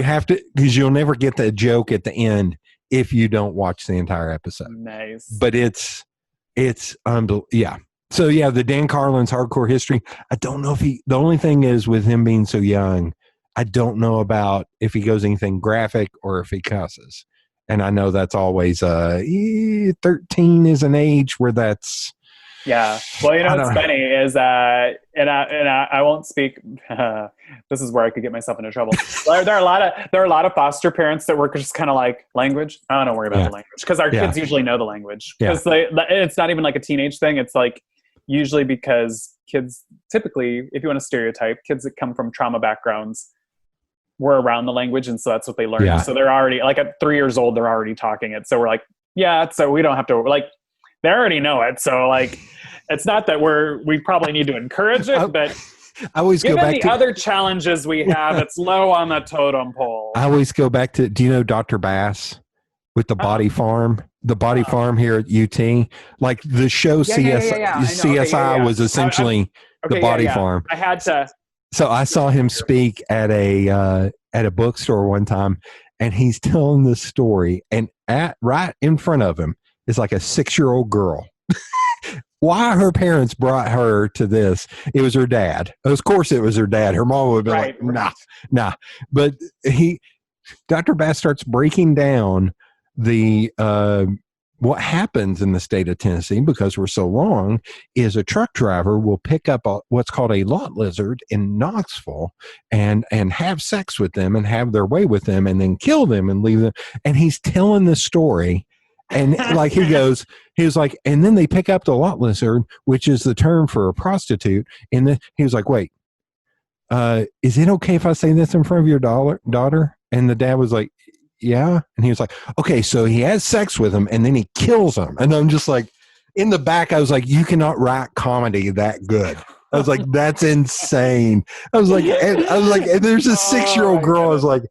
you'll never get the joke at the end if you don't watch the entire episode. Nice. But it's yeah. So yeah, the Dan Carlin's Hardcore History. I don't know if the only thing is with him being so young, I don't know about if he goes anything graphic or if he cusses. And I know that's always 13 is an age where that's. Yeah. Well, what's funny is, and I won't speak. This is where I could get myself into trouble. There are a lot of foster parents that were just kind of like language. I don't worry about the language because our kids usually know the language because it's not even like a teenage thing. It's like usually because kids typically, if you want to stereotype, kids that come from trauma backgrounds were around the language, and so that's what they learn. Yeah. So they're already like at 3 years old, they're already talking it. So we're like, so we don't have to like. They already know it, so like, it's not that we probably need to encourage it, but I always go back to other challenges we have. It's low on the totem pole. I always go back to. Do you know Dr. Bass with the Body Farm? The Body Farm here at UT, like the show CSI was essentially the Body Farm. I had to. So I saw him speak at a bookstore one time, and he's telling this story, and right in front of him is like a 6-year-old girl. Why her parents brought her to this? It was her dad. Of course, it was her dad. Her mom would have been nah. But Dr. Bass starts breaking down the what happens in the state of Tennessee because we're so long is a truck driver will pick up what's called a lot lizard in Knoxville and have sex with them and have their way with them and then kill them and leave them. And he's telling this story. And like he was like, and then they pick up the lot lizard, which is the term for a prostitute. And then he was like, wait, is it okay if I say this in front of your daughter? And the dad was like, yeah. And he was like, okay, so he has sex with him and then he kills him. And I'm just like, in the back, I was like, you cannot write comedy that good. I was like, that's insane. I was like, and there's a 6-year-old girl. I was like,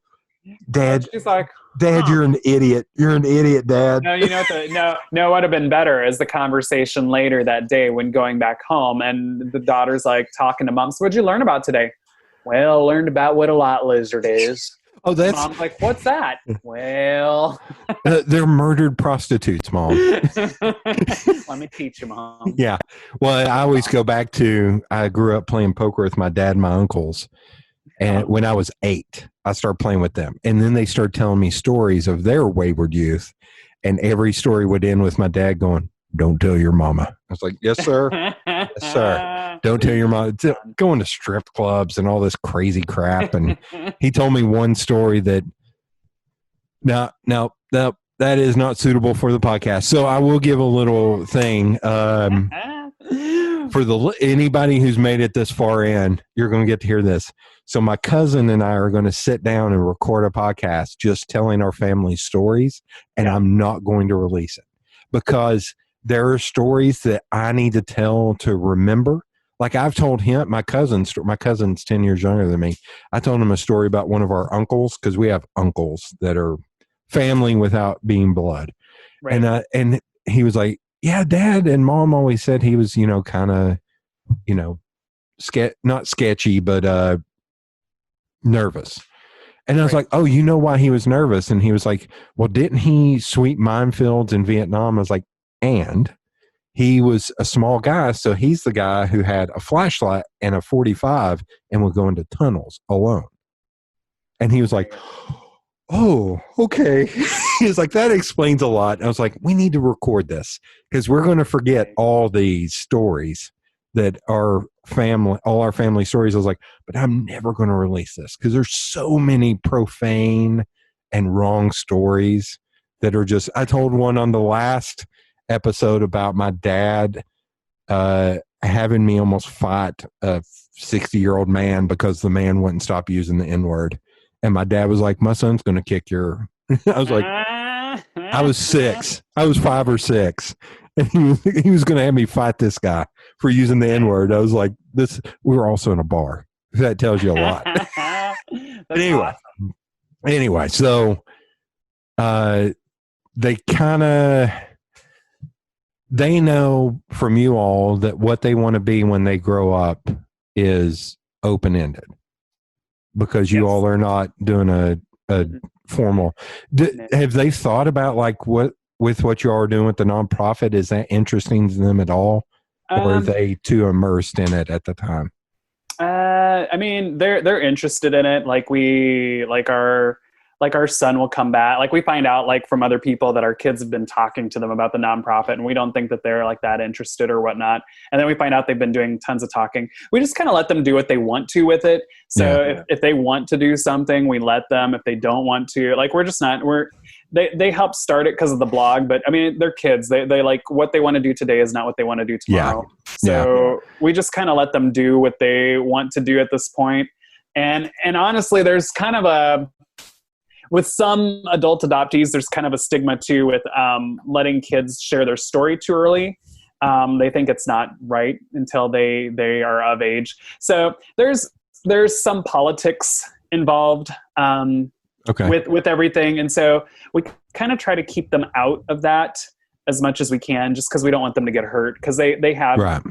Dad, she's like, Dad, you're an idiot. You're an idiot, Dad. No, what would have been better is the conversation later that day when going back home and the daughter's like talking to mom. So what'd you learn about today? Well, learned about what a lot lizard is. Oh, that's mom's like, what's that? Well, they're murdered prostitutes, Mom. Let me teach you, Mom. Yeah. Well, I always go back to, I grew up playing poker with my dad and my uncles. And when I was 8, I started playing with them. And then they started telling me stories of their wayward youth. And every story would end with my dad going, don't tell your mama. I was like, yes, sir. Yes, sir. Don't tell your mama. Going to strip clubs and all this crazy crap. And he told me one story that, now, that is not suitable for the podcast. So I will give a little thing. for anybody who's made it this far in, you're going to get to hear this. So my cousin and I are going to sit down and record a podcast just telling our family stories, and I'm not going to release it because there are stories that I need to tell to remember. Like I've told him, my cousin's 10 years younger than me. I told him a story about one of our uncles, because we have uncles that are family without being blood. Right. And he was like, yeah, Dad and Mom always said he was, kind of, not sketchy, but nervous. And I was like, oh, you know why he was nervous? And he was like, well, didn't he sweep minefields in Vietnam? I was like, and he was a small guy, so he's the guy who had a flashlight and a 45 and would go into tunnels alone. And he was like, oh, okay. He was like, that explains a lot. And I was like, we need to record this because we're going to forget all these stories that are all our family stories. I was like, but I'm never going to release this because there's so many profane and wrong stories that are just, I told one on the last episode about my dad having me almost fight a 60-year-old man because the man wouldn't stop using the N-word. And my dad was like, my son's going to kick your... I was like, I was 6. I was 5 or 6. And he was going to have me fight this guy for using the N-word. I was like, we were also in a bar. That tells you a lot. But anyway, so they know from you all that what they want to be when they grow up is open-ended. Because you all are not doing a formal. Have they thought about like what you all are doing with the nonprofit? Is that interesting to them at all, or are they too immersed in it at the time? I mean, they're interested in it. Like our son will come back. Like we find out like from other people that our kids have been talking to them about the nonprofit, and we don't think that they're like that interested or whatnot. And then we find out they've been doing tons of talking. We just kind of let them do what they want to with it. So if they want to do something, we let them. If they don't want to, like they help start it because of the blog. But I mean, they're kids. They like what they want to do today is not what they want to do tomorrow. Yeah. So we just kind of let them do what they want to do at this point. And honestly, there's kind of with some adult adoptees, there's kind of a stigma too with letting kids share their story too early. They think it's not right until they are of age. So there's some politics involved with everything. And so we kind of try to keep them out of that as much as we can, just because we don't want them to get hurt, because they have... Right.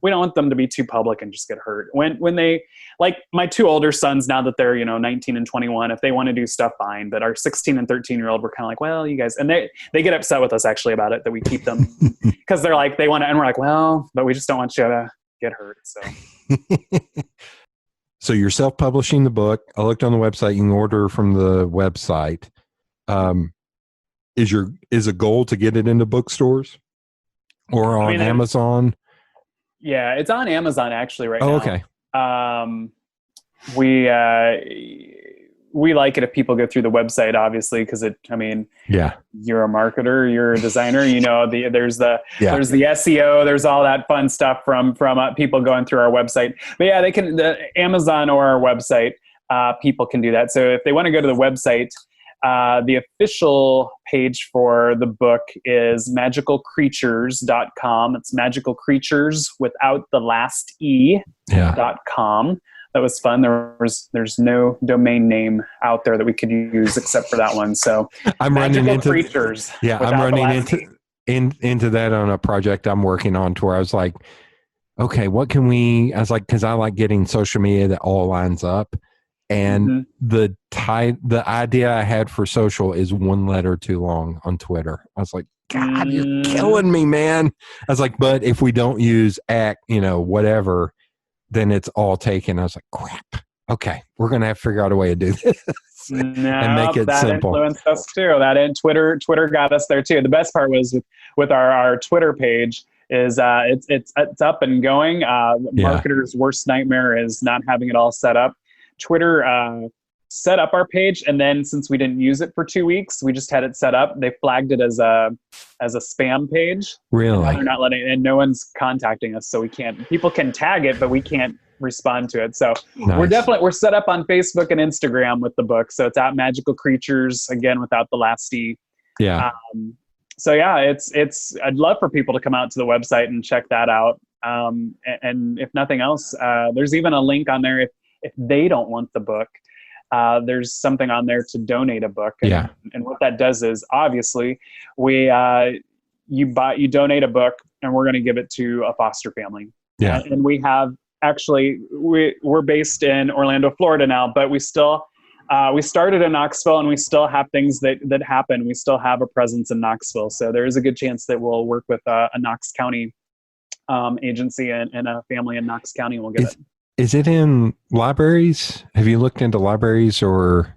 We don't want them to be too public and just get hurt. When they, like my 2 older sons, now that they're, 19 and 21, if they want to do stuff, fine. But our 16 and 13-year-old, we're kind of like, well, you guys, and they get upset with us actually about it, that we keep them because they're like, they want to, and we're like, well, but we just don't want you to get hurt. So. So you're self-publishing the book. I looked on the website. You can order from the website. Is a goal to get it into bookstores or on Amazon? Yeah, it's on Amazon actually right now. Oh, okay. We like it if people go through the website, obviously, because you're a marketer, you're a designer, there's the SEO, there's all that fun stuff from people going through our website. But yeah, they can, the Amazon or our website, people can do that. So if they want to go to the website, the official page for the book is magicalcreatures.com. It's magical creatures without the last .com. That was fun. There's no domain name out there that we could use except for that one. So I'm running into creatures. Yeah, I'm running into that on a project I'm working on, to where I was like, okay, what can we? I was like, because I like getting social media that all lines up. And the idea I had for social is 1 letter too long on Twitter. I was like, God, you're killing me, man. I was like, but if we don't use whatever, then it's all taken. I was like, crap. Okay, we're going to have to figure out a way to do this and make it simple. That influenced us too. Twitter got us there too. The best part was with our Twitter page is it's up and going. Marketer's worst nightmare is not having it all set up. Twitter set up our page, and then since we didn't use it for 2 weeks, we just had it set up. They flagged it as a spam page. Really? And they're not letting, and no one's contacting us, so we can't. People can tag it, but we can't respond to it. So Nice. we're set up on Facebook and Instagram with the book. So it's at Magical Creatures, again without the last E. Yeah. So yeah, it's. I'd love for people to come out to the website and check that out. And if nothing else, there's even a link on there if they don't want the book. There's something on there to donate a book. And, Yeah. and what that does is obviously you donate a book, and we're going to give it to a foster family. Yeah. And we have we're based in Orlando, Florida now, but we still we started in Knoxville, and we still have things that happen. We still have a presence in Knoxville, so there is a good chance that we'll work with a Knox County agency and a family in Knox County. We'll get it. Is it in libraries? Have you looked into libraries or?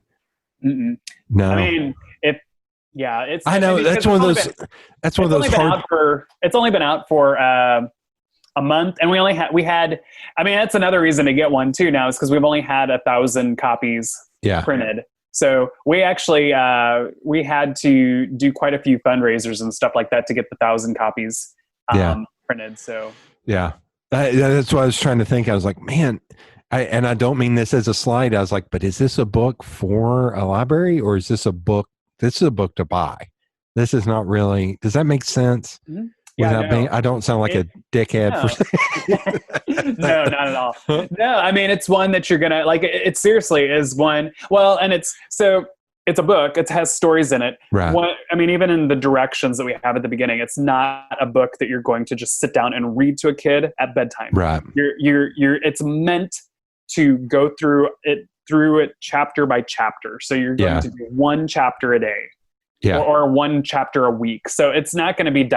Mm-mm. No. I mean, it's. I know that's one of those. That's one of those hard. It's only been out for a month, and we had. I mean, that's another reason to get one too now, is because we've only had 1,000 copies printed. So we actually we had to do quite a few fundraisers and stuff like that to get the 1,000 copies printed. So yeah, that's what I was trying to think. I was like, man, and I don't mean this as a slight. I was like, but is this a book for a library, or is this a book? This is a book to buy. This is not really. Does that make sense? Mm-hmm. I don't sound like a dickhead for No, not at all. No, I mean, it's one that you're gonna like. It seriously is one. Well, and it's a book. It has stories in it. Right. I mean, even in the directions that we have at the beginning, it's not a book that you're going to just sit down and read to a kid at bedtime. Right. It's meant to go through it chapter by chapter. So you're going to do one chapter a day. Yeah. Or one chapter a week. So it's not going to be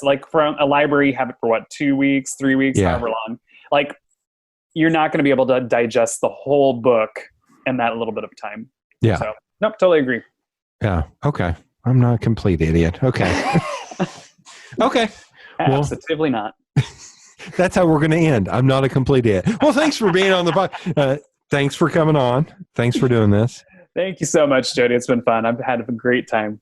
like from a library, you have it for 2 weeks, 3 weeks, however long. Like, you're not going to be able to digest the whole book in that little bit of time. Yeah. So, nope, totally agree. Yeah. Okay. I'm not a complete idiot. Okay. Okay. Absolutely not. That's how we're going to end. I'm not a complete idiot. Well, thanks for being on the podcast. Thanks for coming on. Thanks for doing this. Thank you so much, Jody. It's been fun. I've had a great time.